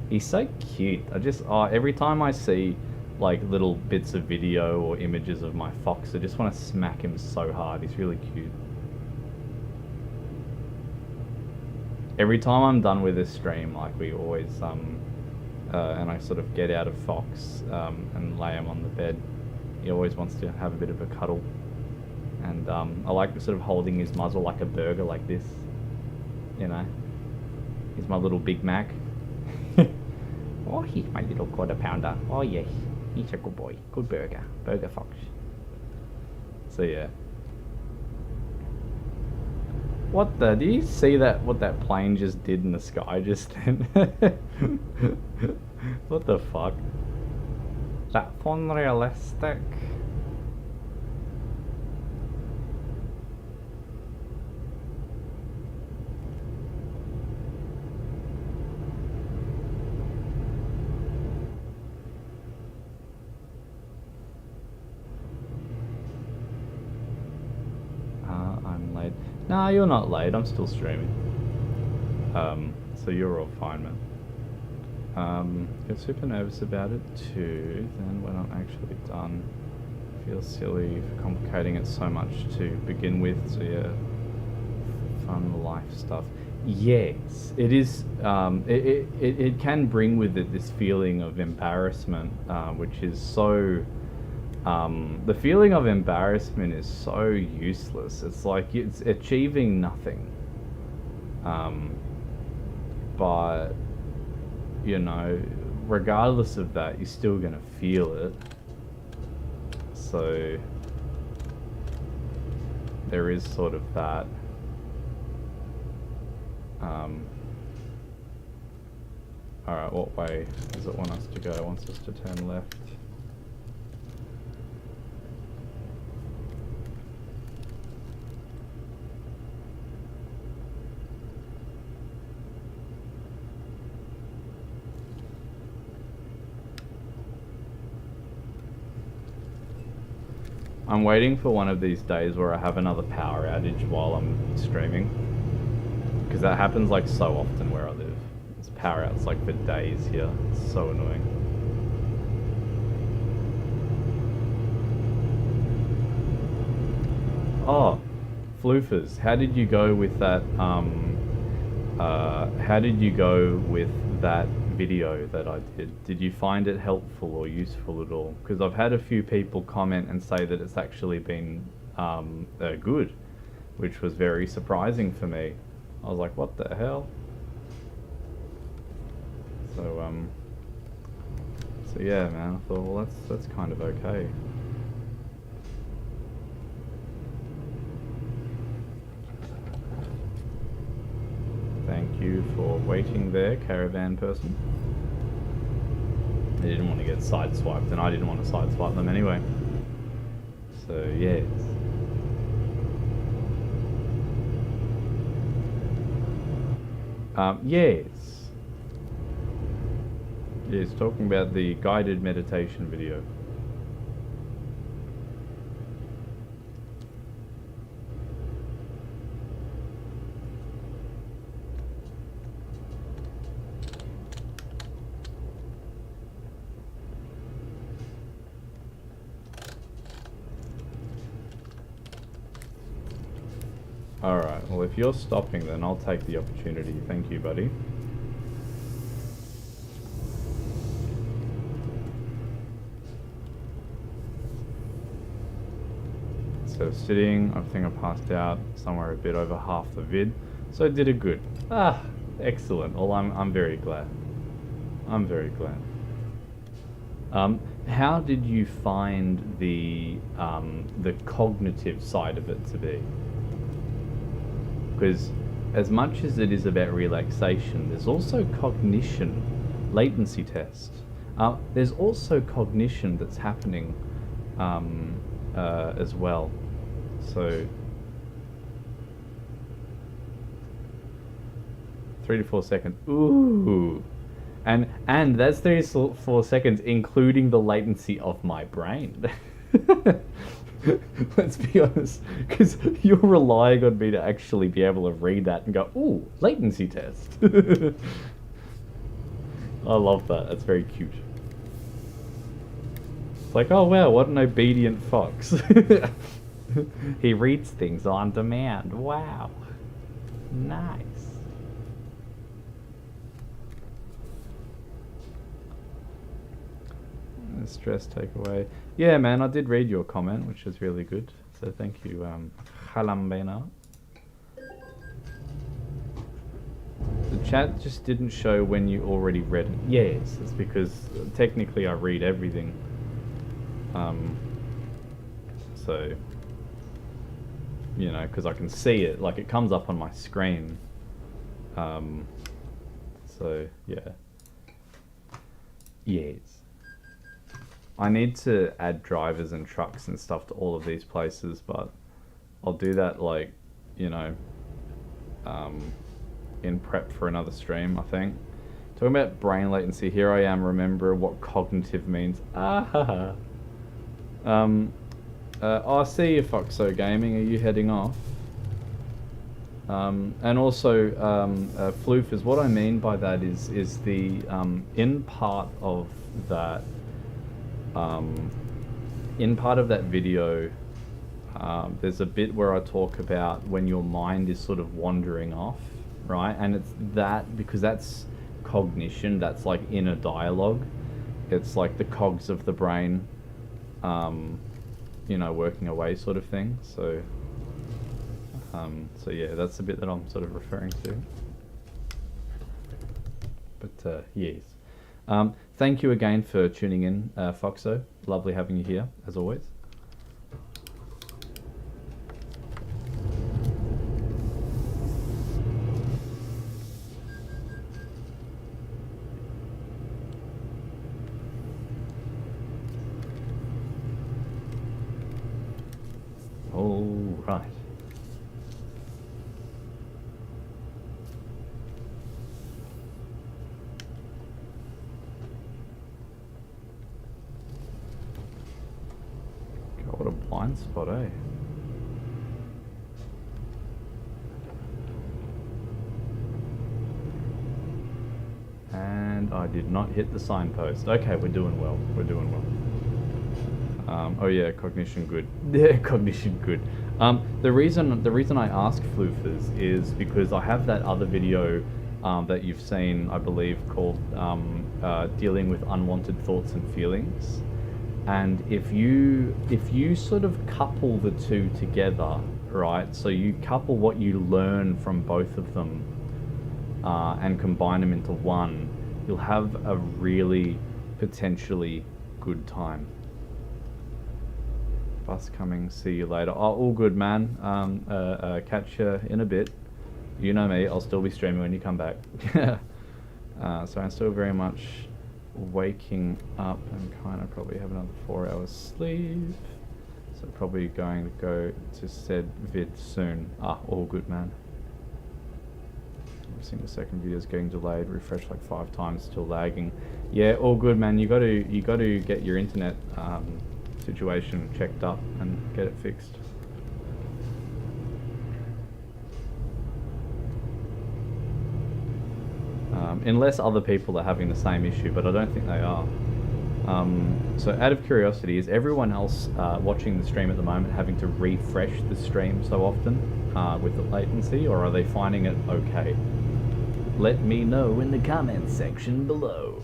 He's so cute. Every time I see like little bits of video or images of my fox, I just want to smack him so hard. He's really cute. Every time I'm done with this stream, like we always, and I sort of get out of Fox and lay him on the bed, he always wants to have a bit of a cuddle. And I like sort of holding his muzzle like a burger, like this, you know. He's my little Big Mac. Oh, he's my little quarter pounder. Oh, yes. He's a good boy. Good burger. Burger Fox. So yeah. What the? Do you see that? What that plane just did in the sky just then? What the fuck? That's unrealistic. I'm late. Nah, you're not late. I'm still streaming. So you're all fine, man. Get super nervous about it too. Then when I'm actually done, feel silly for complicating it so much to begin with. So yeah, fun life stuff. Yes, it is. It can bring with it this feeling of embarrassment, which is so. The feeling of embarrassment is so useless. It's like it's achieving nothing. But you know, regardless of that, you're still gonna feel it. So there is sort of that. Alright, what way does it want us to go? It wants us to turn left. I'm waiting for one of these days where I have another power outage while I'm streaming. Because that happens like so often where I live. It's power outs like for days here. It's so annoying. Oh, Floofers, how did you go with that, how did you go with that video that I did? Did you find it helpful or useful at all? Because I've had a few people comment and say that it's actually been good, which was very surprising for me. I was like, what the hell? So so yeah, man, I thought, well, that's kind of okay. Thank you for waiting there, caravan person. They didn't want to get sideswiped, and I didn't want to sideswipe them anyway. So, yes. Yes. Yes, talking about the guided meditation video. Alright, well if you're stopping then I'll take the opportunity. Thank you, buddy. So sitting, I think I passed out somewhere a bit over half the vid. So I did it good. Ah, excellent. Well, I'm very glad. I'm very glad. How did you find the cognitive side of it to be? Because as much as it is about relaxation, there's also cognition, latency test. There's also cognition that's happening as well. So 3 to 4 seconds. Ooh. And that's 3 to 4 seconds including the latency of my brain. Let's be honest, because you're relying on me to actually be able to read that and go, ooh, latency test. I love that. That's very cute. It's like, oh wow, what an obedient fox. He reads things on demand. Wow. Nice. Stress takeaway. Yeah, man, I did read your comment, which is really good. So thank you, Halambena. The chat just didn't show when you already read it. Yes, it's because technically I read everything. So, you know, because I can see it, like it comes up on my screen. So yeah. Yes. I need to add drivers and trucks and stuff to all of these places, but I'll do that, like, you know, in prep for another stream, I think. Talking about brain latency, here I am, remember what cognitive means. Ah, I see you, Foxo Gaming. Are you heading off? And also, floofers, what I mean by that is the, in part of that video, there's a bit where I talk about when your mind is sort of wandering off, right? And it's that, because that's cognition, that's like inner dialogue. It's like the cogs of the brain, you know, working away sort of thing. So, so yeah, that's the bit that I'm sort of referring to. But yes. Thank you again for tuning in, Foxo. Lovely having you here, as always. All right. God, what a blind spot, eh? And I did not hit the signpost. Okay, we're doing well. We're doing well. Oh yeah, cognition good. Yeah, cognition good. The reason I ask floofers is because I have that other video that you've seen, I believe, called dealing with unwanted thoughts and feelings. And if you sort of couple the two together, right? So you couple what you learn from both of them and combine them into one, you'll have a really potentially good time. Bus coming, see you later. Oh, all good, man. Catch you in a bit. You know me, I'll still be streaming when you come back. So I'm still very much waking up and kind of probably have another 4 hours sleep. So probably going to go to said vid soon. Ah, all good, man. I've seen the second video is getting delayed, refreshed like 5 times, still lagging. Yeah, all good, man. You got to get your internet situation checked up and get it fixed. Unless other people are having the same issue, but I don't think they are. So out of curiosity, is everyone else watching the stream at the moment having to refresh the stream so often with the latency, or are they finding it okay? Let me know in the comments section below.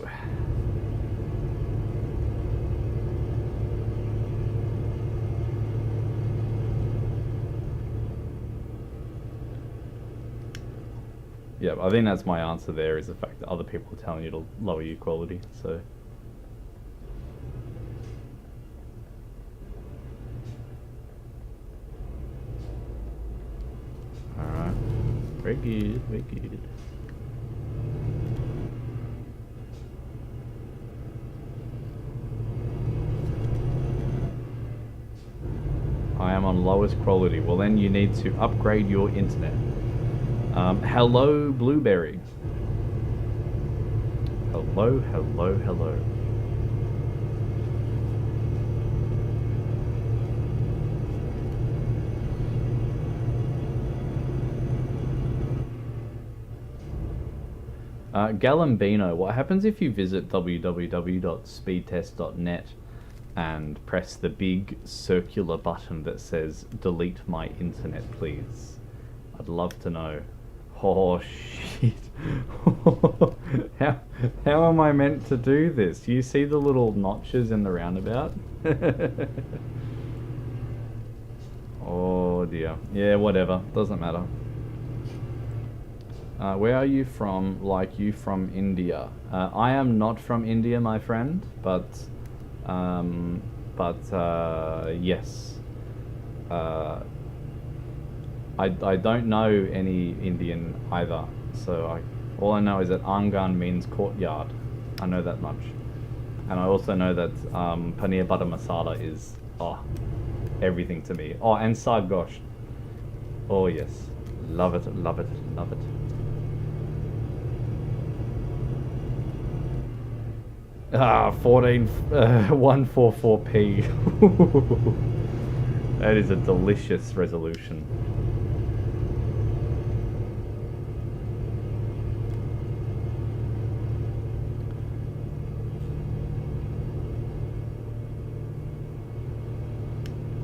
Yeah, I think that's my answer there, is the fact that other people are telling you to lower your quality, so. Alright. Very good, very good. I am on lowest quality. Well, then you need to upgrade your internet. Hello, Blueberry. Hello, hello, hello. Galambino, what happens if you visit www.speedtest.net and press the big circular button that says delete my internet, please? I'd love to know. Oh shit. How am I meant to do this? Do you see the little notches in the roundabout? Oh dear. Yeah, whatever. Doesn't matter. Where are you from? Like you from India? I am not from India, my friend, but but yes. I don't know any Indian either, so all I know is that Angan means courtyard. I know that much. And I also know that paneer butter masala is everything to me. Oh, and sargosh. Oh yes, love it, love it, love it. Ah, 144p. That is a delicious resolution.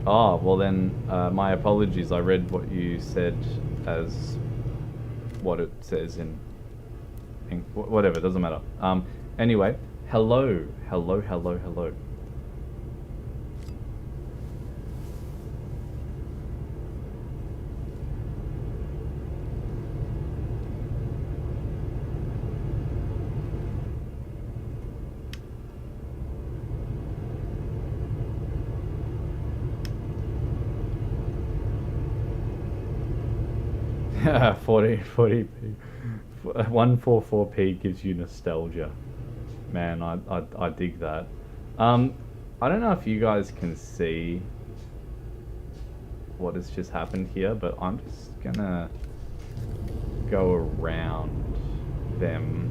Oh, well then, my apologies. I read what you said as what it says in whatever, doesn't matter. Anyway, hello, hello, hello, hello. Yeah, 40p. 144p gives you nostalgia. Man, I dig that. I don't know if you guys can see what has just happened here, but I'm just gonna go around them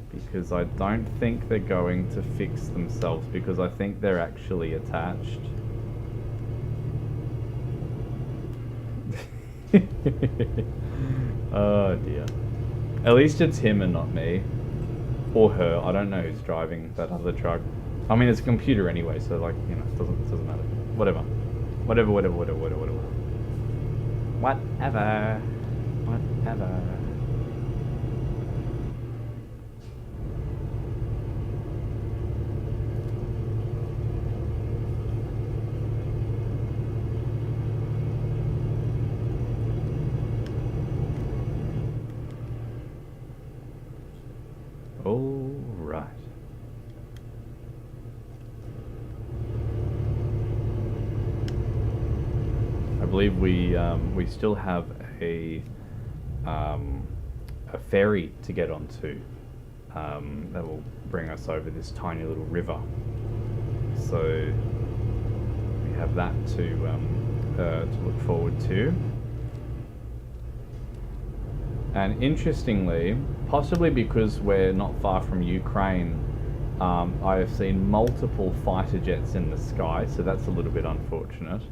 because I don't think they're going to fix themselves because I think they're actually attached. Oh dear. At least it's him and not me. Or her. I don't know who's driving that other truck. I mean, it's a computer anyway, so like, you know, it doesn't matter. Whatever. Whatever. All right. I believe we still have a ferry to get onto that will bring us over this tiny little river. So we have that to look forward to. And interestingly, possibly because we're not far from Ukraine, I have seen multiple fighter jets in the sky, so that's a little bit unfortunate.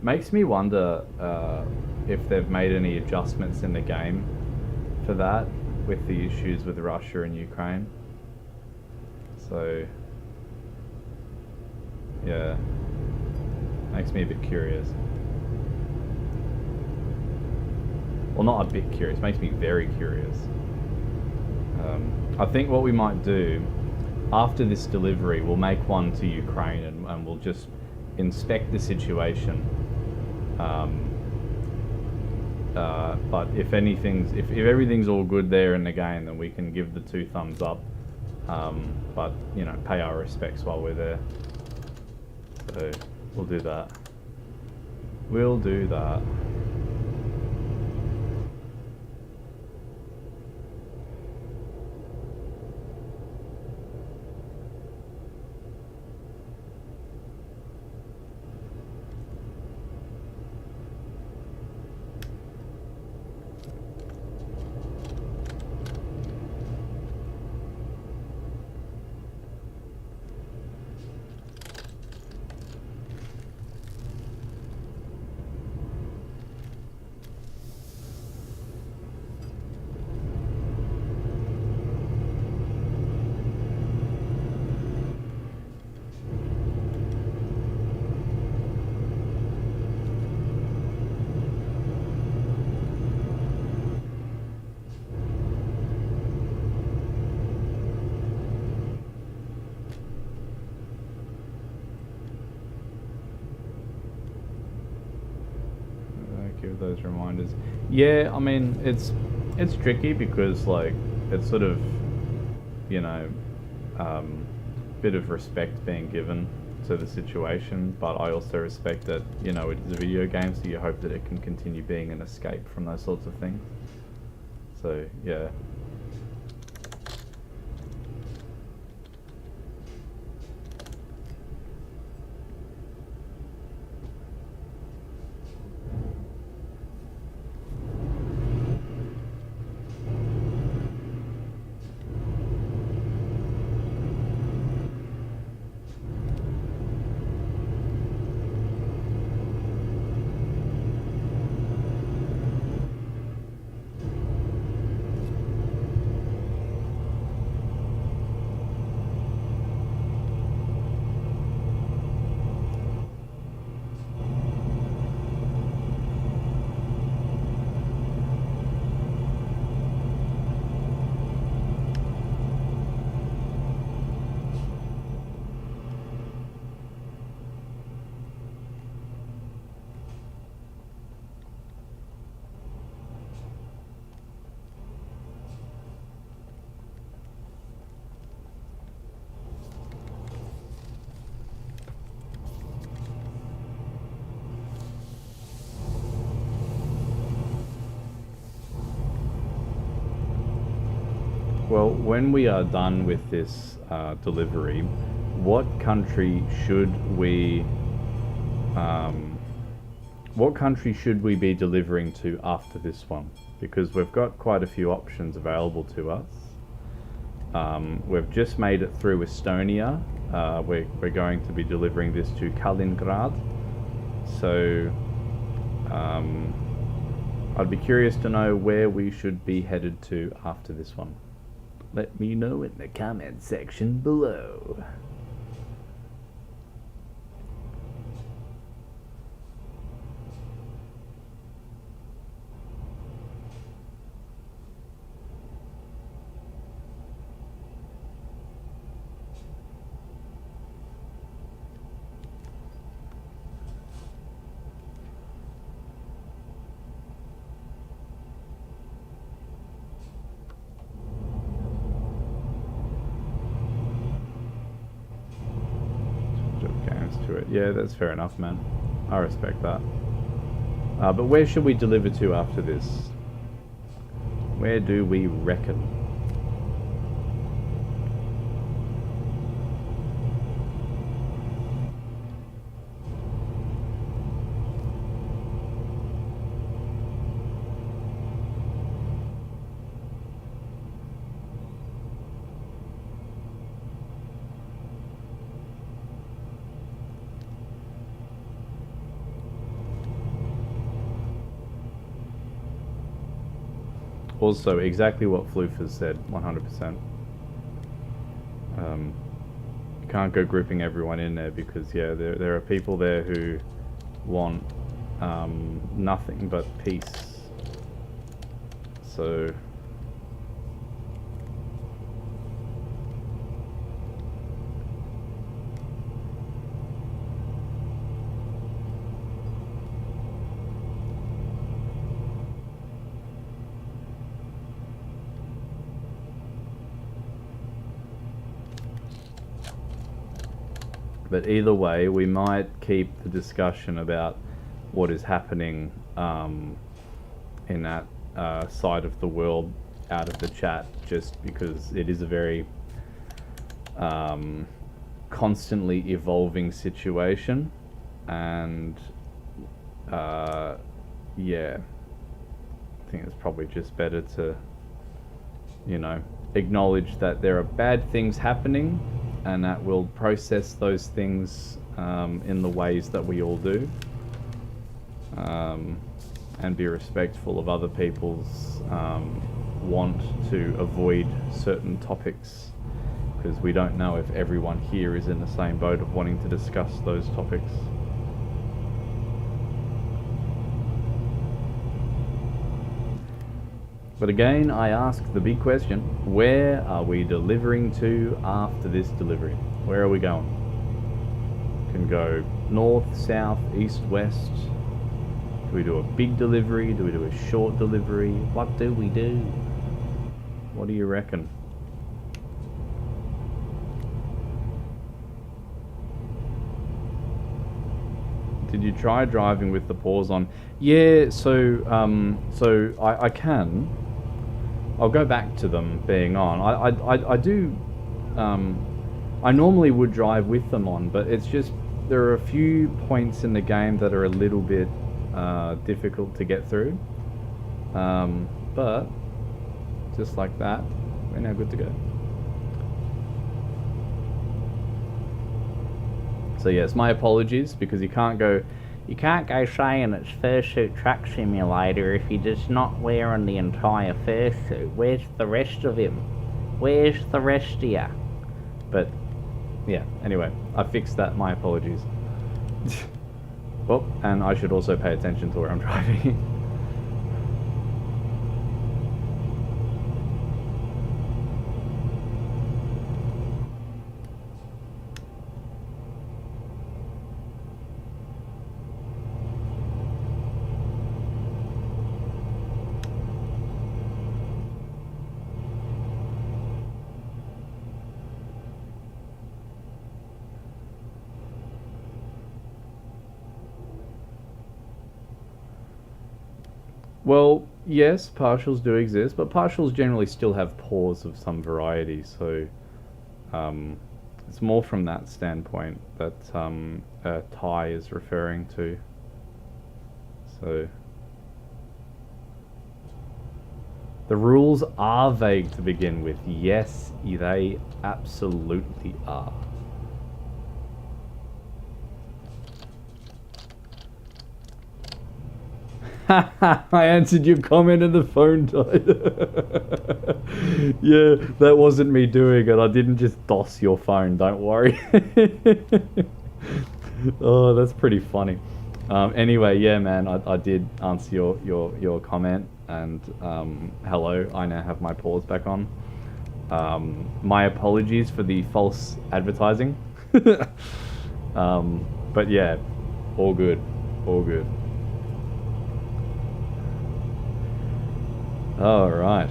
Makes me wonder if they've made any adjustments in the game for that with the issues with Russia and Ukraine. So, yeah, makes me a bit curious. Well, not a bit curious, makes me very curious. I think what we might do after this delivery, we'll make one to Ukraine and we'll just inspect the situation. But if everything's all good there in the game, then we can give the 2 thumbs up. But you know, pay our respects while we're there. So we'll do that. We'll do that. Give those reminders. Yeah, I mean, it's tricky because like it's sort of, you know, bit of respect being given to the situation, but I also respect that, you know, it is a video game, so you hope that it can continue being an escape from those sorts of things. So, yeah. Well, when we are done with this delivery, what country should we be delivering to after this one? Because we've got quite a few options available to us. We've just made it through Estonia. We're going to be delivering this to Kaliningrad. So I'd be curious to know where we should be headed to after this one. Let me know in the comment section below. To it. Yeah, that's fair enough, man. I respect that. But where should we deliver to after this? Where do we reckon? Also, exactly what Floof has said, 100%. You can't go grouping everyone in there because, yeah, there are people there who want nothing but peace. So... But either way, we might keep the discussion about what is happening in that side of the world out of the chat, just because it is a very constantly evolving situation. And yeah, I think it's probably just better to, you know, acknowledge that there are bad things happening, and that we'll process those things in the ways that we all do, and be respectful of other people's want to avoid certain topics, because we don't know if everyone here is in the same boat of wanting to discuss those topics. But again, I ask the big question, where are we delivering to after this delivery? Where are we going? Can go north, south, east, west. Do we do a big delivery? Do we do a short delivery? What do we do? What do you reckon? Did you try driving with the pause on? Yeah, so I can. I'll go back to them being on. I do. I normally would drive with them on, but it's just there are a few points in the game that are a little bit difficult to get through. But just like that, we're now good to go. So yes, my apologies, because you can't go saying it's Fursuit Truck Simulator if you're just not wearing the entire fursuit. Where's the rest of him? Where's the rest of ya? But yeah, anyway, I fixed that. My apologies. Oh, and I should also pay attention to where I'm driving. Well, yes, partials do exist, but partials generally still have pause of some variety, so it's more from that standpoint that Ty is referring to. So the rules are vague to begin with. Yes, they absolutely are. I answered your comment and the phone died. Yeah, that wasn't me doing it. I didn't just DOS your phone, don't worry. Oh, that's pretty funny. Anyway, yeah, man, I did answer your comment, and hello, I now have my pause back on. My apologies for the false advertising. But yeah, all good, all good. Alright.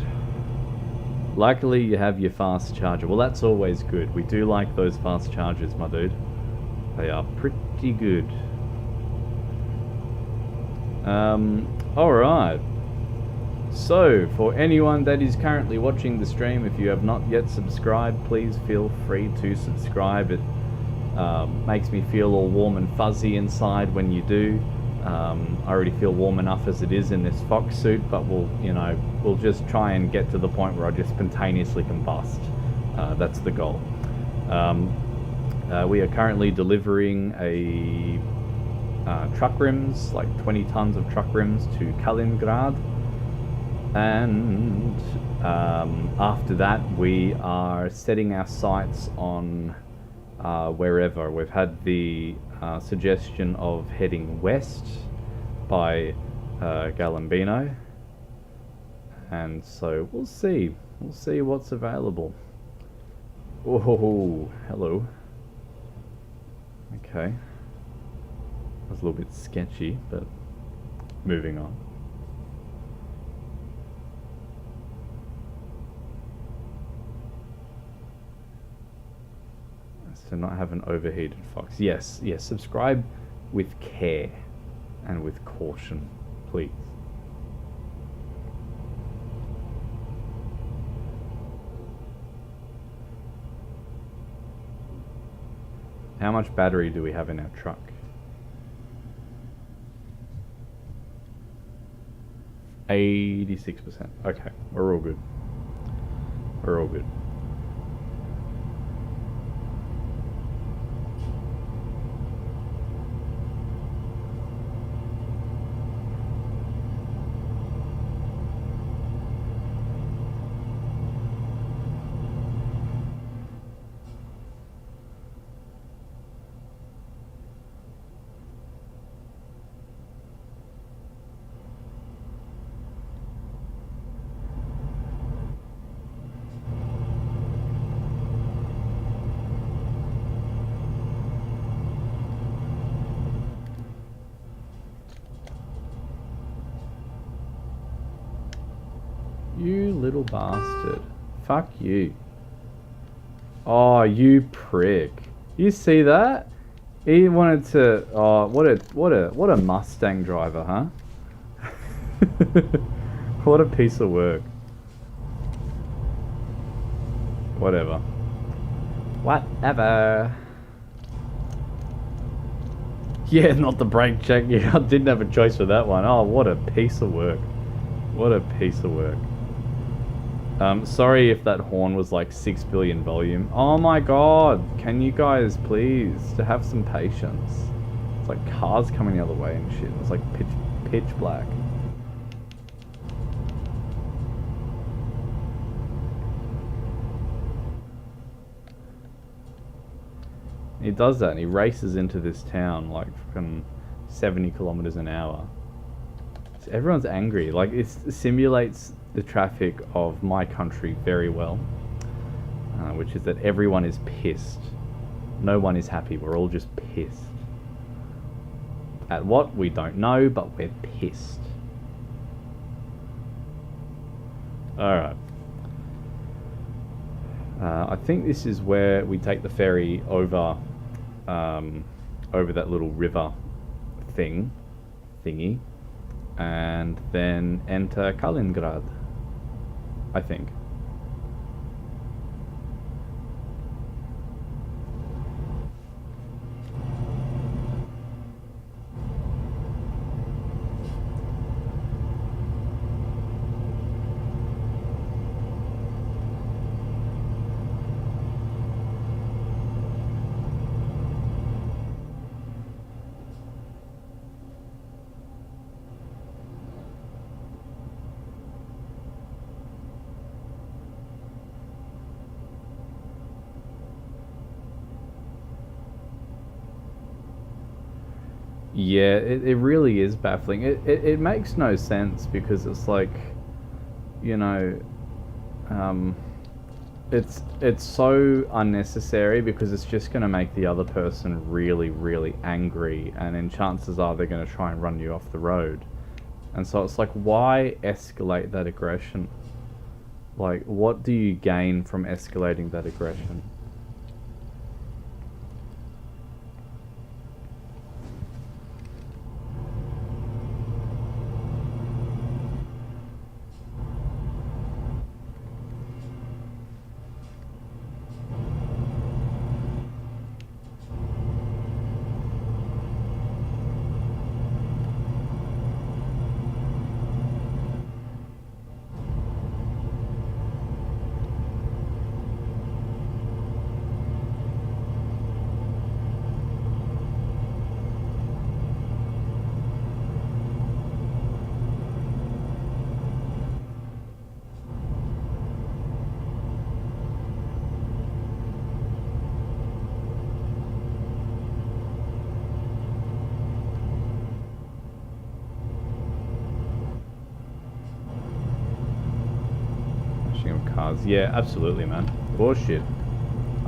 Luckily you have your fast charger. Well, that's always good. We do like those fast chargers, my dude. They are pretty good. Alright. So, for anyone that is currently watching the stream, if you have not yet subscribed, please feel free to subscribe. It makes me feel all warm and fuzzy inside when you do. I already feel warm enough as it is in this fox suit, but we'll just try and get to the point where I just spontaneously combust. That's the goal. We are currently delivering a truck rims, like 20 tons of truck rims to Kaliningrad, and after that we are setting our sights on wherever. We've had the suggestion of heading west by Galambino, and so we'll see what's available. Oh, hello. Okay, that's a little bit sketchy, but moving on. To not have an overheated fox. Yes, subscribe with care and with caution, please. How much battery do we have in our truck? %86%. Okay, we're all good. We're all good. You little bastard. Fuck you. Oh, you prick. You see that? He wanted to. Oh, what a Mustang driver, huh? What a piece of work. Whatever. Whatever. Yeah, not the brake check. Yeah, I didn't have a choice for that one. Oh, what a piece of work. What a piece of work. Sorry if that horn was like 6 billion volume. Oh my god, can you guys please to have some patience? It's like cars coming the other way and shit. It's like pitch black. He does that and he races into this town like fucking 70 kilometers an hour. So everyone's angry. Like it simulates the traffic of my country very well, which is that everyone is pissed. No one is happy. We're all just pissed. At what? We don't know, but we're pissed. Alright. I think this is where we take the ferry over over that little river thingy, and then enter Kaliningrad, I think. Yeah, it really is baffling. It makes no sense because it's like, you know, it's so unnecessary because it's just going to make the other person really, really angry, and then chances are they're going to try and run you off the road. And so it's like, why escalate that aggression? Like, what do you gain from escalating that aggression? Cars. Yeah, absolutely, man. Bullshit.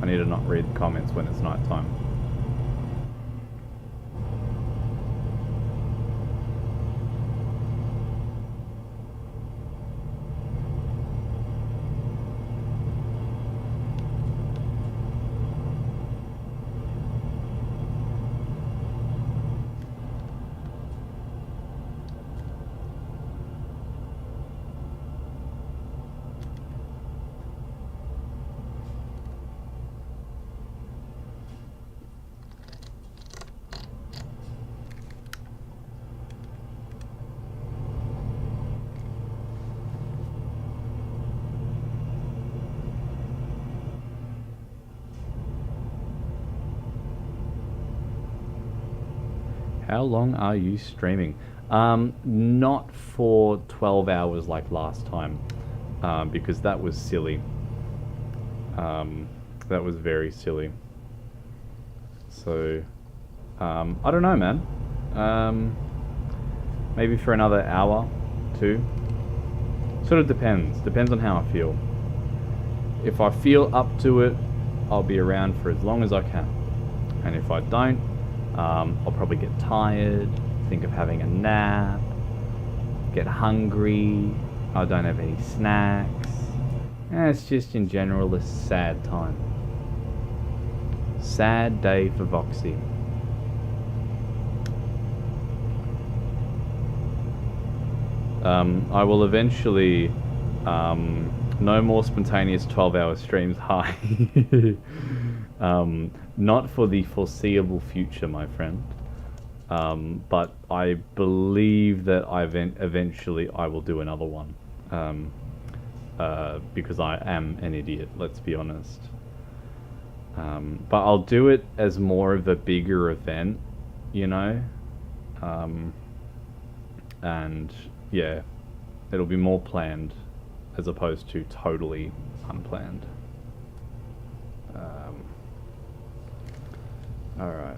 I need to not read comments when it's night time. How long are you streaming? Not for 12 hours like last time, because that was silly. That was very silly. So, I don't know, man. Maybe for another hour, 2. Sort of depends. Depends on how I feel. If I feel up to it, I'll be around for as long as I can. And if I don't, I'll probably get tired, think of having a nap, get hungry, I don't have any snacks. It's just in general a sad time. Sad day for Voxy. I will eventually, no more spontaneous 12-hour streams. Hi. Not for the foreseeable future, my friend. But I believe that eventually I will do another one. Because I am an idiot, let's be honest. But I'll do it as more of a bigger event, you know? And yeah, it'll be more planned as opposed to totally unplanned. Alright.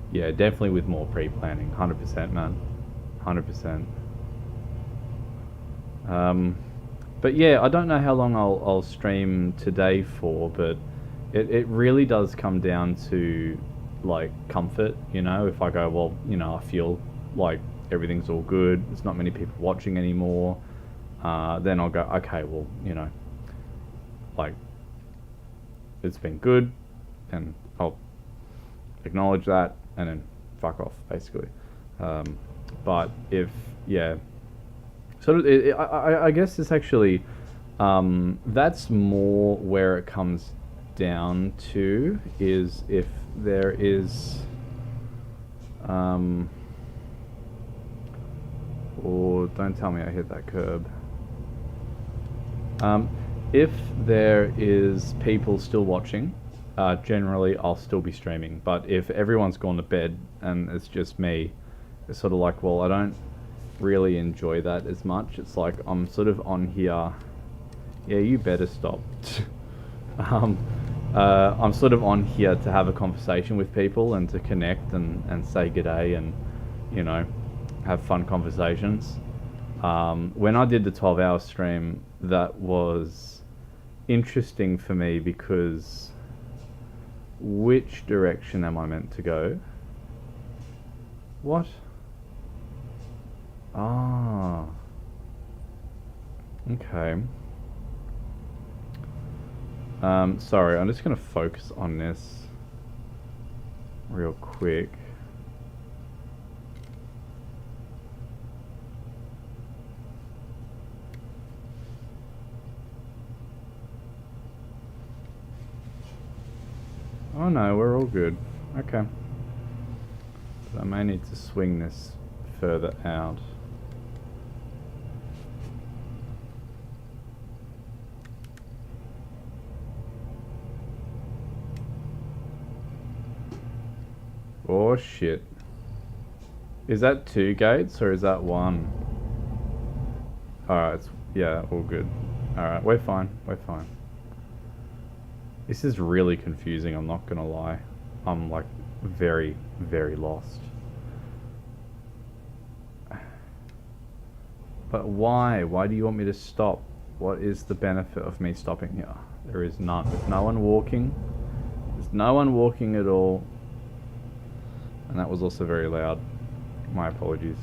Yeah, definitely with more pre-planning. 100%, man. 100%. But yeah, I don't know how long I'll stream today for, but it really does come down to like comfort, you know. If I go, well, you know, I feel like everything's all good, there's not many people watching anymore, then I'll go, okay, well, you know, like it's been good, and I'll acknowledge that, and then fuck off, basically. But if, yeah, so I guess it's actually, that's more where it comes down to, is if there is, or don't tell me I hit that curb. If there is people still watching, generally I'll still be streaming. But if everyone's gone to bed and it's just me, it's sort of like, well, I don't really enjoy that as much. It's like I'm sort of on here. Yeah, you better stop. I'm sort of on here to have a conversation with people and to connect and say g'day and, you know, have fun conversations. When I did the 12-hour stream, that was interesting for me because which direction am I meant to go? What? Ah. Okay. Sorry, I'm just gonna focus on this real quick. Oh no, we're all good. Okay. But I may need to swing this further out. Oh shit. Is that 2 gates or is that 1? Alright, yeah, all good. Alright, we're fine, we're fine. This is really confusing, I'm not gonna lie. I'm like very, very lost. But why? Why do you want me to stop? What is the benefit of me stopping here? There is none. There's no one walking. There's no one walking at all. And that was also very loud. My apologies.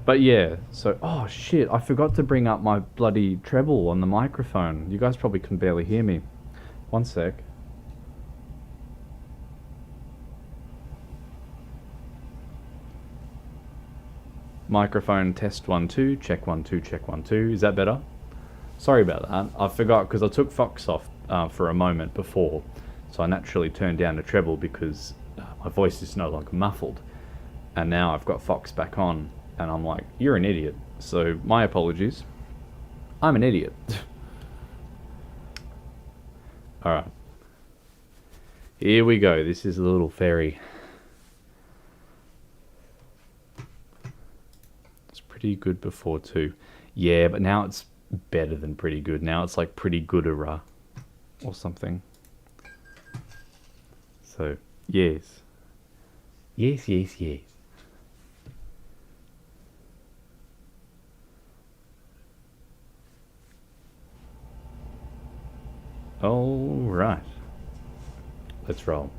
But yeah, so, oh shit, I forgot to bring up my bloody treble on the microphone. You guys probably can barely hear me. One sec. Microphone test 1 2, check 1 2, check 1 2. Is that better? Sorry about that. I forgot because I took Fox off for a moment before, so I naturally turned down the treble because my voice is no longer muffled. And now I've got Fox back on, and I'm like, you're an idiot. So my apologies. I'm an idiot. Alright. Here we go. This is a little fairy. It's pretty good before too. Yeah, but now it's better than pretty good. Now it's like pretty good-era or something. So, yes. Yes, yes, yes. All right. Let's roll.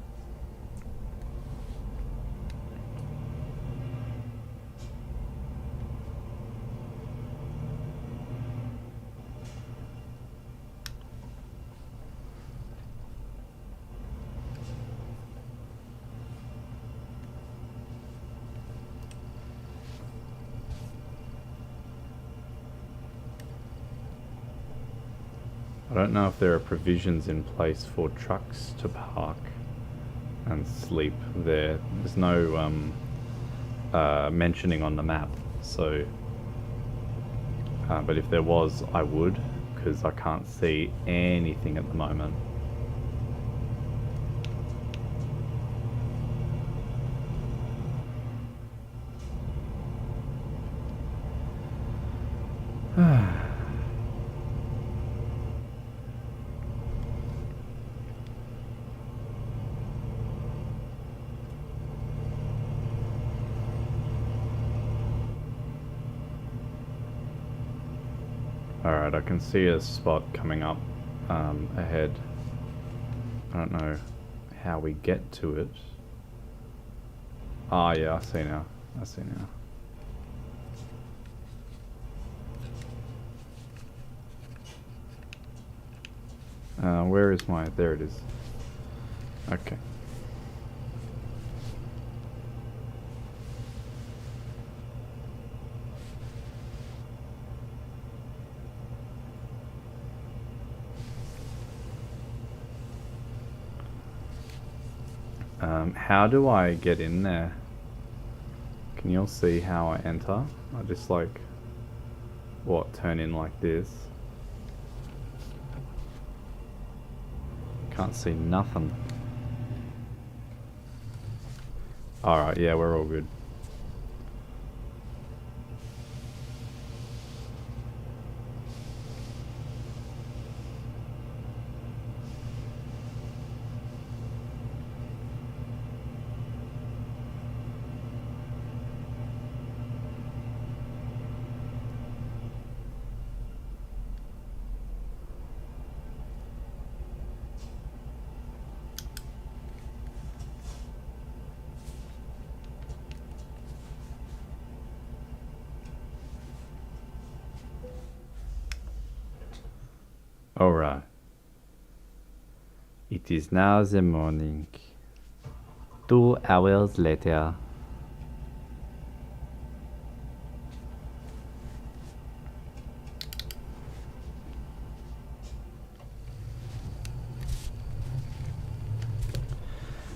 I don't know if there are provisions in place for trucks to park and sleep there. There's no mentioning on the map, so but if there was, I would, because I can't see anything at the moment. Alright, I can see a spot coming up ahead. I don't know how we get to it. Ah, yeah, I see now. I see now. Where is my... There it is. Okay. How do I get in there? Can you all see how I enter? I just like, what, turn in like this? Can't see nothing. Alright, yeah, we're all good. Alright. It is now the morning. 2 hours later.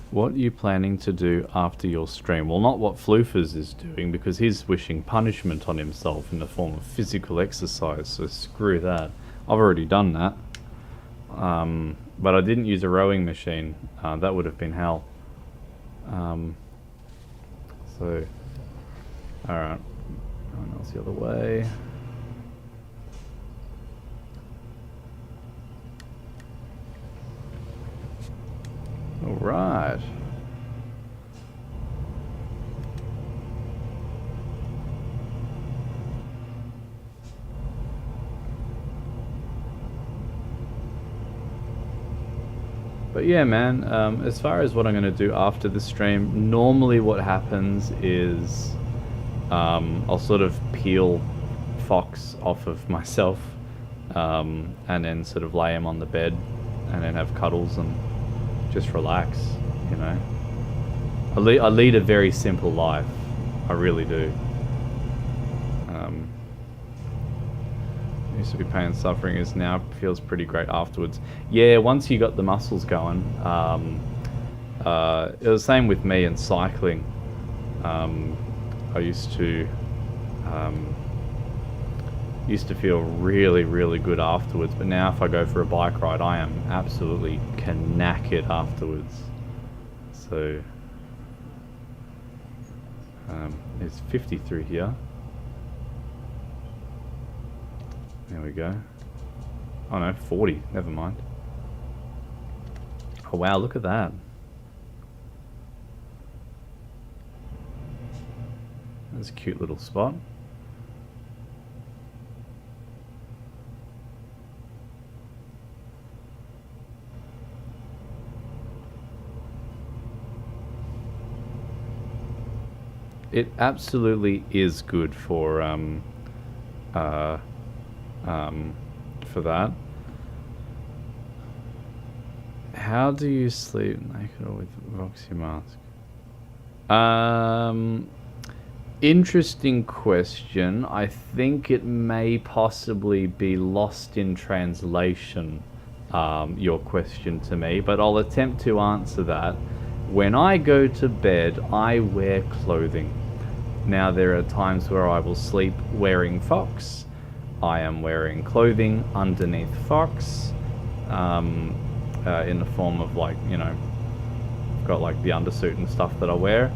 What are you planning to do after your stream? Well, not what Floofers is doing, because he's wishing punishment on himself in the form of physical exercise, so screw that. I've already done that. But I didn't use a rowing machine. That would have been hell. So, alright. No one else the other way. Alright. But yeah, man, as far as what I'm going to do after the stream, normally what happens is I'll sort of peel Fox off of myself and then sort of lay him on the bed and then have cuddles and just relax, you know. I lead a very simple life. I really do. Used to be pain and suffering, is now feels pretty great afterwards. Yeah, once you got the muscles going, it was the same with me and cycling. I used to feel really, really good afterwards, but now if I go for a bike ride, I am absolutely knackered afterwards. So there's 50 through here. There we go. Oh no, 40. Never mind. Oh wow, look at that. That's a cute little spot. It absolutely is good for that. How do you sleep naked or with Roxy mask? Interesting question. I think it may possibly be lost in translation, your question to me, but I'll attempt to answer that. When I go to bed, I wear clothing. Now, there are times where I will sleep wearing Fox. I am wearing clothing underneath Fox, in the form of, like, you know, I've got like the undersuit and stuff that I wear.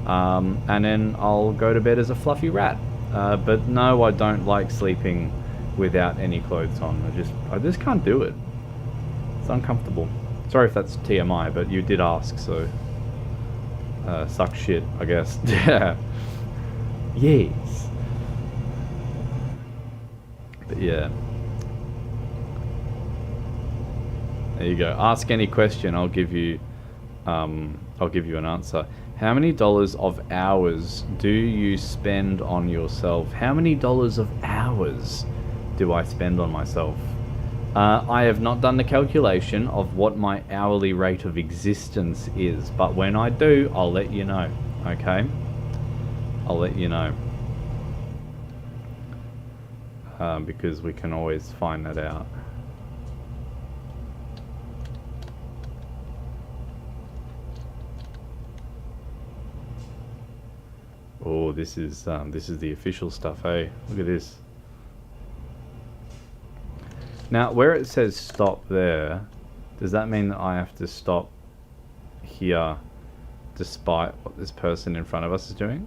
And then I'll go to bed as a fluffy rat. But no, I don't like sleeping without any clothes on. I just can't do it. It's uncomfortable. Sorry if that's TMI, but you did ask, so suck shit, I guess. Yeah. Yes. But yeah. There you go. Ask any question. I'll give you an answer. How many dollars of hours do you spend on yourself? How many dollars of hours do I spend on myself? I have not done the calculation of what my hourly rate of existence is, but when I do, I'll let you know, okay? I'll let you know. Because we can always find that out. Oh, this is the official stuff, hey? Look at this. Now, where it says stop there, does that mean that I have to stop here despite what this person in front of us is doing?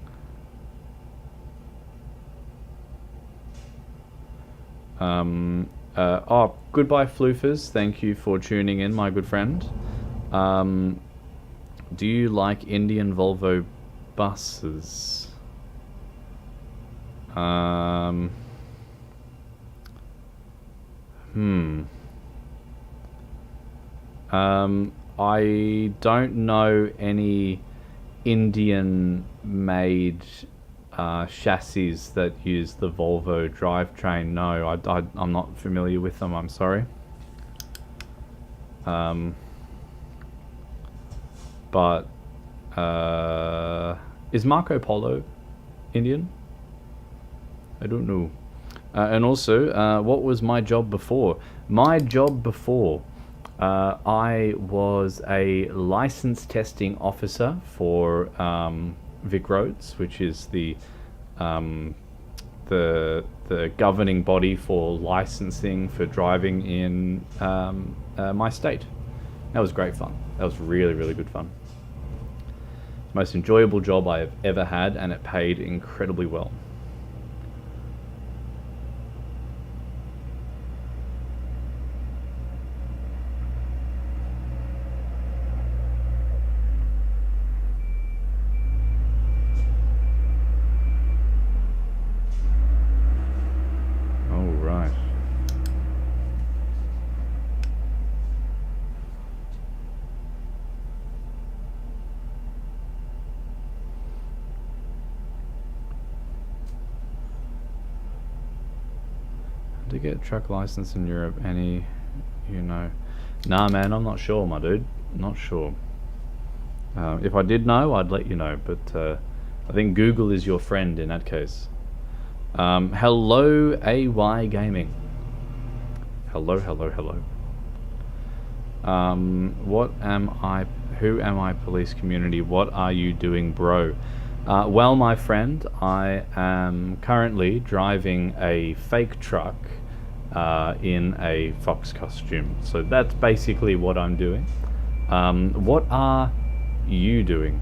Oh, goodbye, floofers. Thank you for tuning in, my good friend. Do you like Indian Volvo buses? I don't know any Indian-made chassis that use the Volvo drivetrain. No, I'm not familiar with them. I'm sorry. But is Marco Polo Indian? I don't know. And also, what was my job before? My job before, I was a license testing officer for Vic Roads, which is the governing body for licensing for driving in my state. That was great fun. That was really, really good fun. Most enjoyable job I have ever had, and it paid incredibly well. To get truck license in Europe, any, you know? Nah, man, I'm not sure, my dude. Not sure. If I did know, I'd let you know, but I think Google is your friend in that case. Hello, AY Gaming. Hello, hello, hello. What am I? Who am I, police community? What are you doing, bro? Well, my friend, I am currently driving a fake truck in a fox costume. So that's basically what I'm doing. What are you doing?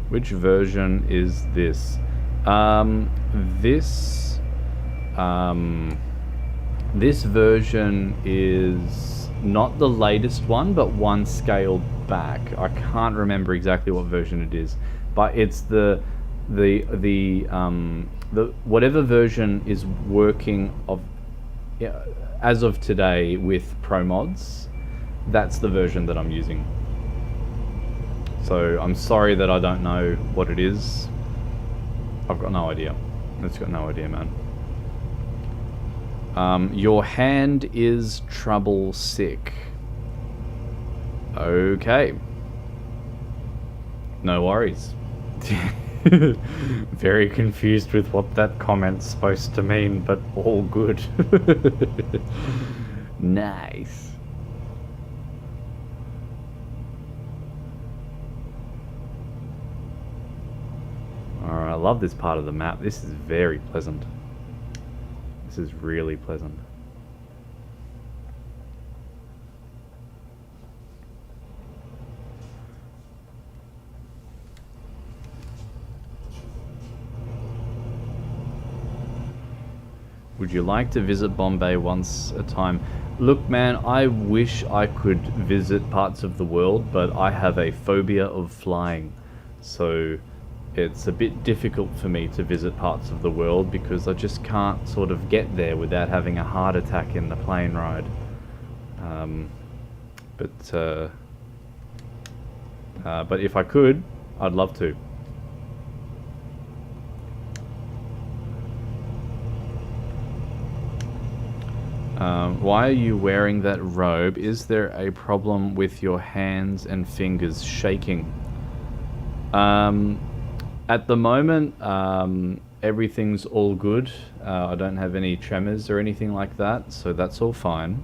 Which version is this? This version is not the latest one, but one scaled back. I can't remember exactly what version it is. but it's the whatever version is working of as of today with ProMods. That's the version that I'm using. So I'm sorry that I don't know what it is. I've got no idea. It's got no idea, man. Your hand is trouble sick. Okay. No worries. Very confused with what that comment's supposed to mean, but all good. Nice. Alright, I love this part of the map. This is very pleasant. This is really pleasant. Would you like to visit Bombay once a time? Look, man, I wish I could visit parts of the world, but I have a phobia of flying. So it's a bit difficult for me to visit parts of the world because I just can't sort of get there without having a heart attack in the plane ride. But if I could, I'd love to. Why are you wearing that robe? Is there a problem with your hands and fingers shaking? At the moment, everything's all good. I don't have any tremors or anything like that, so that's all fine.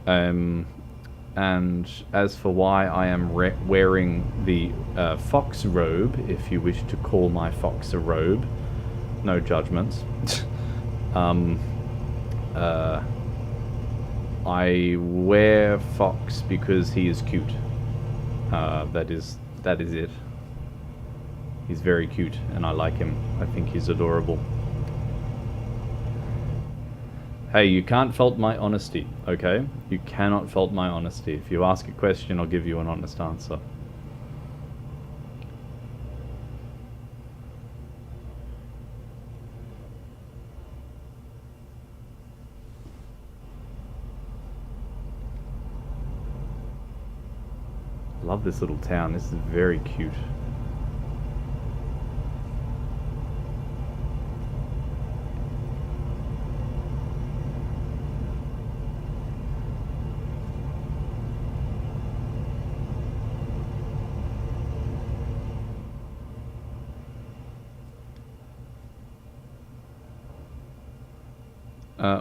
And as for why I am wearing the fox robe, if you wish to call my fox a robe, no judgments. I wear Fox because he is cute. That is it. He's very cute, and I like him. I think he's adorable. Hey, you can't fault my honesty, okay? You cannot fault my honesty. If you ask a question, I'll give you an honest answer. Love this little town. This is very cute.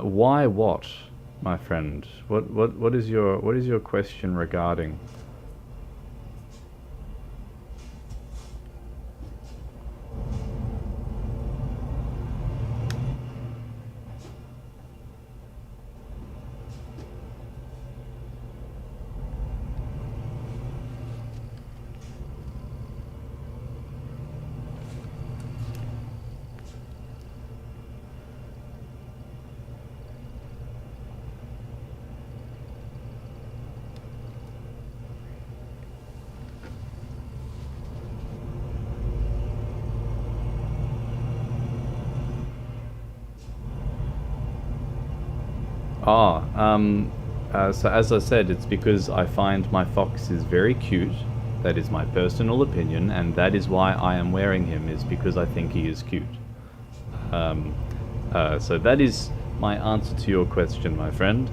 Why what, my friend? What is your question regarding? So as I said, it's because I find my fox is very cute. That is my personal opinion, and that is why I am wearing him, is because I think he is cute. So that is my answer to your question, my friend.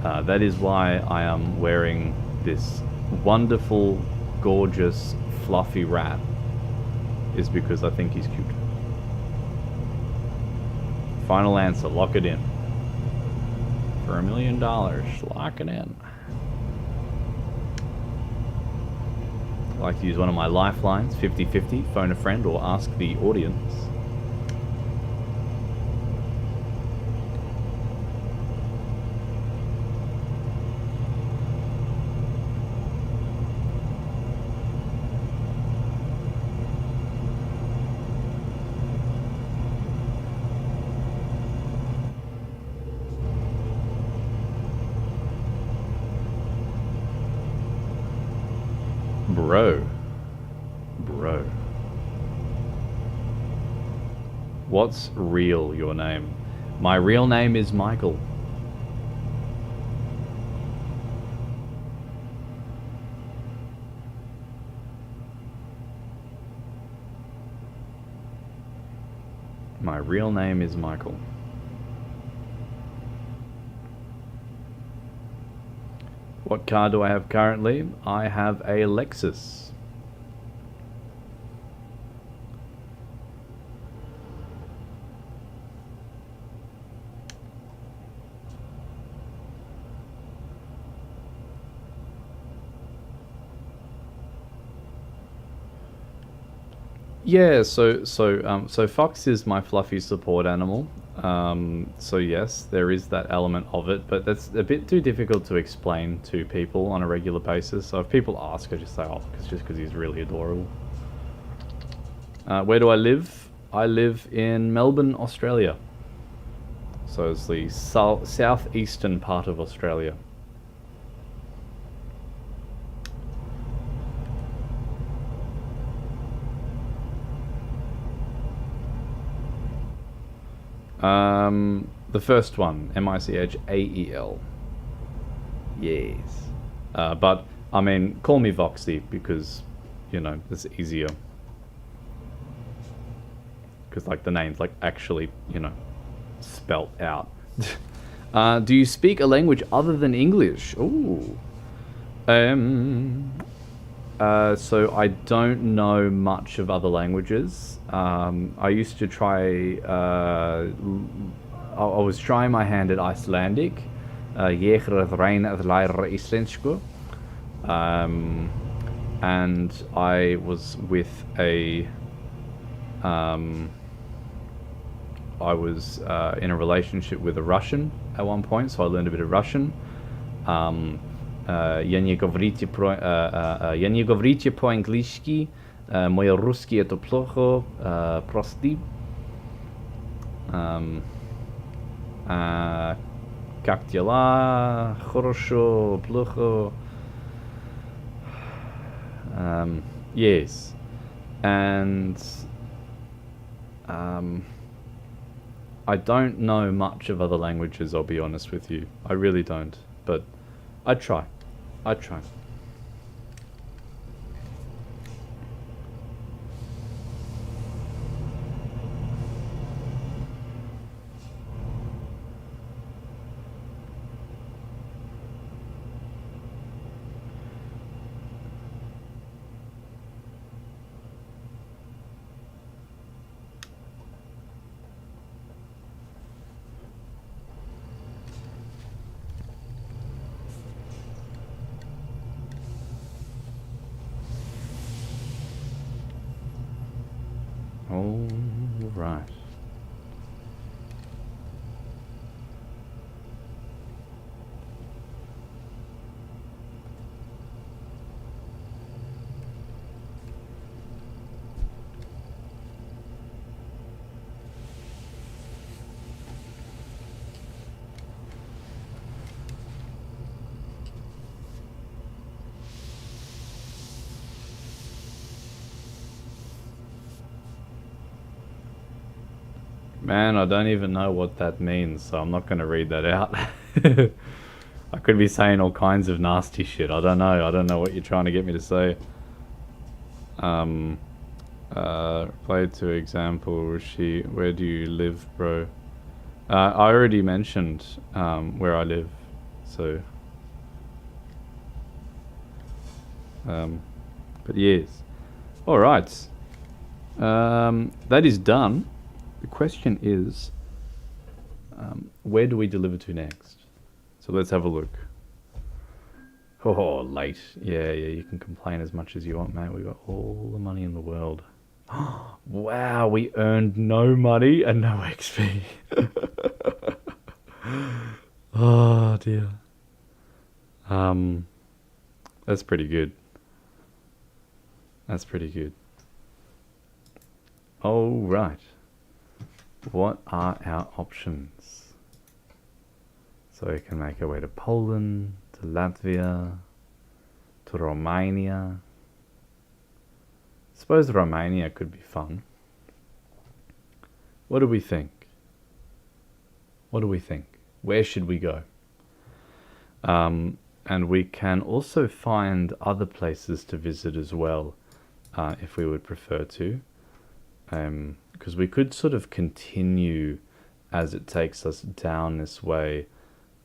That is why I am wearing this wonderful, gorgeous, fluffy rat, is because I think he's cute. Final answer, lock it in. For $1 million, lock it in. I like to use one of my lifelines, 50-50, phone a friend or ask the audience. Bro. What's real your name? My real name is Michael. My real name is Michael. What car do I have currently? I have a Lexus. Yeah, so Fox is my fluffy support animal. So yes, there is that element of it, but that's a bit too difficult to explain to people on a regular basis. So if people ask, I just say, oh, it's just because he's really adorable. Where do I live? I live in Melbourne, Australia. So it's the southeastern part of Australia. The first one, Michael. Yes. But, I mean, call me Voxy because, you know, it's easier. Because, like, the name's, like, actually, you know, spelt out. Do you speak a language other than English? Ooh. So I don't know much of other languages. I used to try. I was trying my hand at Icelandic. And I was with a. I was in a relationship with a Russian at one point, so I learned a bit of Russian. Я не говорите по-английски, мой русский это плохо, прости. Как дела? Хорошо, плохо. Yes. And I don't know much of other languages, I'll be honest with you. I really don't, but I try. I try. All right. Man, I don't even know what that means, so I'm not going to read that out. I could be saying all kinds of nasty shit. I don't know. I don't know what you're trying to get me to say. Play to example, where do you live, bro? I already mentioned where I live, so. But yes. Alright. That is done. The question is, where do we deliver to next? So let's have a look. Oh, late. Yeah, you can complain as much as you want, mate. We got all the money in the world. Wow, we earned no money and no XP. Oh, dear. That's pretty good. That's pretty good. All right. What are our options? So we can make our way to Poland, to Latvia, to Romania. I suppose Romania could be fun. What do we think? What do we think? Where should we go? And we can also find other places to visit as well, if we would prefer to. Because we could sort of continue as it takes us down this way,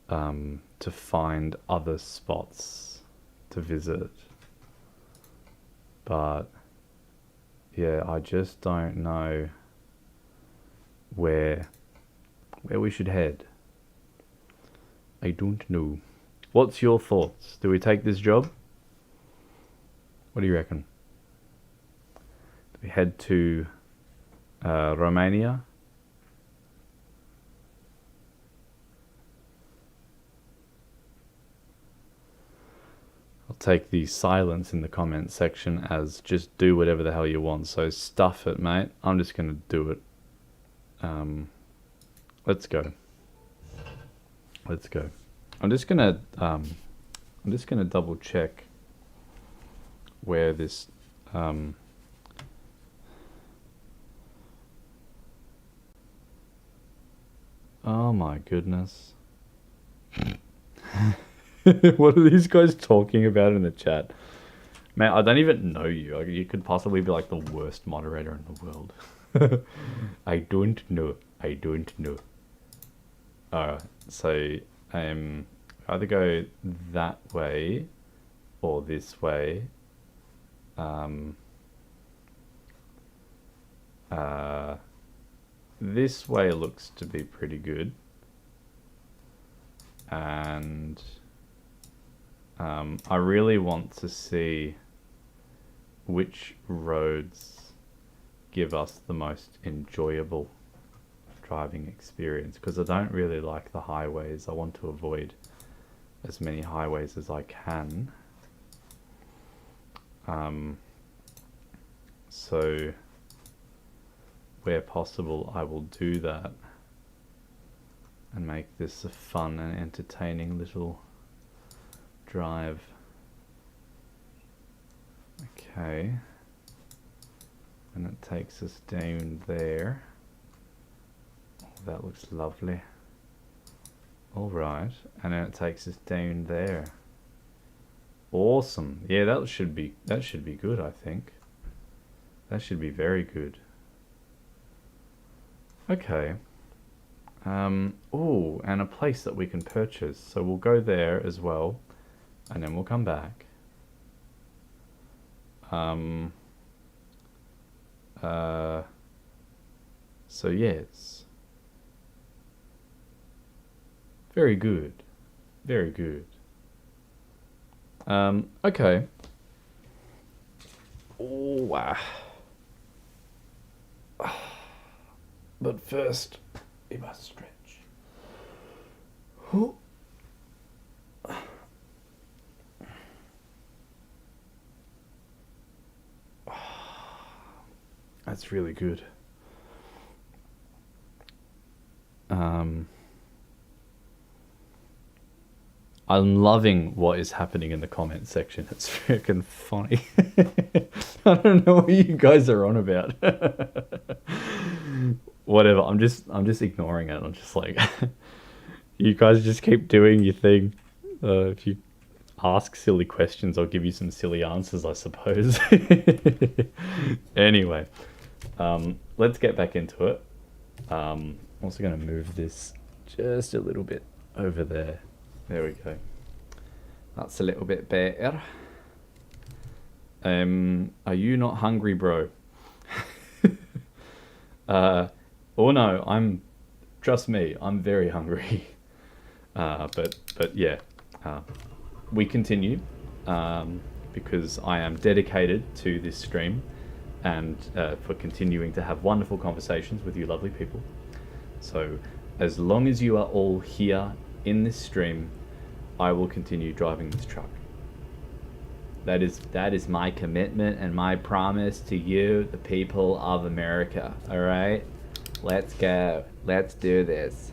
to find other spots to visit. But yeah, I just don't know where we should head. I don't know. What's your thoughts? Do we take this job? What do you reckon? Do we head to Romania? I'll take the silence in the comment section as just do whatever the hell you want. So stuff it, mate. I'm just gonna do it. Let's go. Let's go. I'm just gonna double check where this oh my goodness. What are these guys talking about in the chat? Man, I don't even know you. Like, you could possibly be like the worst moderator in the world. I don't know. I don't know. Alright, so either go that way or this way. This way looks to be pretty good. And I really want to see which roads give us the most enjoyable driving experience, because I don't really like the highways. I want to avoid as many highways as I can. So where possible, I will do that and make this a fun and entertaining little drive. Okay, and it takes us down there. Oh, that looks lovely. All right, and then it takes us down there. Awesome. Yeah, that should be good, I think. That should be very good. Okay. Oh, and a place that we can purchase. So we'll go there as well, and then we'll come back. So yes. Very good. Very good. Okay. Oh, wow. But first, we must stretch. Oh. That's really good. I'm loving what is happening in the comment section. It's freaking funny. I don't know what you guys are on about. Whatever. I'm just ignoring it. I'm just like, you guys just keep doing your thing. If you ask silly questions, I'll give you some silly answers, I suppose. Anyway, let's get back into it. I'm also going to move this just a little bit over there. There we go. That's a little bit better. Are you not hungry, bro? Oh no, trust me, I'm very hungry. But yeah, we continue, because I am dedicated to this stream and for continuing to have wonderful conversations with you lovely people. So as long as you are all here in this stream, I will continue driving this truck. That is my commitment and my promise to you, the people of America. All right, let's go. Let's do this.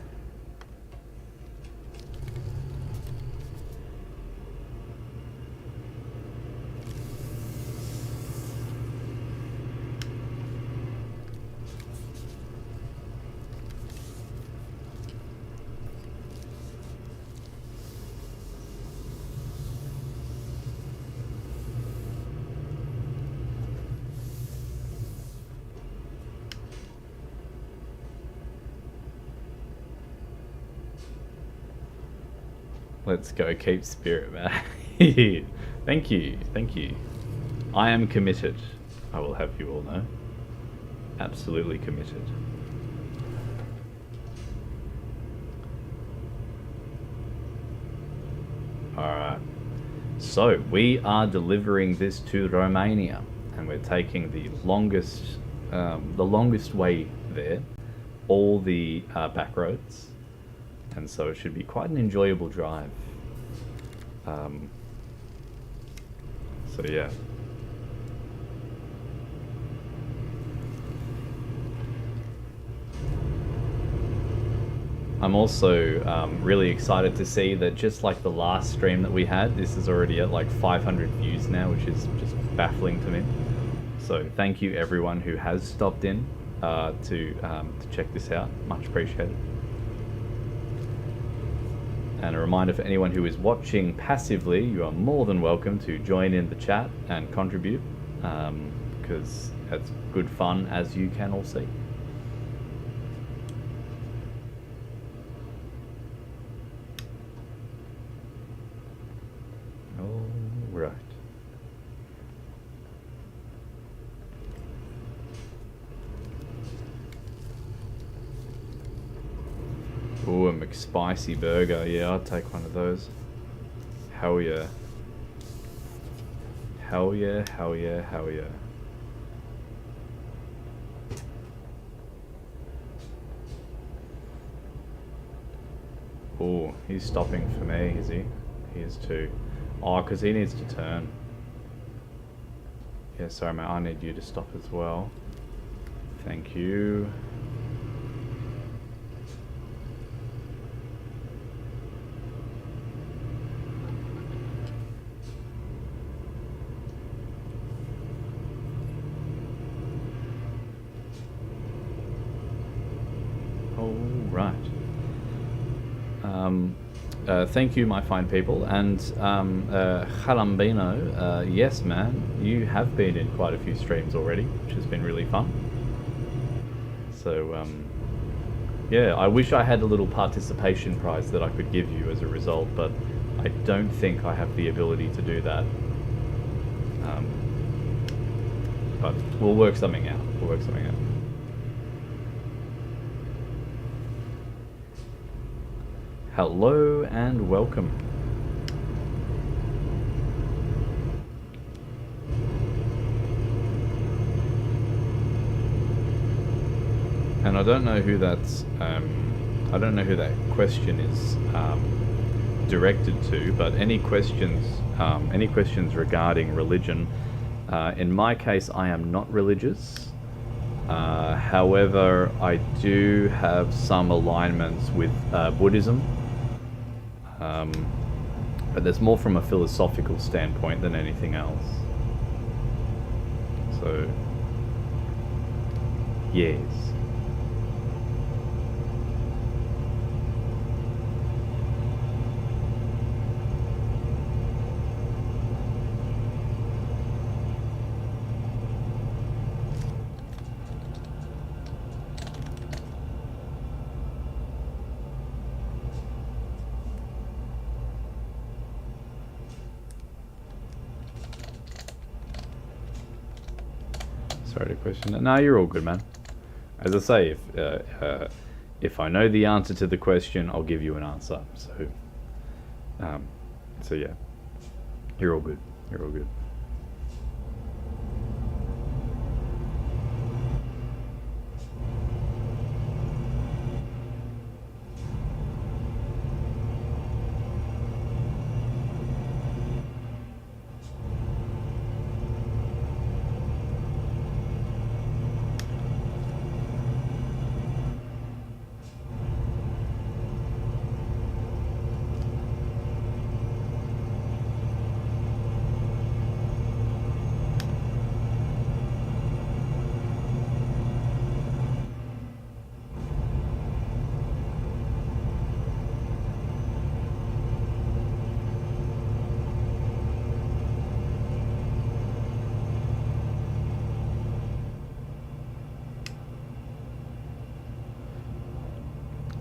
Let's go keep spirit, man. Thank you, thank you. I am committed. I will have you all know. Absolutely committed. Alright. So, we are delivering this to Romania. And we're taking the longest way there. All the back roads. And so it should be quite an enjoyable drive. So yeah. I'm also really excited to see that just like the last stream that we had, this is already at like 500 views now, which is just baffling to me. So thank you everyone who has stopped in to check this out. Much appreciated. And a reminder for anyone who is watching passively, you are more than welcome to join in the chat and contribute, because it's good fun, as you can all see. All right. Ooh, a McSpicy burger. Yeah, I'd take one of those. Hell yeah. Hell yeah, hell yeah, hell yeah. Ooh, he's stopping for me, is he? He is too. Oh, because he needs to turn. Yeah, sorry mate, I need you to stop as well. Thank you. Thank you, my fine people, and Jalambino, yes man, you have been in quite a few streams already, which has been really fun. So, yeah, I wish I had a little participation prize that I could give you as a result, but I don't think I have the ability to do that. But we'll work something out. We'll work something out. Hello and welcome. And I don't know who that's I don't know who that question is directed to, but any questions regarding religion, in my case I am not religious. However, I do have some alignments with Buddhism. But there's more from a philosophical standpoint than anything else. So, yes. Sorry to question that. No, you're all good, man. As I say, if I know the answer to the question, I'll give you an answer. So yeah, you're all good. You're all good.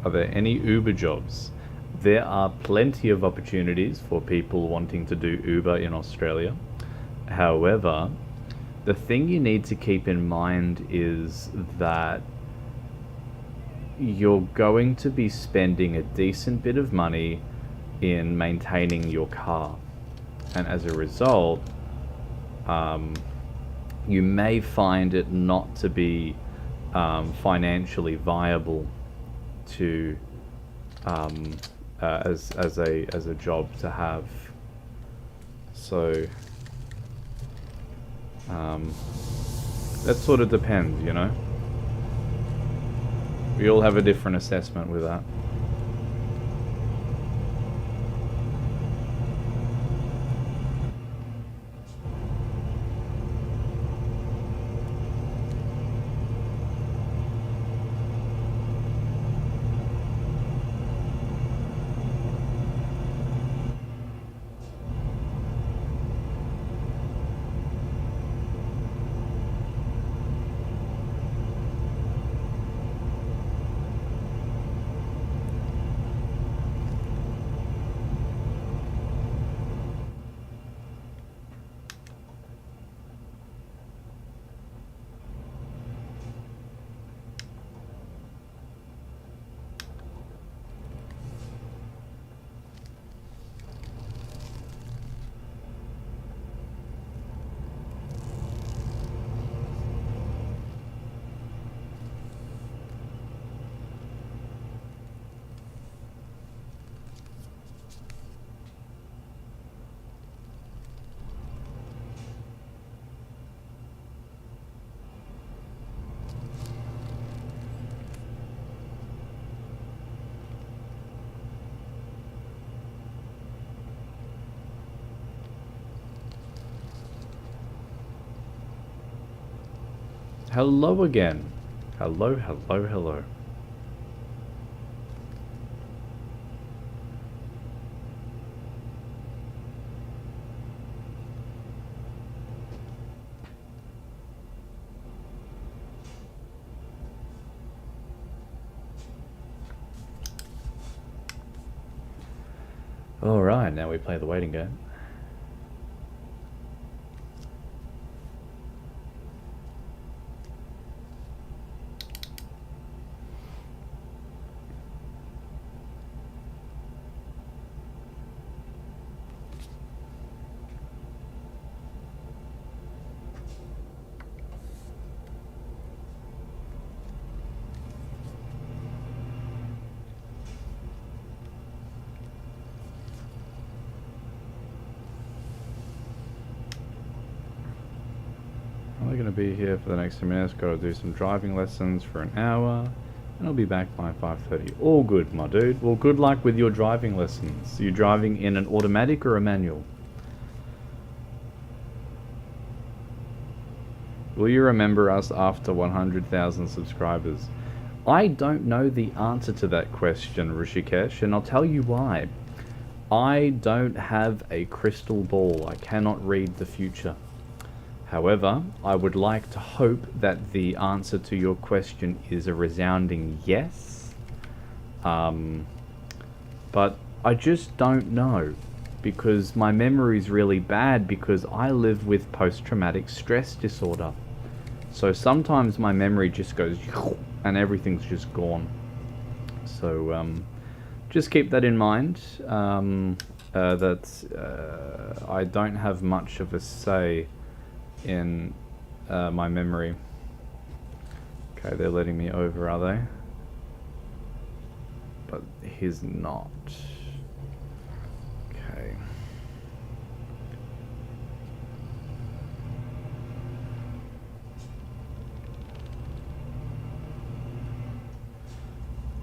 Are there any Uber jobs? There are plenty of opportunities for people wanting to do Uber in Australia. However, the thing you need to keep in mind is that you're going to be spending a decent bit of money in maintaining your car. And as a result, you may find it not to be financially viable to as a job to have. So that sort of depends, you know. We all have a different assessment with that. Hello again. Hello, hello, hello. Alright, now we play the waiting game. I'm going to be here for the next 2 minutes. Got to do some driving lessons for an hour, and I'll be back by 5:30. All good, my dude. Well, good luck with your driving lessons. You driving in an automatic or a manual? Will you remember us after 100,000 subscribers? I don't know the answer to that question, Rishikesh, and I'll tell you why. I don't have a crystal ball. I cannot read the future. However, I would like to hope that the answer to your question is a resounding yes. But I just don't know, because my memory is really bad because I live with post-traumatic stress disorder. So sometimes my memory just goes and everything's just gone. So just keep that in mind, that I don't have much of a say in my memory. Okay, they're letting me over, are they? But he's not. Okay.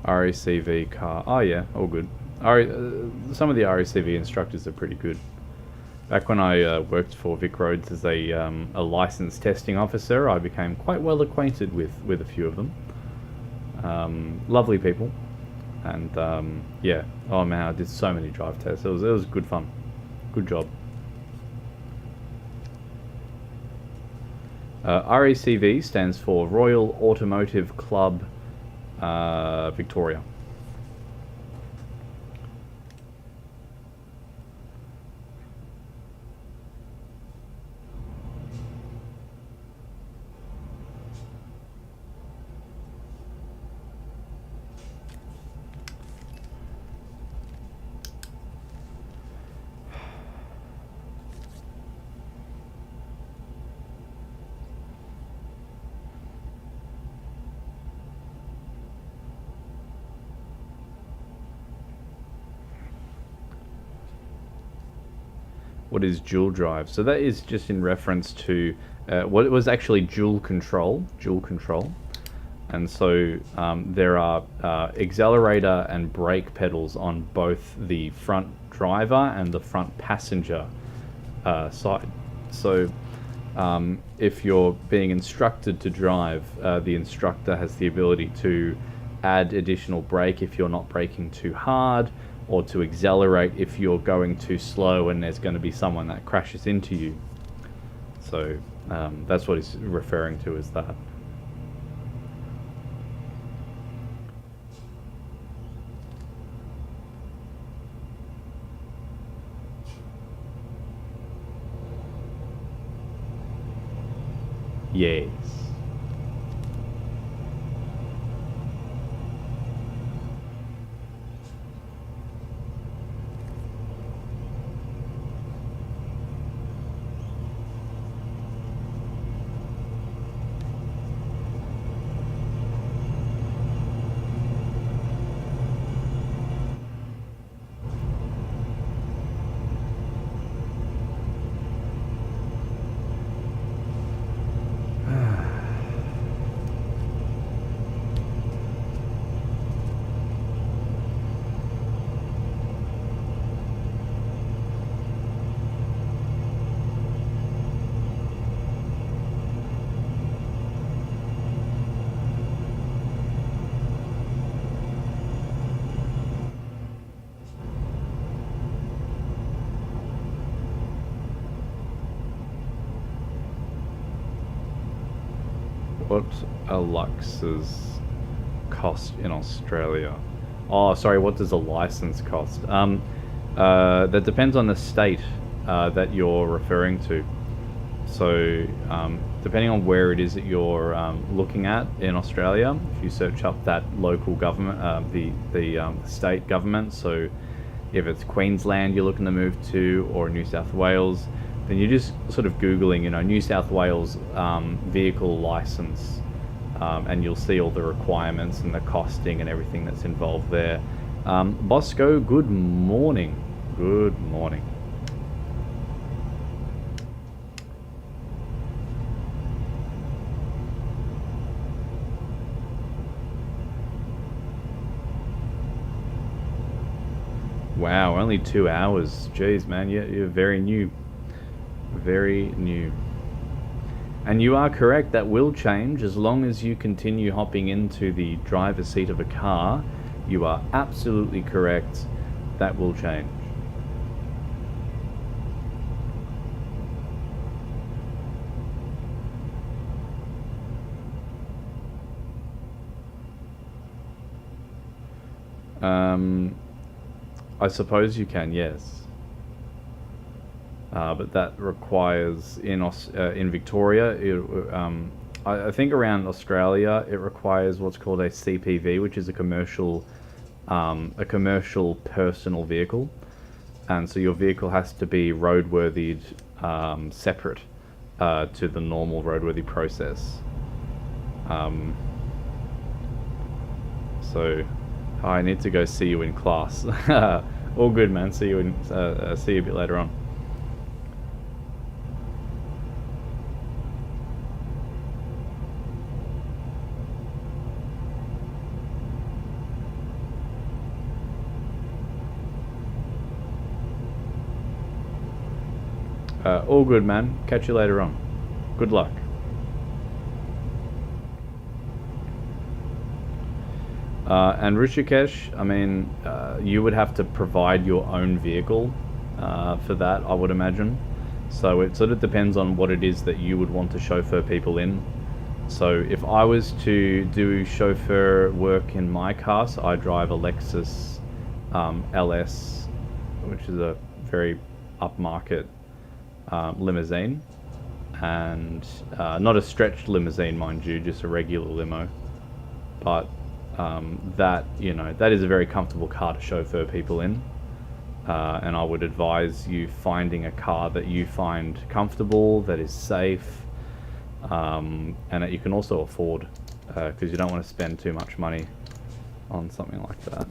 RACV car. Oh yeah, all good. Some of the RACV instructors are pretty good. Back when I worked for Vic Roads as a licensed testing officer, I became quite well acquainted with a few of them. Lovely people, and yeah. Oh man, I did so many drive tests. It was good fun. Good job. RACV stands for Royal Automotive Club Victoria. What is dual drive? So that is just in reference to what it was actually dual control. And so there are accelerator and brake pedals on both the front driver and the front passenger side. So if you're being instructed to drive, the instructor has the ability to add additional brake if you're not braking too hard, or to accelerate if you're going too slow and there's going to be someone that crashes into you. So that's what he's referring to as that. Yes. What are Lux's cost in Australia? Oh, sorry, what does a license cost? That depends on the state that you're referring to. So, depending on where it is that you're looking at in Australia, if you search up that local government, the state government, so if it's Queensland you're looking to move to, or New South Wales, then you're just sort of Googling, New South Wales vehicle license, and you'll see all the requirements and the costing and everything that's involved there. Bosco, good morning. Good morning. Wow, only 2 hours. Jeez, man, you're very new. Very new. And you are correct, that will change as long as you continue hopping into the driver's seat of a car. You are absolutely correct, that will change. I suppose you can, yes. But that requires in Victoria, I think around Australia, it requires what's called a CPV, which is a commercial personal vehicle, and so your vehicle has to be roadworthy separate to the normal roadworthy process. So I need to go see you in class. All good, man. See you a bit later on. All good, man. Catch you later on. Good luck. And Rishikesh, I mean, you would have to provide your own vehicle for that, I would imagine. So it sort of depends on what it is that you would want to chauffeur people in. So if I was to do chauffeur work in my car, so I drive a Lexus LS, which is a very upmarket limousine, and not a stretched limousine, mind you, just a regular limo, but that is a very comfortable car to chauffeur people in, and I would advise you finding a car that you find comfortable, that is safe, and that you can also afford, because you don't want to spend too much money on something like that.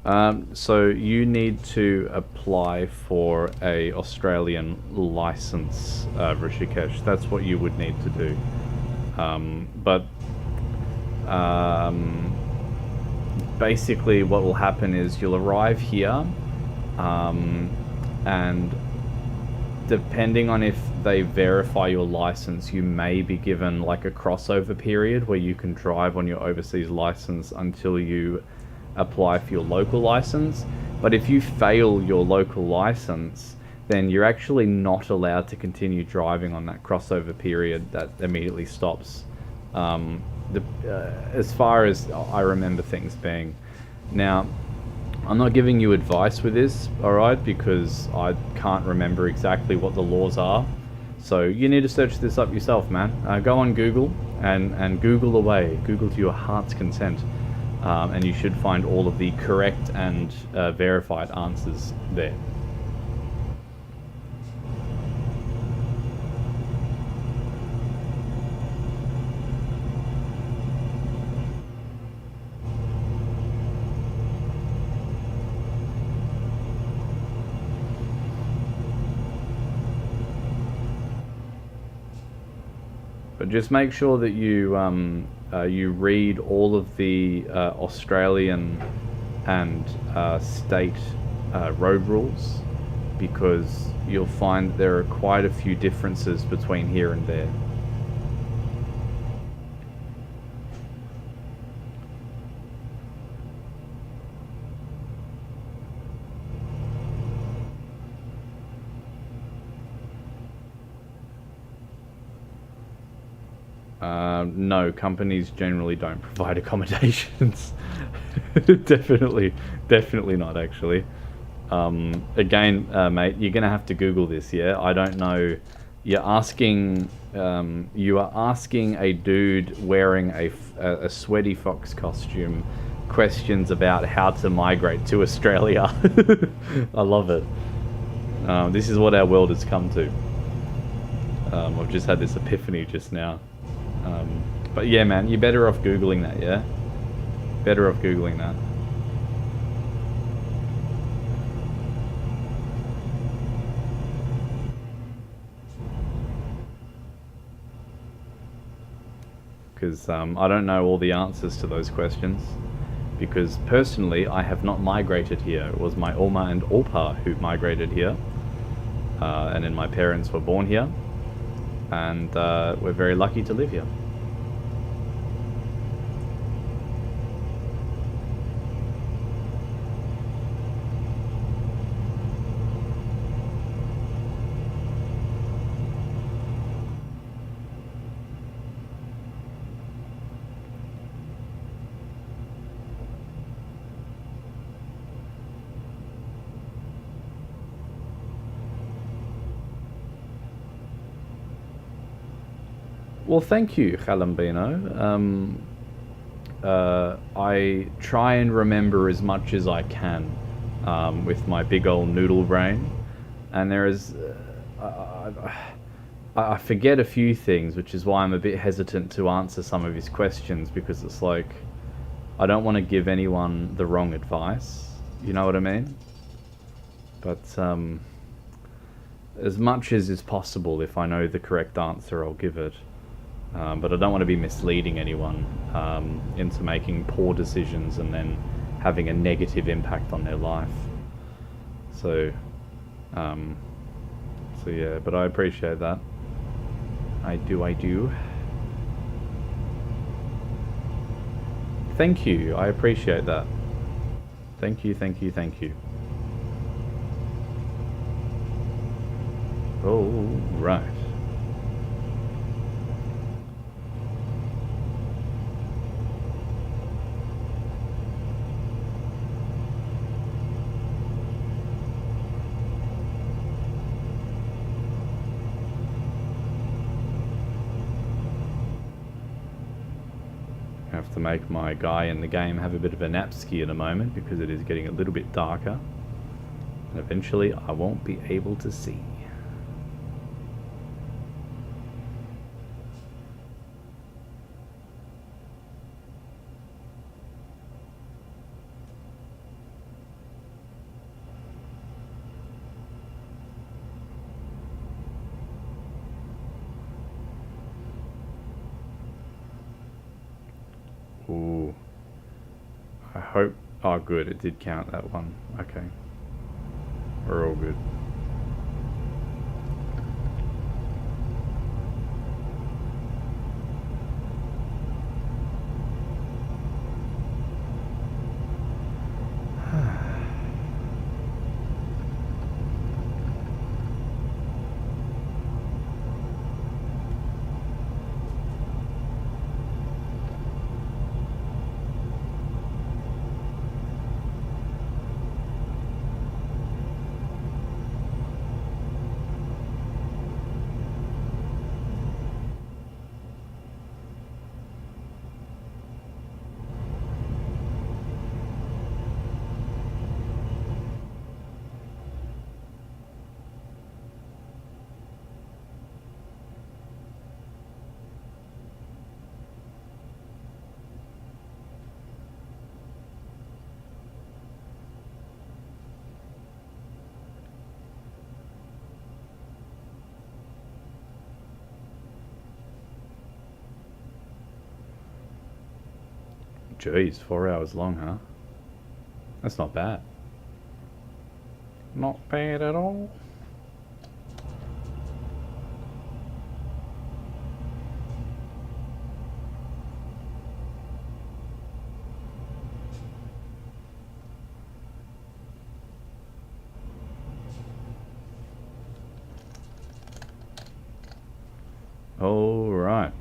So you need to apply for a Australian license, Rishikesh. That's what you would need to do. But basically what will happen is you'll arrive here, and depending on if they verify your license, you may be given like a crossover period where you can drive on your overseas license until you apply for your local license. But if you fail your local license, then you're actually not allowed to continue driving on that crossover period. That immediately stops. As far as I remember things being. Now, I'm not giving you advice with this, alright, because I can't remember exactly what the laws are. So you need to search this up yourself, man. Go on Google and Google away. Google to your heart's content. And you should find all of the correct and verified answers there. But just make sure that you read all of the Australian and state road rules, because you'll find there are quite a few differences between here and there. No, companies generally don't provide accommodations. Definitely not, actually. Again, mate, you're gonna have to Google this, yeah? I don't know. You are asking a dude wearing a sweaty fox costume questions about how to migrate to Australia. I love it. This is what our world has come to. I've just had this epiphany just now. But yeah, man, you're better off Googling that, yeah? Better off Googling that. Because I don't know all the answers to those questions. Because personally, I have not migrated here. It was my Oma and Opa who migrated here. And then my parents were born here. And we're very lucky to live here. Well, thank you, Calambino. I try and remember as much as I can with my big old noodle brain. And there is... I forget a few things, which is why I'm a bit hesitant to answer some of his questions, because it's like, I don't want to give anyone the wrong advice. You know what I mean? But as much as is possible, if I know the correct answer, I'll give it. But I don't want to be misleading anyone into making poor decisions and then having a negative impact on their life. So yeah, but I appreciate that. I do. Thank you, I appreciate that. Thank you. Oh, right. Have to make my guy in the game have a bit of a nap ski in a moment, because it is getting a little bit darker and eventually I won't be able to see. Ooh. I hope... Oh, good. It did count that one. Okay. We're all good. Jeez, 4 hours long, huh? That's not bad. Not bad at all. All right.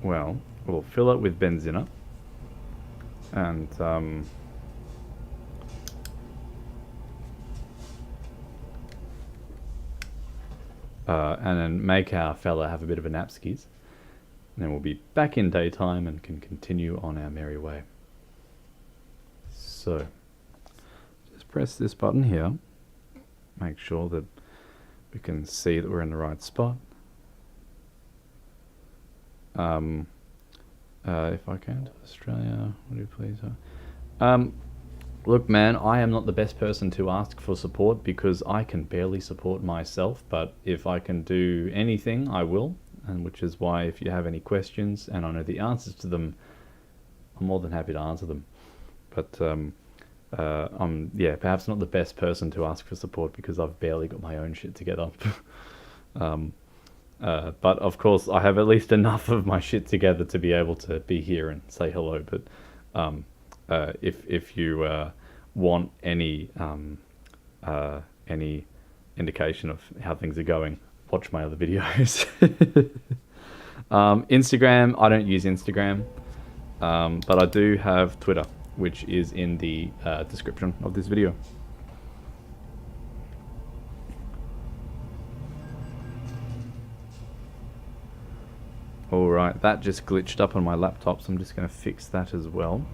Well, we'll fill it with benzina. And, and then make our fella have a bit of a napskis. And then we'll be back in daytime and can continue on our merry way. So, just press this button here. Make sure that we can see that we're in the right spot. If I can, to Australia, would you please? Look, man, I am not the best person to ask for support because I can barely support myself, but if I can do anything, I will, and which is why if you have any questions and I know the answers to them, I'm more than happy to answer them. But I'm, yeah, perhaps not the best person to ask for support because I've barely got my own shit together. But of course, I have at least enough of my shit together to be able to be here and say hello. But if you want any indication of how things are going, watch my other videos. Instagram, I don't use Instagram, but I do have Twitter, which is in the description of this video. Alright, that just glitched up on my laptop, so I'm just going to fix that as well.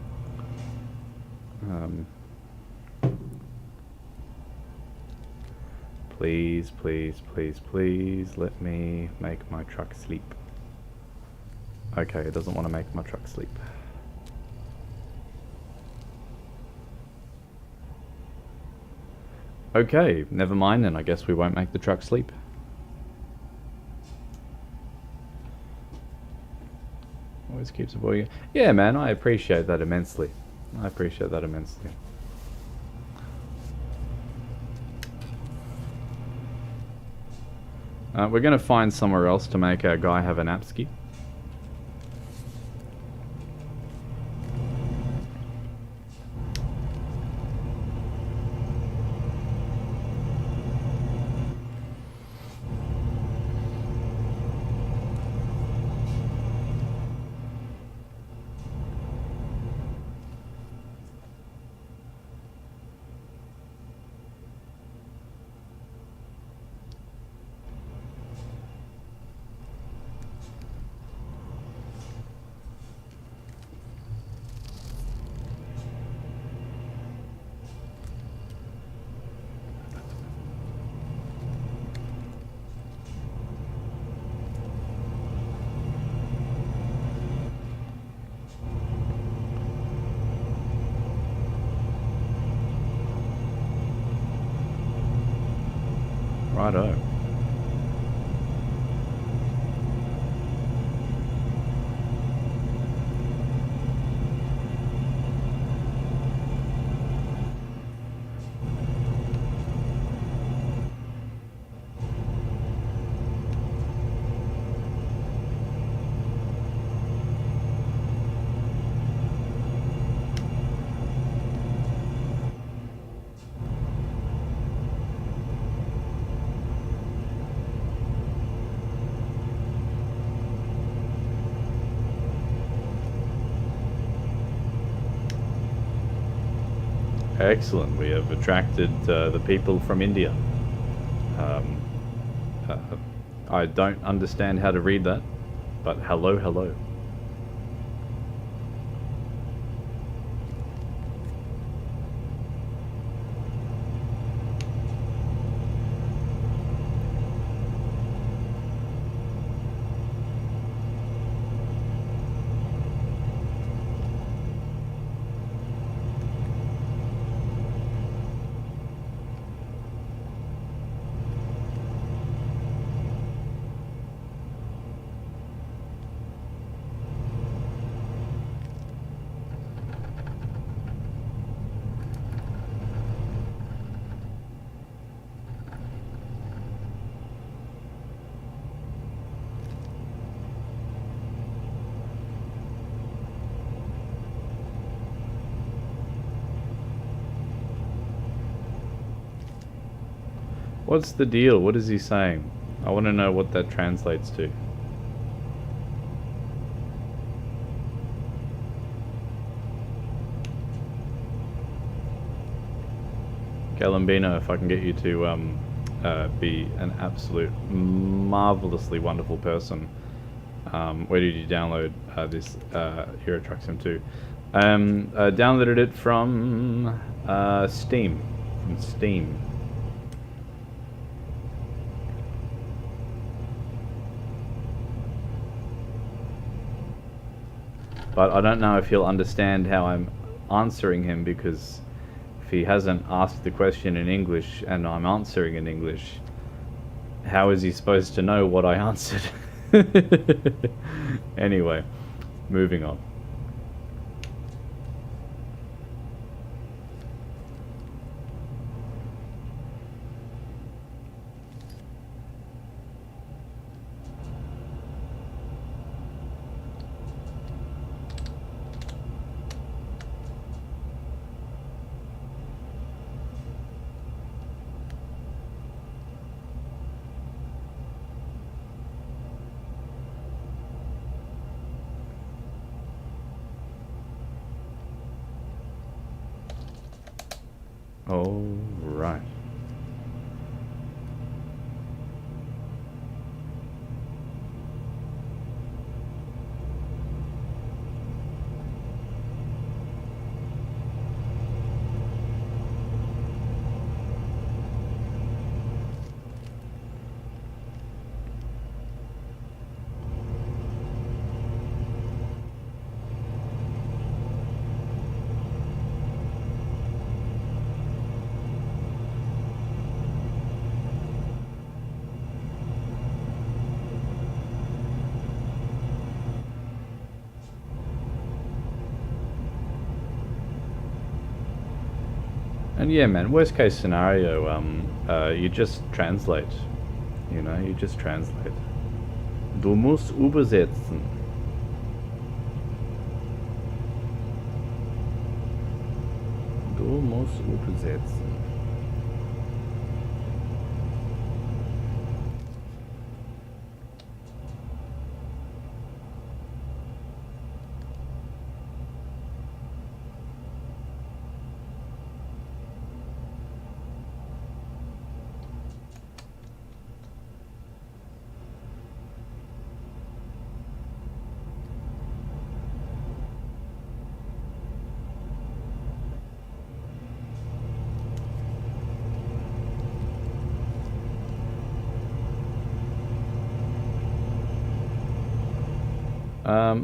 Please, please, please, please, let me make my truck sleep. Okay, it doesn't want to make my truck sleep. Okay, never mind then, I guess we won't make the truck sleep. Always keeps avoiding it. Yeah, man, I appreciate that immensely. I appreciate that immensely. We're going to find somewhere else to make our guy have an apski. Righto. Excellent. We have attracted the people from India. Uh, I don't understand how to read that, but hello, hello. What's the deal? What is he saying? I want to know what that translates to. Galambino, if I can get you to be an absolute marvelously wonderful person. Where did you download this Euro Truck Sim 2? Downloaded it from Steam. From Steam. But I don't know if he'll understand how I'm answering him, because if he hasn't asked the question in English and I'm answering in English, how is he supposed to know what I answered? Anyway, moving on. All right. And yeah, man, worst case scenario, you just translate. You know, you just translate. Du musst übersetzen. Du musst übersetzen.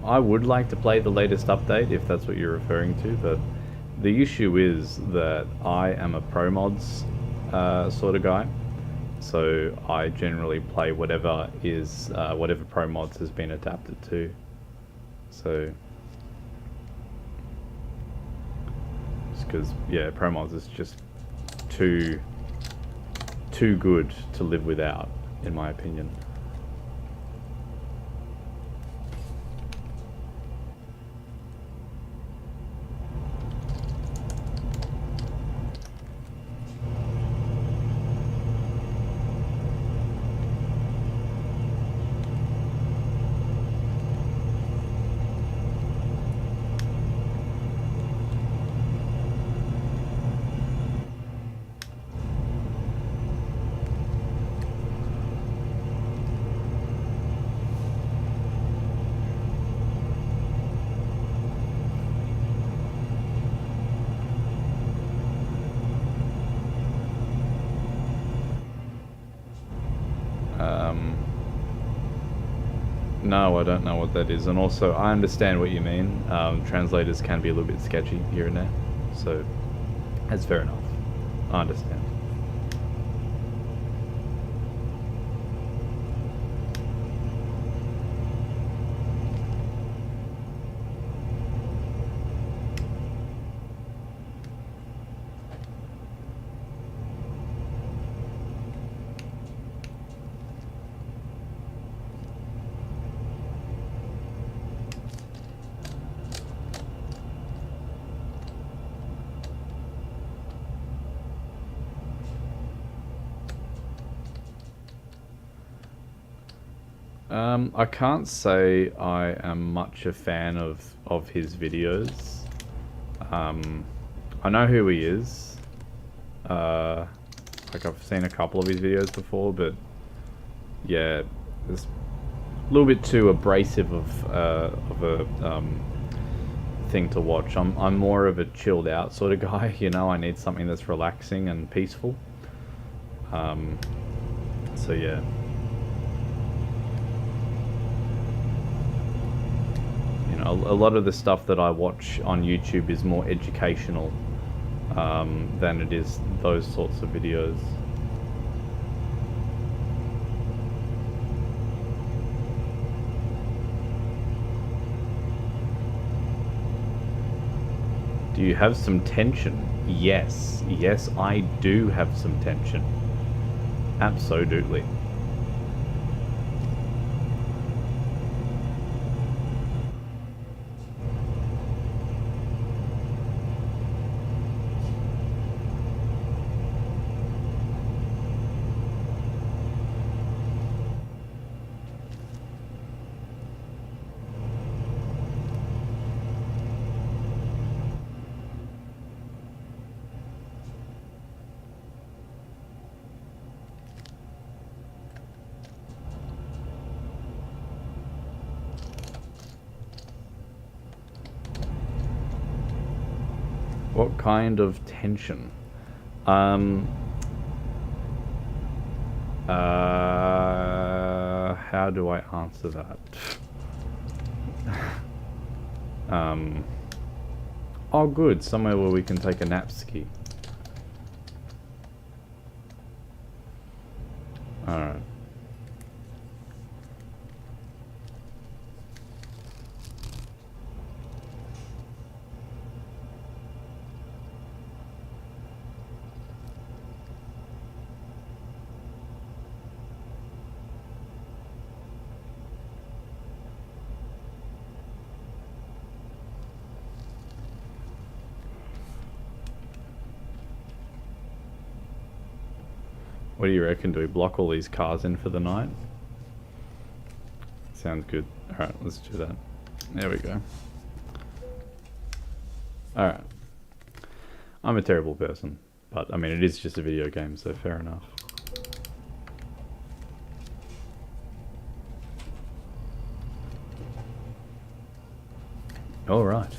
I would like to play the latest update, if that's what you're referring to, but the issue is that I am a ProMods sort of guy, so I generally play whatever is whatever ProMods has been adapted to. So, just because, yeah, ProMods is just too good to live without, in my opinion. No, I don't know what that is, and also I understand what you mean. Translators can be a little bit sketchy here and there, so that's fair enough. I understand. I can't say I am much a fan of his videos. I know who he is. Like I've seen a couple of his videos before, but yeah, it's a little bit too abrasive of a thing to watch. I'm more of a chilled out sort of guy, you know. I need something that's relaxing and peaceful. So yeah. You know, a lot of the stuff that I watch on YouTube is more educational than it is those sorts of videos. Do you have some tension? Yes. Yes, I do have some tension. Absolutely. What kind of tension? How do I answer that? Oh good, somewhere where we can take a nap ski. Alright. What do you reckon? Do we block all these cars in for the night? Sounds good. Alright, let's do that. There we go. Alright. I'm a terrible person, but I mean, it is just a video game, so fair enough. Alright,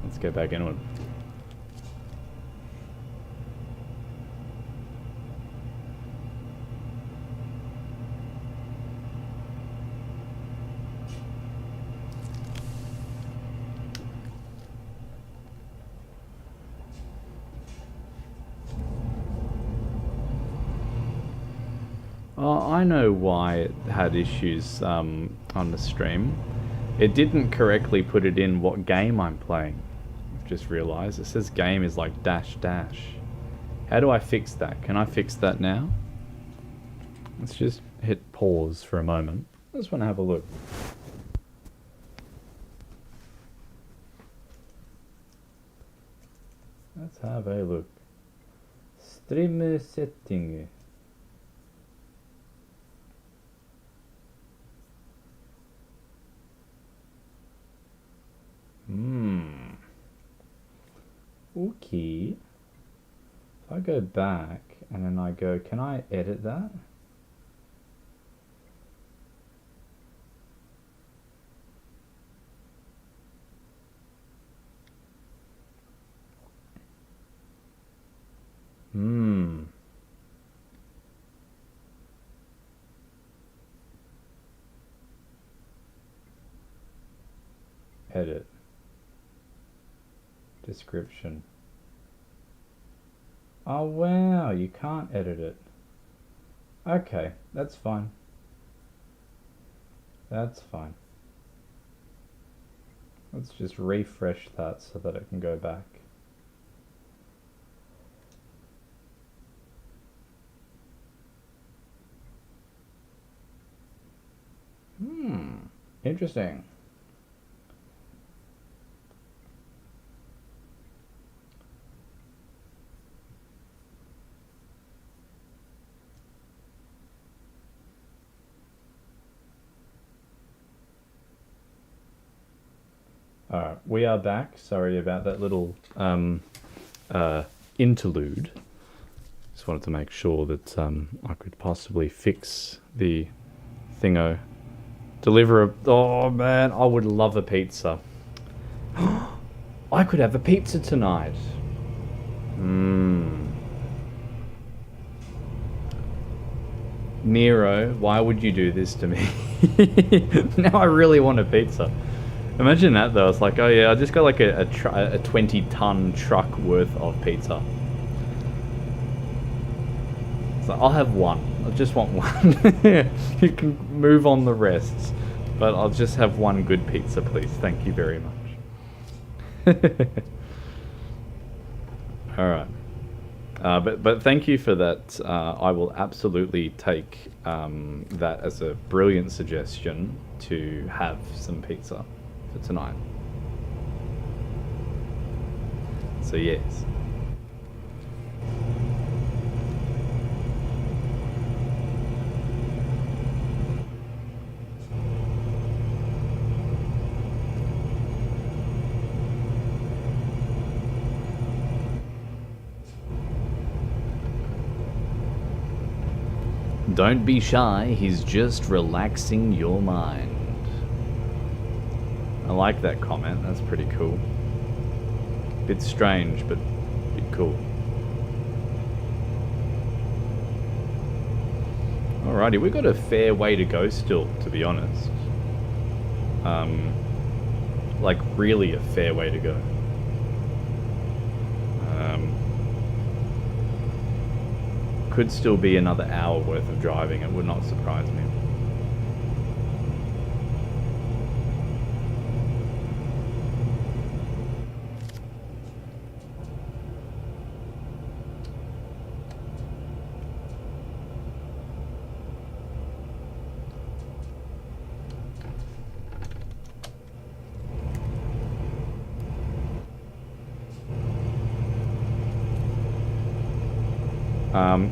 let's get back into it. I know why it had issues on the stream. It didn't correctly put it in what game I'm playing. I've just realized it says game is like dash dash. How do I fix that? Can I fix that now? Let's just hit pause for a moment. I just want to have a look. Let's have a look. Stream setting. Okay. If I go back and then I go, can I edit that? Edit. Description. Oh wow, you can't edit it. Okay, that's fine. That's fine. Let's just refresh that so that it can go back. Interesting. Alright, we are back. Sorry about that little interlude. Just wanted to make sure that I could possibly fix the thingo. Deliver a... Oh man, I would love a pizza. I could have a pizza tonight. Nero, why would you do this to me? Now I really want a pizza. Imagine that though. It's like, oh yeah, I just got like a 20-ton truck worth of pizza. So I'll have one. I just want one. You can move on the rest, but I'll just have one good pizza, please. Thank you very much. All right. But thank you for that. I will absolutely take that as a brilliant suggestion to have some pizza for tonight. So yes. Don't be shy, he's just relaxing your mind. I like that comment, that's pretty cool. Bit strange, but bit cool. Alrighty, we've got a fair way to go still, to be honest. Like really a fair way to go. Could still be another hour worth of driving, it would not surprise me.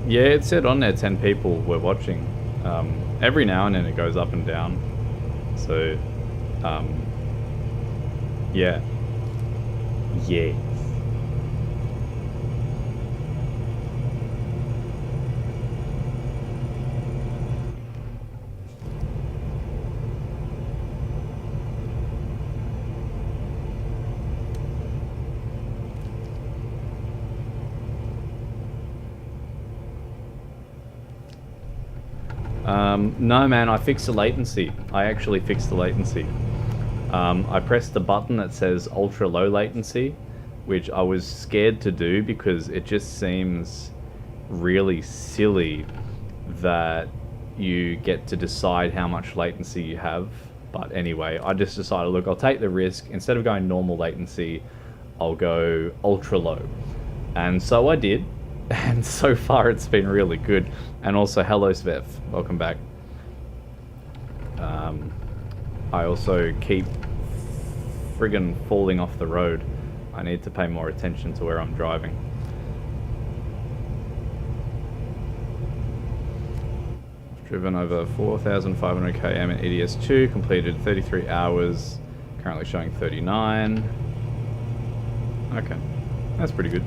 Yeah, it said on there 10 people were watching. Every now and then it goes up and down. So, yeah. Yes. No man, I fixed the latency. I actually fixed the latency. I pressed the button that says ultra low latency, which I was scared to do because it just seems really silly that you get to decide how much latency you have. But anyway, I just decided, look, I'll take the risk. Instead of going normal latency, I'll go ultra low. And so I did. And so far it's been really good. And also, hello Svev, welcome back. I also keep friggin' falling off the road. I need to pay more attention to where I'm driving. Driven over 4,500 km in EDS2, completed 33 hours, currently showing 39. Okay, that's pretty good.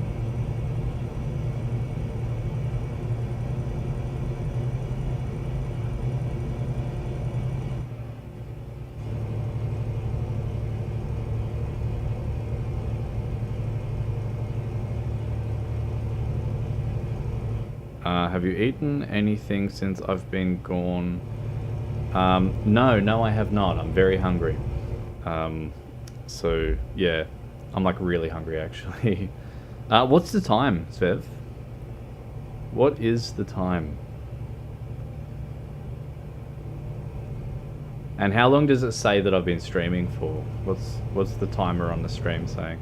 Have you eaten anything since I've been gone? No, I have not. I'm very hungry. So yeah, I'm like really hungry actually. What's the time, Svev? What is the time? And how long does it say that I've been streaming for? What's the timer on the stream saying?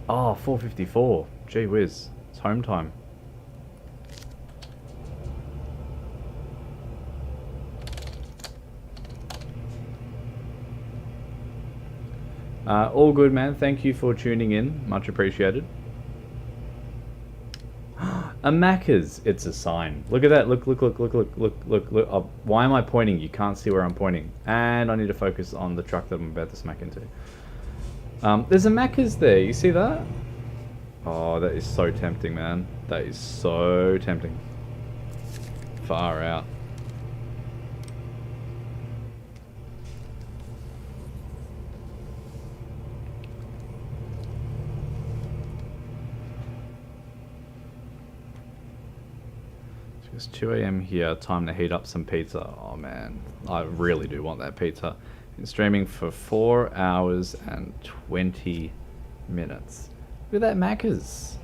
Oh, 4:54. Gee whiz. It's home time. All good, man. Thank you for tuning in. Much appreciated. A Macca's. It's a sign. Look at that. Look. Oh, why am I pointing? You can't see where I'm pointing. And I need to focus on the truck that I'm about to smack into. There's a Macca's there. You see that? Oh, that is so tempting, man. That is so tempting. Far out. It's 2 AM here, time to heat up some pizza. Oh man, I really do want that pizza. Been streaming for 4 hours and 20 minutes. Look at that Macca's.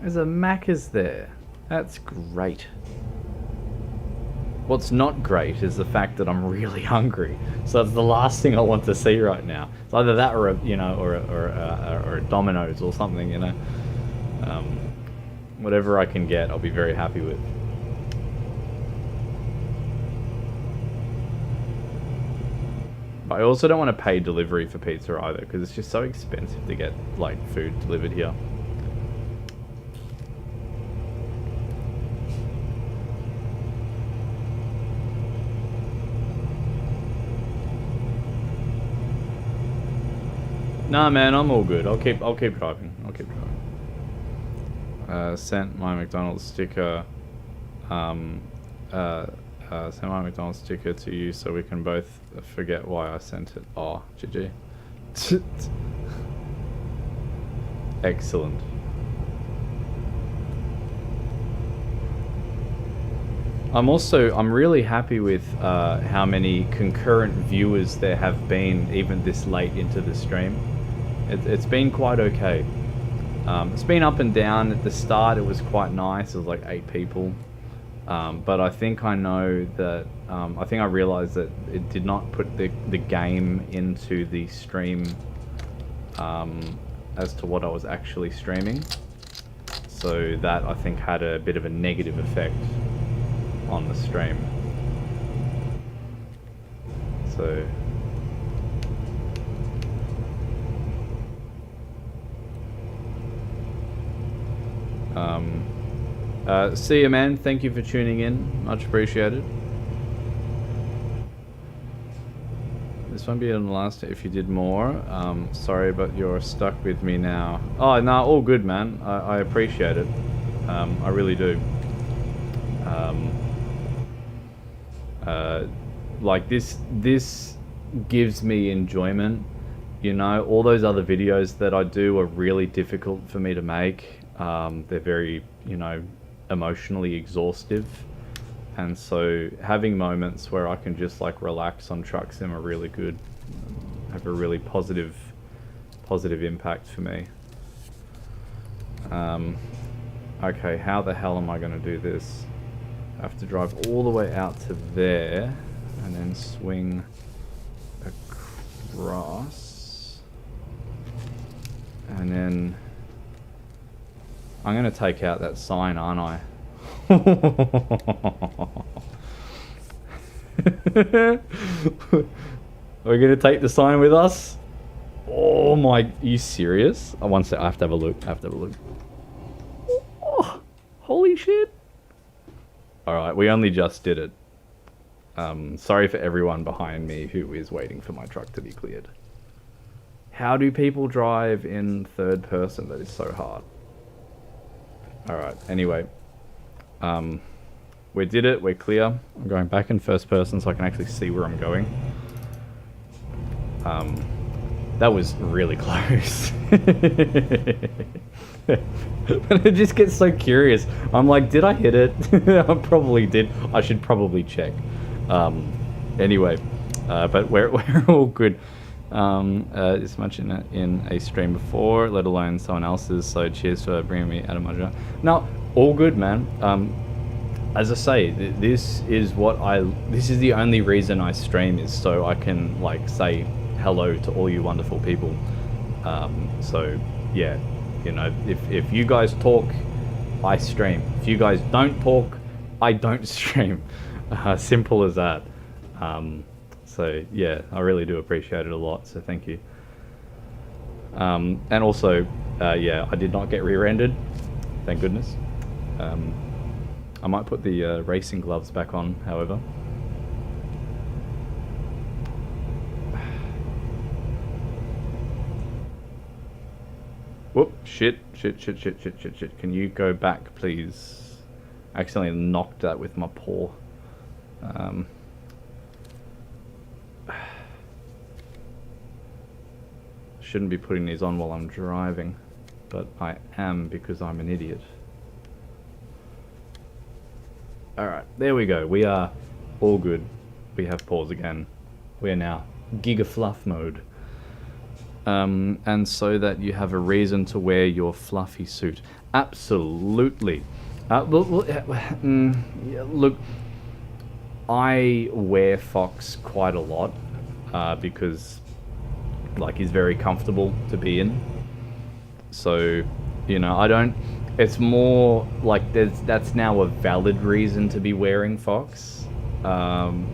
There's a Macca's there. That's great. What's not great is the fact that I'm really hungry. So it's the last thing I want to see right now. It's either that or a Domino's or something, you know. Whatever I can get, I'll be very happy with. I also don't want to pay delivery for pizza either, because it's just so expensive to get like food delivered here. Nah, man, I'm all good. I'll keep driving. I'll keep driving. Sent my McDonald's sticker. Send my McDonald's sticker to you so we can both forget why I sent it. Oh, GG. Excellent. I'm really happy with how many concurrent viewers there have been even this late into the stream. It's been quite okay. It's been up and down. At the start it was quite nice. It was like 8 people. But I think I know that, I think I realized that it did not put the game into the stream as to what I was actually streaming. So that, I think, had a bit of a negative effect on the stream. So... see you, man. Thank you for tuning in. Much appreciated. This won't be on the last if you did more. Sorry, but you're stuck with me now. Oh, no, all good, man. I appreciate it. I really do. Like this gives me enjoyment. You know, all those other videos that I do are really difficult for me to make. They're very, you know, emotionally exhaustive, and so having moments where I can just like relax on Truck Sim are really good, have a really positive impact for me. Okay, how the hell am I going to do this? I have to drive all the way out to there and then swing across, and then I'm going to take out that sign, aren't I? We're going to take the sign with us? Oh my, are you serious? Oh, one sec, I have to have a look. Oh, holy shit. Alright, we only just did it. Sorry for everyone behind me who is waiting for my truck to be cleared. How do people drive in third person? That is so hard. Alright, anyway. We did it, we're clear. I'm going back in first person so I can actually see where I'm going. That was really close. But I just get so curious. I'm like, did I hit it? I probably did. I should probably check. Anyway, but we're all good. This much in a stream before, let alone someone else's. So cheers for bringing me out of my jar. No, all good, man. As I say, this is the only reason I stream, is so I can like say hello to all you wonderful people. So yeah, you know, if you guys talk, I stream. If you guys don't talk, I don't stream. Simple as that. So yeah, I really do appreciate it a lot. So thank you. And also, yeah, I did not get rear-ended. Thank goodness. I might put the racing gloves back on, however. Whoop, shit. Can you go back, please? I accidentally knocked that with my paw. Shouldn't be putting these on while I'm driving, but I am because I'm an idiot. Alright, there we go. We are all good. We have paws again. We are now Giga Fluff mode. And so that you have a reason to wear your fluffy suit. Absolutely. Look, I wear Fox quite a lot because like he's very comfortable to be in. So, you know, I don't... It's more like that's now a valid reason to be wearing Fox,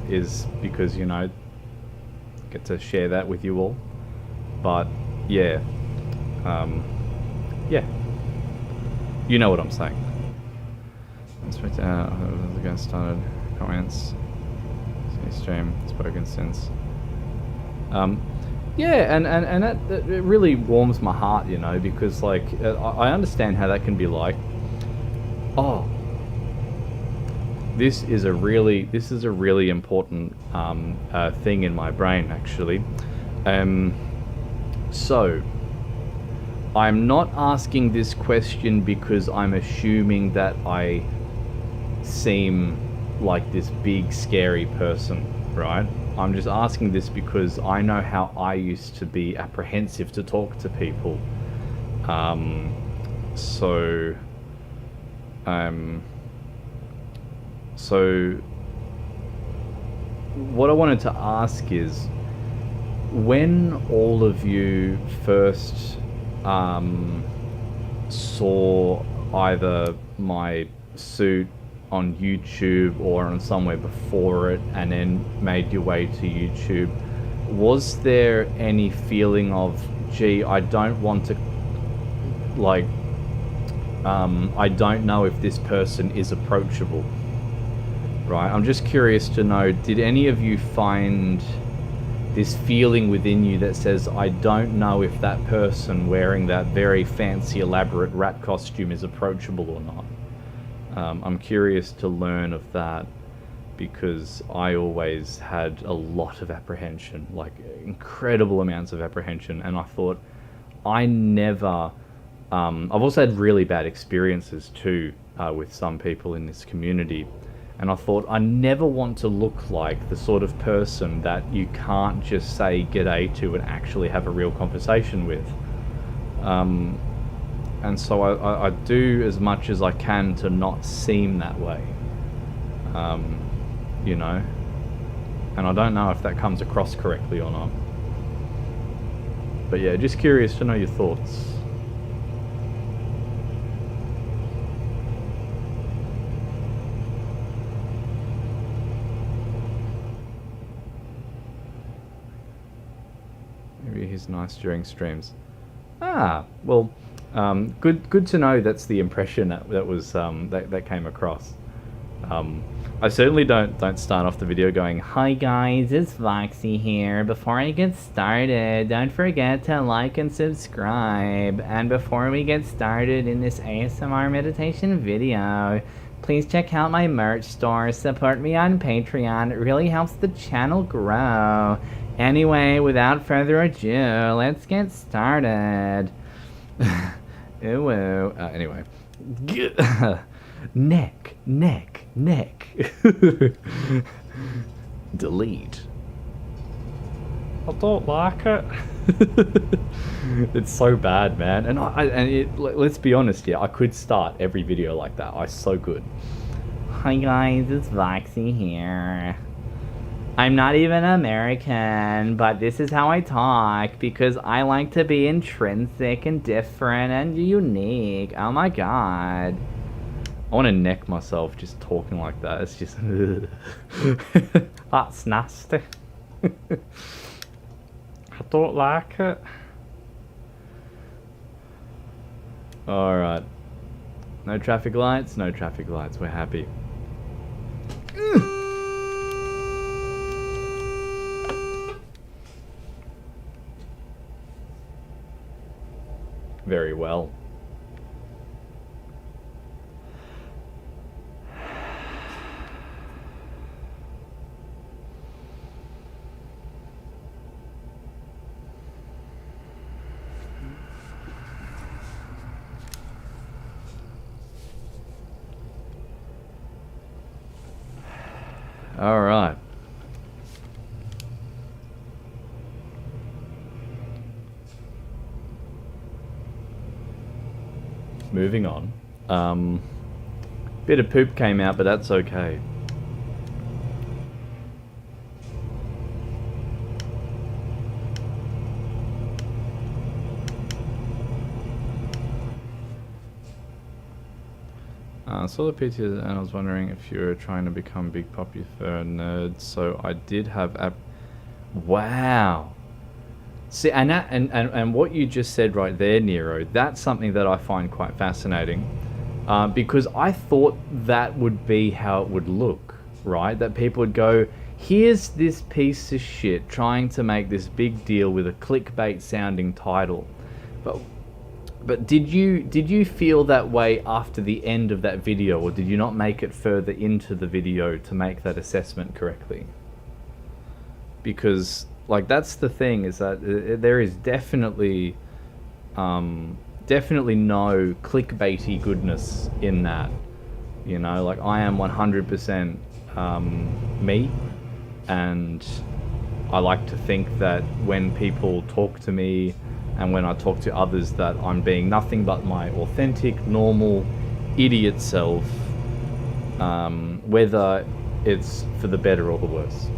is because, you know, get to share that with you all. But yeah, yeah, you know what I'm saying. Let's wait. The guy started comments. Stream spoken since. Yeah, and that it really warms my heart, you know, because like I understand how that can be like. Oh, this is a really important thing in my brain, actually. So I'm not asking this question because I'm assuming that I seem like this big scary person, right? I'm just asking this because I know how I used to be apprehensive to talk to people. So what I wanted to ask is, when all of you first saw either my suit on YouTube or on somewhere before it and then made your way to YouTube, was there any feeling of, gee, I don't want to, like, I don't know if this person is approachable, right? I'm just curious to know, did any of you find this feeling within you that says, I don't know if that person wearing that very fancy elaborate rat costume is approachable or not? I'm curious to learn of that, because I always had a lot of apprehension, like incredible amounts of apprehension, and I thought, I never... I've also had really bad experiences too with some people in this community, and I thought, I never want to look like the sort of person that you can't just say g'day to and actually have a real conversation with. And so I do as much as I can to not seem that way, you know, and I don't know if that comes across correctly or not. But yeah, just curious to know your thoughts. Maybe he's nice during streams. Ah, well, good to know that's the impression that was that came across. I certainly don't start off the video going, "Hi guys, it's Voxy here. Before I get started, don't forget to like and subscribe. And before we get started in this ASMR meditation video, please check out my merch store. Support me on Patreon. It really helps the channel grow. Anyway, without further ado, let's get started." Ew. Anyway. Neck. Delete. I don't like it. It's so bad, man. And let's be honest, yeah, I could start every video like that. I'm so good. Hi guys, it's Voxy here. I'm not even American, but this is how I talk because I like to be intrinsic and different and unique. Oh my god. I want to neck myself just talking like that. It's just... That's nasty. I don't like it. Alright. No traffic lights, no traffic lights. We're happy. Very well. All right. Moving on. Bit of poop came out, but that's okay. I saw the PT and I was wondering if you were trying to become big poppy fur nerd. So I did have wow. See, and what you just said right there, Nero, that's something that I find quite fascinating, because I thought that would be how it would look, right? That people would go, here's this piece of shit trying to make this big deal with a clickbait sounding title, but did you feel that way after the end of that video, or did you not make it further into the video to make that assessment correctly? Because, like, that's the thing, is that there is definitely no clickbaity goodness in that. You know, like, I am 100% me, and I like to think that when people talk to me and when I talk to others, that I'm being nothing but my authentic, normal, idiot self, whether it's for the better or the worse.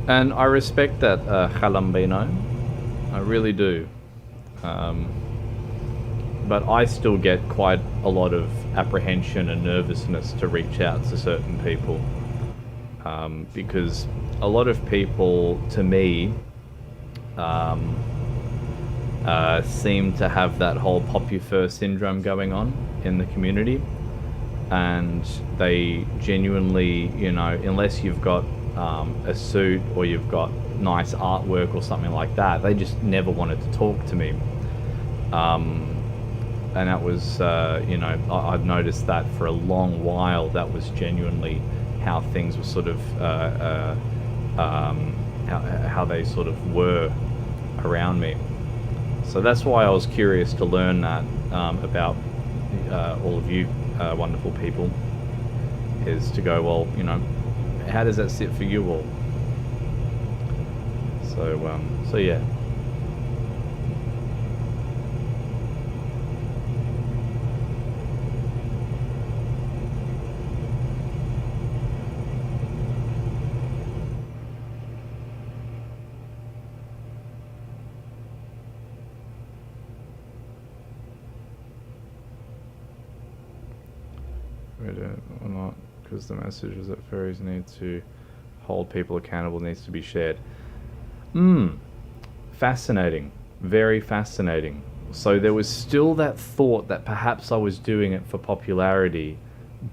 And I respect that, Jalambino. I really do. But I still get quite a lot of apprehension and nervousness to reach out to certain people. Because a lot of people, to me, seem to have that whole pop-you-fur syndrome going on in the community. And they genuinely, you know, unless you've got a suit or you've got nice artwork or something like that, they just never wanted to talk to me. And that was, you know, I've noticed that for a long while. That was genuinely how things were sort of, how they sort of were around me. So that's why I was curious to learn that about all of you wonderful people, is to go, well, you know, how does that sit for you all? So yeah. Or not, because the message is that furries need to hold people accountable, needs to be shared. Fascinating. Very fascinating. So there was still that thought that perhaps I was doing it for popularity,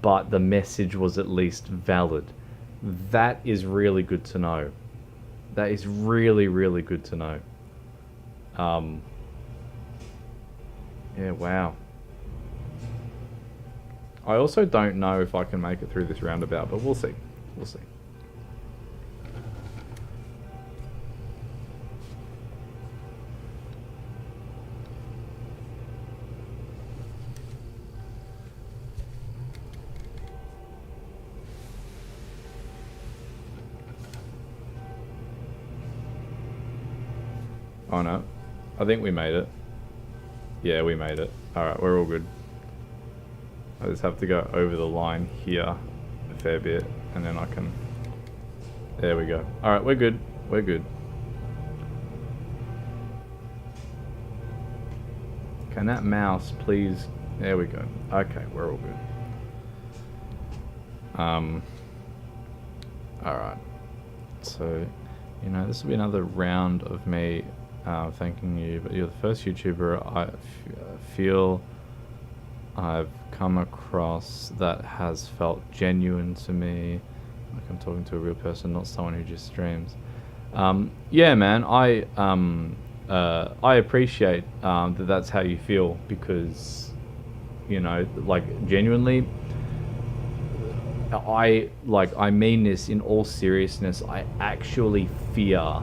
but the message was at least valid. That is really good to know. That is really, really good to know. Yeah, wow. I also don't know if I can make it through this roundabout, but we'll see. We'll see. Oh no, I think we made it. Yeah, we made it. Alright, we're all good. I just have to go over the line here a fair bit, and then I can... There we go. Alright, we're good. We're good. Can that mouse please... There we go. Okay, we're all good. Alright. So, you know, this will be another round of me thanking you, but you're the first YouTuber I feel I've come across that has felt genuine to me, like I'm talking to a real person, not someone who just streams. Yeah, man, I appreciate that that's how you feel, because, you know, like, genuinely, I mean this in all seriousness. I actually fear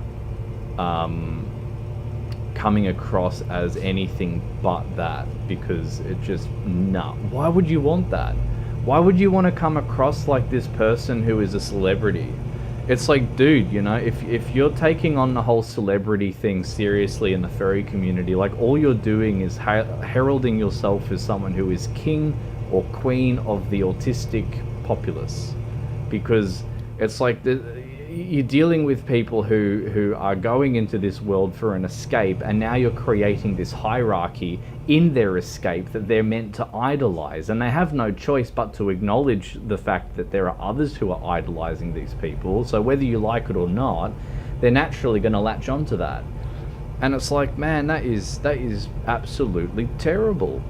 coming across as anything but that, because it just, nah. Why would you want that? Why would you want to come across like this person who is a celebrity? It's like, dude, you know, if you're taking on the whole celebrity thing seriously in the furry community, like, all you're doing is heralding yourself as someone who is king or queen of the autistic populace, because it's like you're dealing with people who are going into this world for an escape, and now you're creating this hierarchy in their escape that they're meant to idolize, and they have no choice but to acknowledge the fact that there are others who are idolizing these people. So whether you like it or not, they're naturally going to latch onto that. And it's like, man, that is absolutely terrible.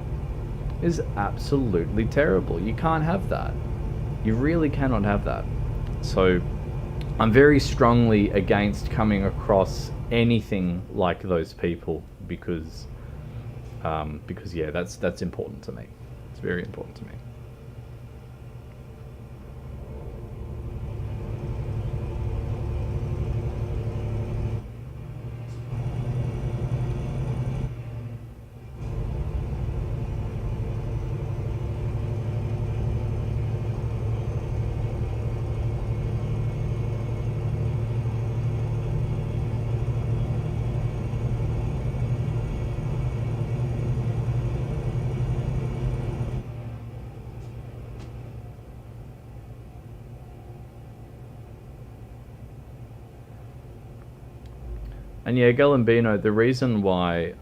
Is absolutely terrible. You can't have that. You really cannot have that. So I'm very strongly against coming across anything like those people, because yeah, that's important to me. It's very important to me. And yeah, Galambino, the reason why,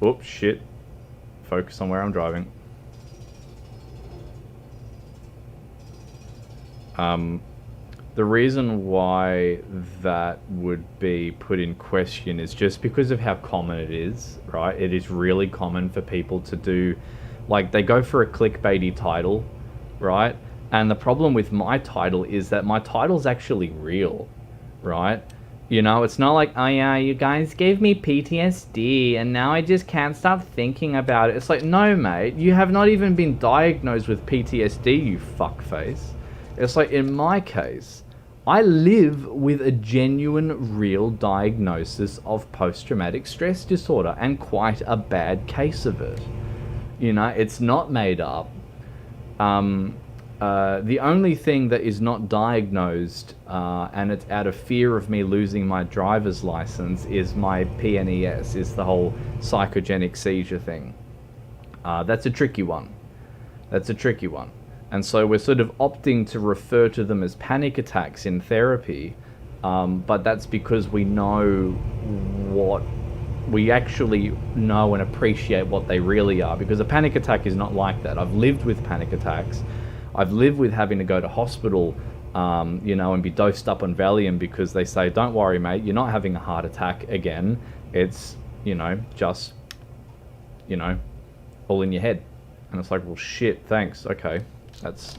oops, shit. Focus on where I'm driving. The reason why that would be put in question is just because of how common it is, right? It is really common for people to do, like, they go for a clickbaity title, right? And the problem with my title is that my title's actually real, right? You know, it's not like, oh yeah, you guys gave me PTSD and now I just can't stop thinking about it. It's like, no, mate, you have not even been diagnosed with PTSD, you fuckface. It's like, in my case, I live with a genuine, real diagnosis of post-traumatic stress disorder, and quite a bad case of it. You know, it's not made up. The only thing that is not diagnosed, and it's out of fear of me losing my driver's license, is my PNES, is the whole psychogenic seizure thing. That's a tricky one. That's a tricky one. And so we're sort of opting to refer to them as panic attacks in therapy, but that's because we know what... we actually know and appreciate what they really are, because a panic attack is not like that. I've lived with panic attacks. I've lived with having to go to hospital, you know, and be dosed up on Valium because they say, don't worry, mate, you're not having a heart attack again. It's you know, just, you know, all in your head. And it's like, well, shit, thanks. Okay, that's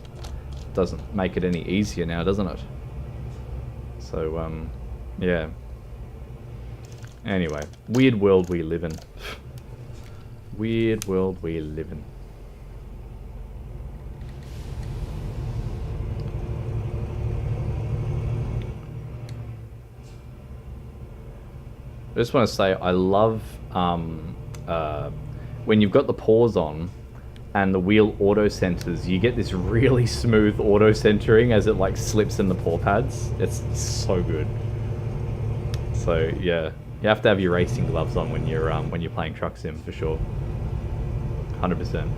doesn't make it any easier now, doesn't it? So, yeah. Anyway, weird world we live in. Weird world we live in. I just want to say I love when you've got the pause on and the wheel auto centers, you get this really smooth auto centering as it like slips in the paw pads. It's so good. So yeah, you have to have your racing gloves on when you're playing truck sim for sure. 100%.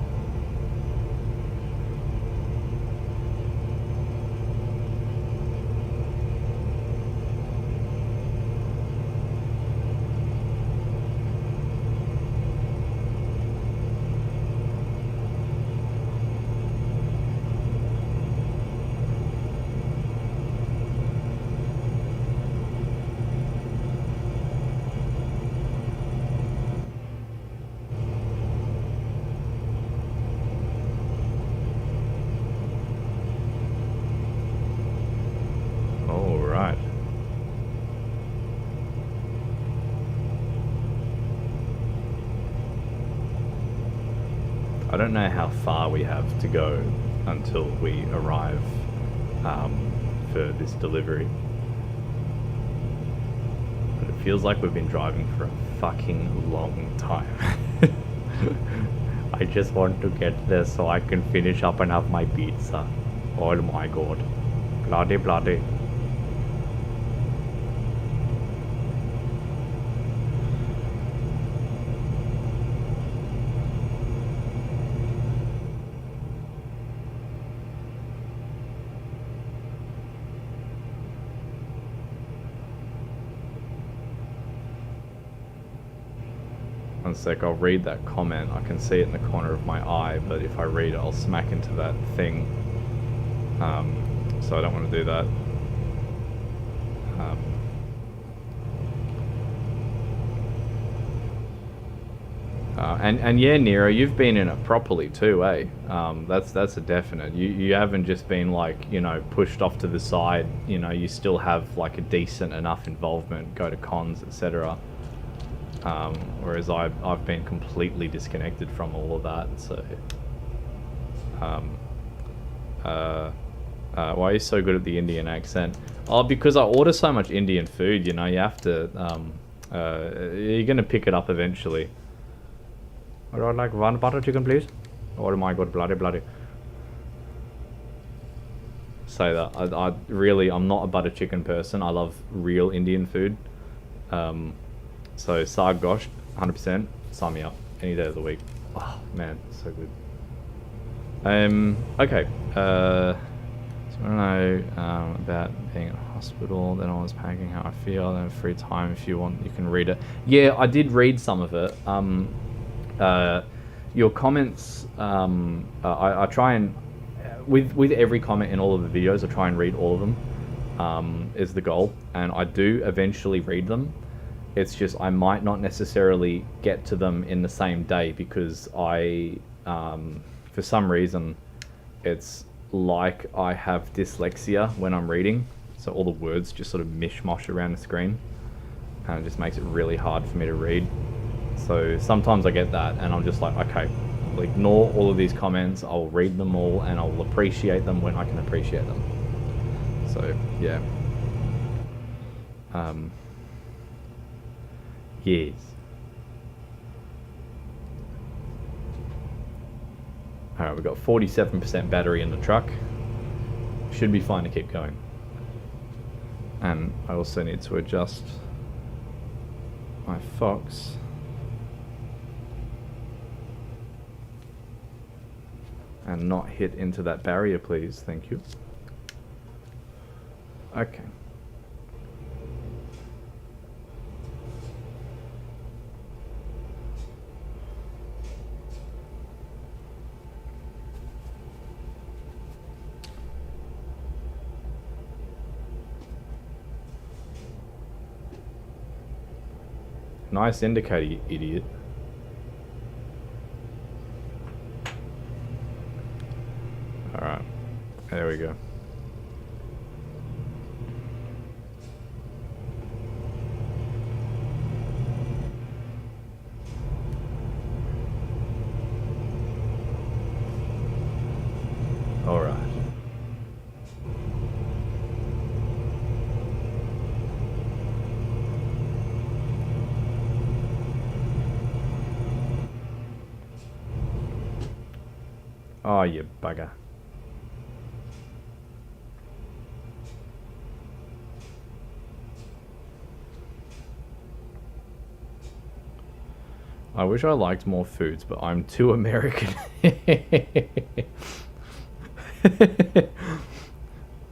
I don't know how far we have to go until we arrive for this delivery. But it feels like we've been driving for a fucking long time. I just want to get there so I can finish up and have my pizza. Oh my god. Bloody bloody. One sec, I'll read that comment. I can see it in the corner of my eye, but if I read it, I'll smack into that thing. So I don't want to do that. And yeah, Nero, you've been in it properly too, eh? That's a definite. You haven't just been like, you know, pushed off to the side. You know, you still have like a decent enough involvement, go to cons, etc. Whereas I've been completely disconnected from all of that. So, why are you so good at the Indian accent? Oh, because I order so much Indian food. You know, you have to. You're gonna pick it up eventually. I would like one butter chicken, please. Oh my god, bloody. Say that. I really, I'm not a butter chicken person. I love real Indian food. So Saag Gosht, 100%. Sign me up any day of the week. Oh man, so good. Okay. So I don't know about being in a hospital. Then I was packing how I feel. Then free time, if you want, you can read it. Yeah, I did read some of it. Your comments, I try and with every comment in all of the videos, I try and read all of them. Is the goal, and I do eventually read them. It's just I might not necessarily get to them in the same day because I, for some reason, it's like I have dyslexia when I'm reading, so all the words just sort of mishmash around the screen, and it just makes it really hard for me to read. So sometimes I get that, and I'm just like, okay, I'll ignore all of these comments, I'll read them all, and I'll appreciate them when I can appreciate them. So, yeah. Yes. Alright, we've got 47% battery in the truck. Should be fine to keep going. And I also need to adjust my Fox. And not hit into that barrier, please. Thank you. Okay. Nice indicator, you idiot. Alright. There we go. Alright. Oh, you bugger. I wish I liked more foods, but I'm too American.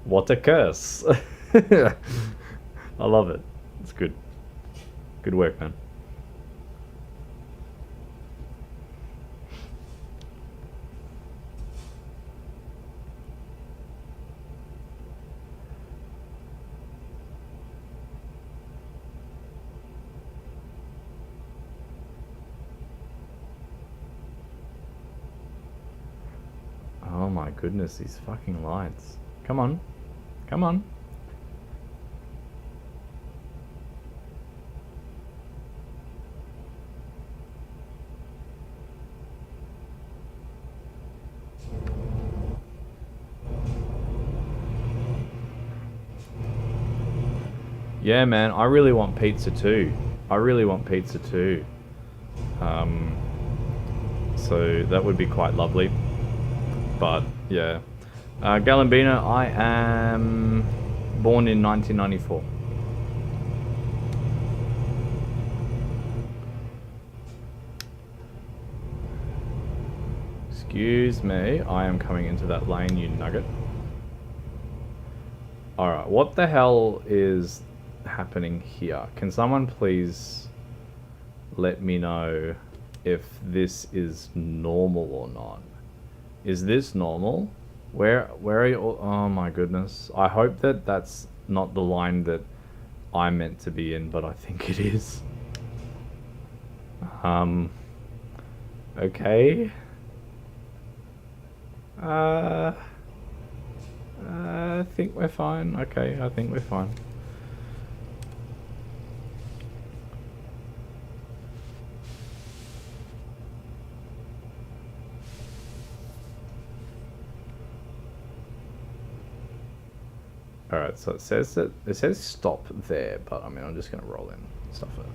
What a curse. I love it. It's good. Good work, man. Oh my goodness, these fucking lights. Come on. Come on. Yeah, man, I really want pizza too. I really want pizza too. So that would be quite lovely. But yeah, Galambina, I am born in 1994. Excuse me, I am coming into that lane, you nugget. Alright, what the hell is happening here? Can someone please let me know if this is normal or not? Is this normal? Where are you? Oh my goodness. I hope that that's not the line that I'm meant to be in, but I think it is. Okay. I think we're fine. Okay, I think we're fine. Alright, so it says stop there, but I mean I'm just gonna roll in stuff it.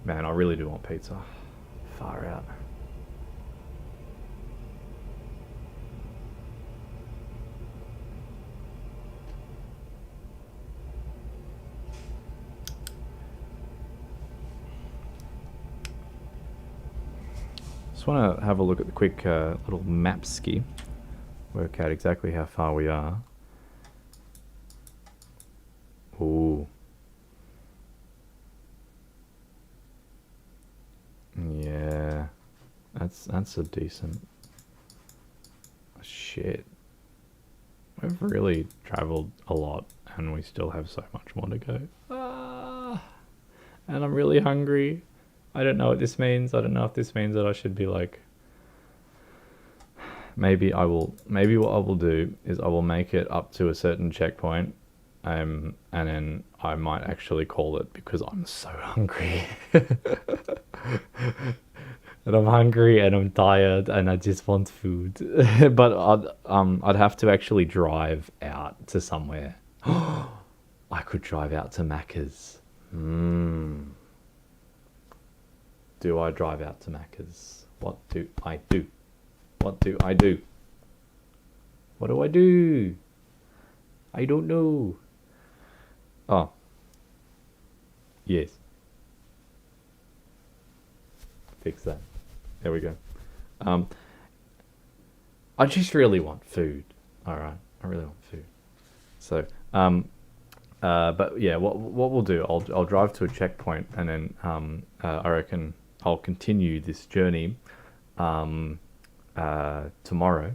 Man, I really do want pizza. Far out. Just want to have a look at the quick little map ski. Work out exactly how far we are. Ooh. Yeah. That's a decent... Shit. We've really traveled a lot and we still have so much more to go. And I'm really hungry. I don't know what this means. I don't know if this means that I should be like... Maybe what I will do is I will make it up to a certain checkpoint, and then I might actually call it because I'm so hungry. And I'm hungry and I'm tired and I just want food. But I'd have to actually drive out to somewhere. I could drive out to Macca's. Do I drive out to Macca's? What do I do? What do I do? What do I do? I don't know. Oh. Yes. Fix that. There we go. I just really want food. Alright. I really want food. So, but yeah, what we'll do, I'll drive to a checkpoint and then I reckon I'll continue this journey tomorrow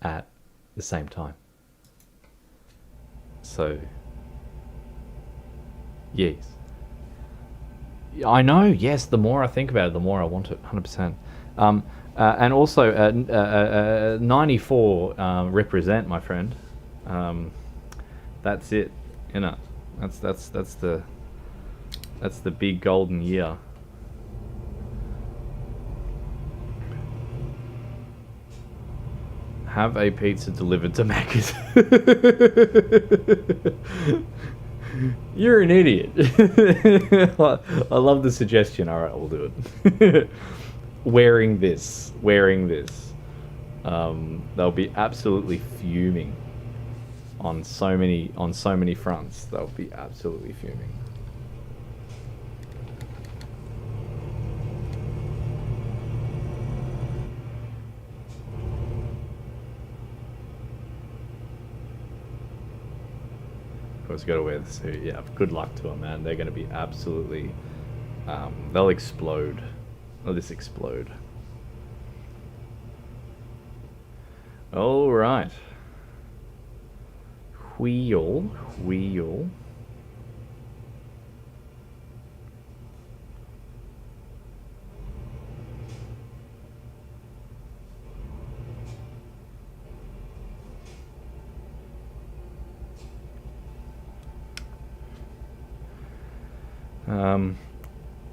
at the same time. So, yes. I know, yes, the more I think about it, the more I want it, 100%. And also, 94 represent, my friend. That's it, you know. That's the big golden year. Have a pizza delivered to Macca's. You're an idiot. I love the suggestion. All right, we'll do it. Wearing this. They'll be absolutely fuming on so many fronts. They'll be absolutely fuming. Of course, you got to wear the suit. Yeah, good luck to them, man. They're going to be absolutely. They'll explode. They'll just explode. All right. Wheel.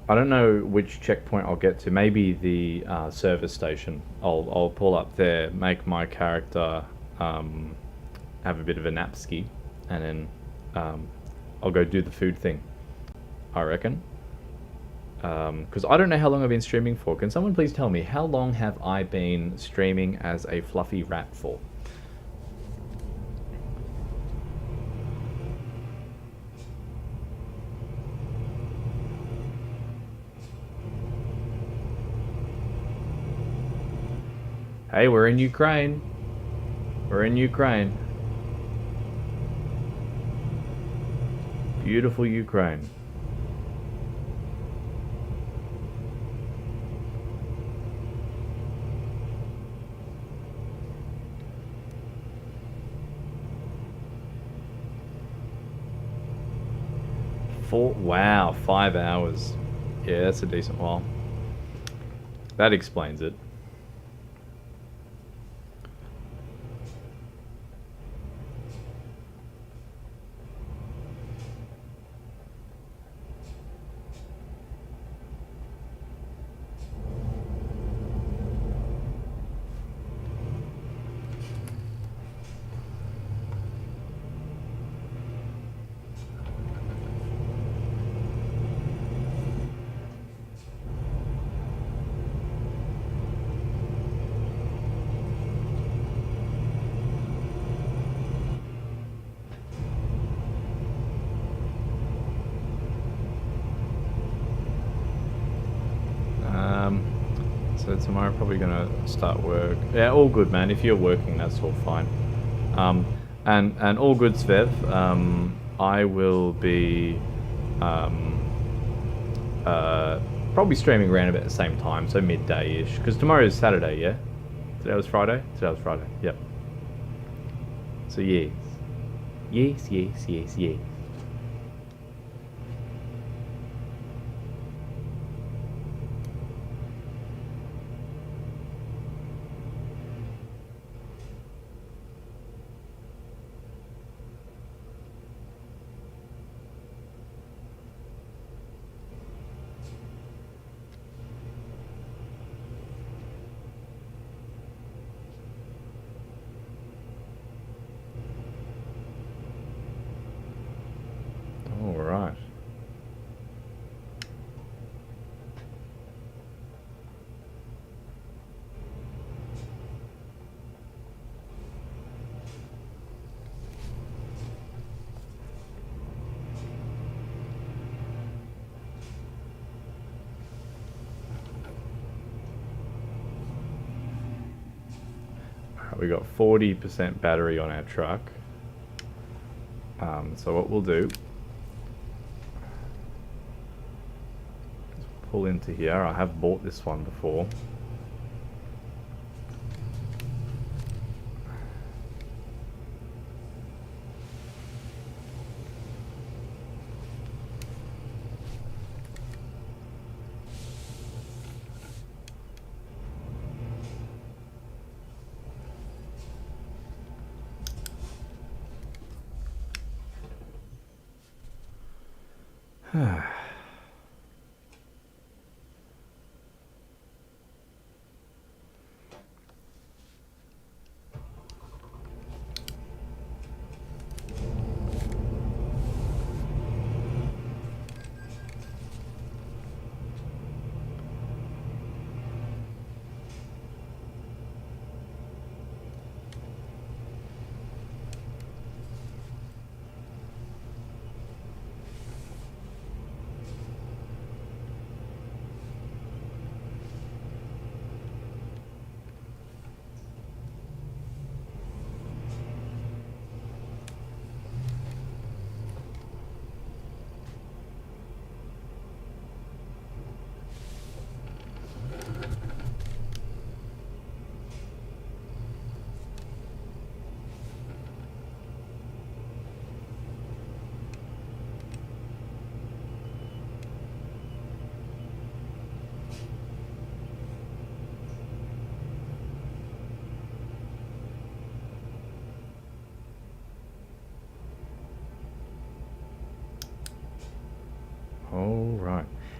I don't know which checkpoint I'll get to. Maybe the service station. I'll pull up there, make my character have a bit of a napski, and then I'll go do the food thing, I reckon. Because I don't know how long I've been streaming for. Can someone please tell me, how long have I been streaming as a fluffy rat for? Hey, we're in Ukraine. We're in Ukraine. Beautiful Ukraine. Wow, 5 hours. Yeah, that's a decent while. That explains it. So tomorrow probably gonna start work. Yeah, all good, man. If you're working, that's all fine. And all good, Svev. I will be probably streaming around about the same time, so midday-ish. Because tomorrow is Saturday, yeah. Today was Friday. Today was Friday. Yep. So yes. All right. We got 40% battery on our truck. So what we'll do, pull into here. I have bought this one before. All right.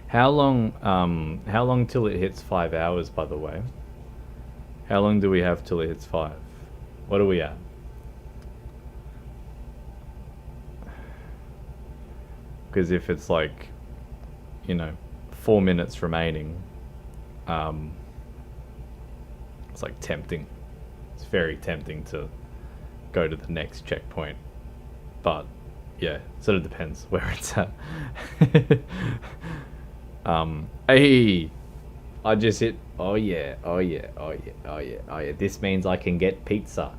How long till it hits 5 hours, by the way? How long do we have till it hits 5? What are we at? Because if it's like, 4 minutes remaining, it's like tempting. It's very tempting to go to the next checkpoint. But yeah, sort of depends where it's at. Hey, I just hit. Oh yeah, oh yeah, oh yeah, oh yeah, oh yeah. This means I can get pizza,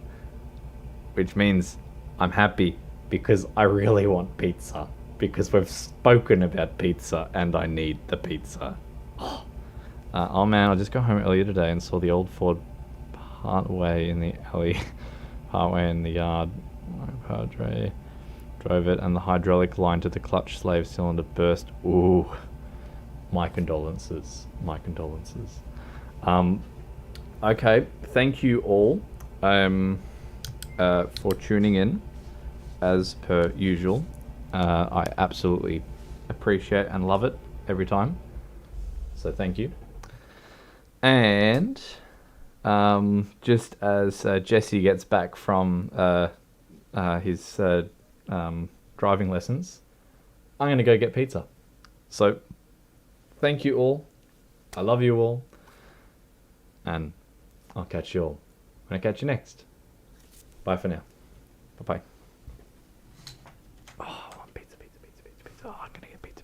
which means I'm happy because I really want pizza because we've spoken about pizza and I need the pizza. Oh man, I just got home earlier today and saw the old Ford partway in the alley, partway in the yard. My padre drove it and the hydraulic line to the clutch slave cylinder burst. Ooh, my condolences. My condolences. Okay, thank you all for tuning in as per usual. I absolutely appreciate and love it every time. So thank you. And just as Jesse gets back from his driving lessons, I'm going to go get pizza. So thank you all. I love you all. And I'll catch you all when I catch you next. Bye for now. Bye-bye. Oh, I want pizza. Oh, I'm going to get pizza.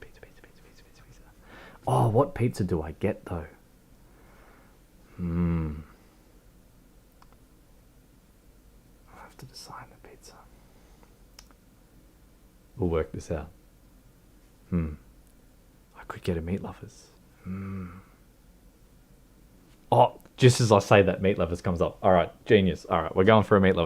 Oh, what pizza do I get, though? I'll have to decide the pizza. We'll work this out. I could get a Meat Lovers. Oh, just as I say that, Meat Lovers comes up. All right, genius. All right, we're going for a Meat Lovers.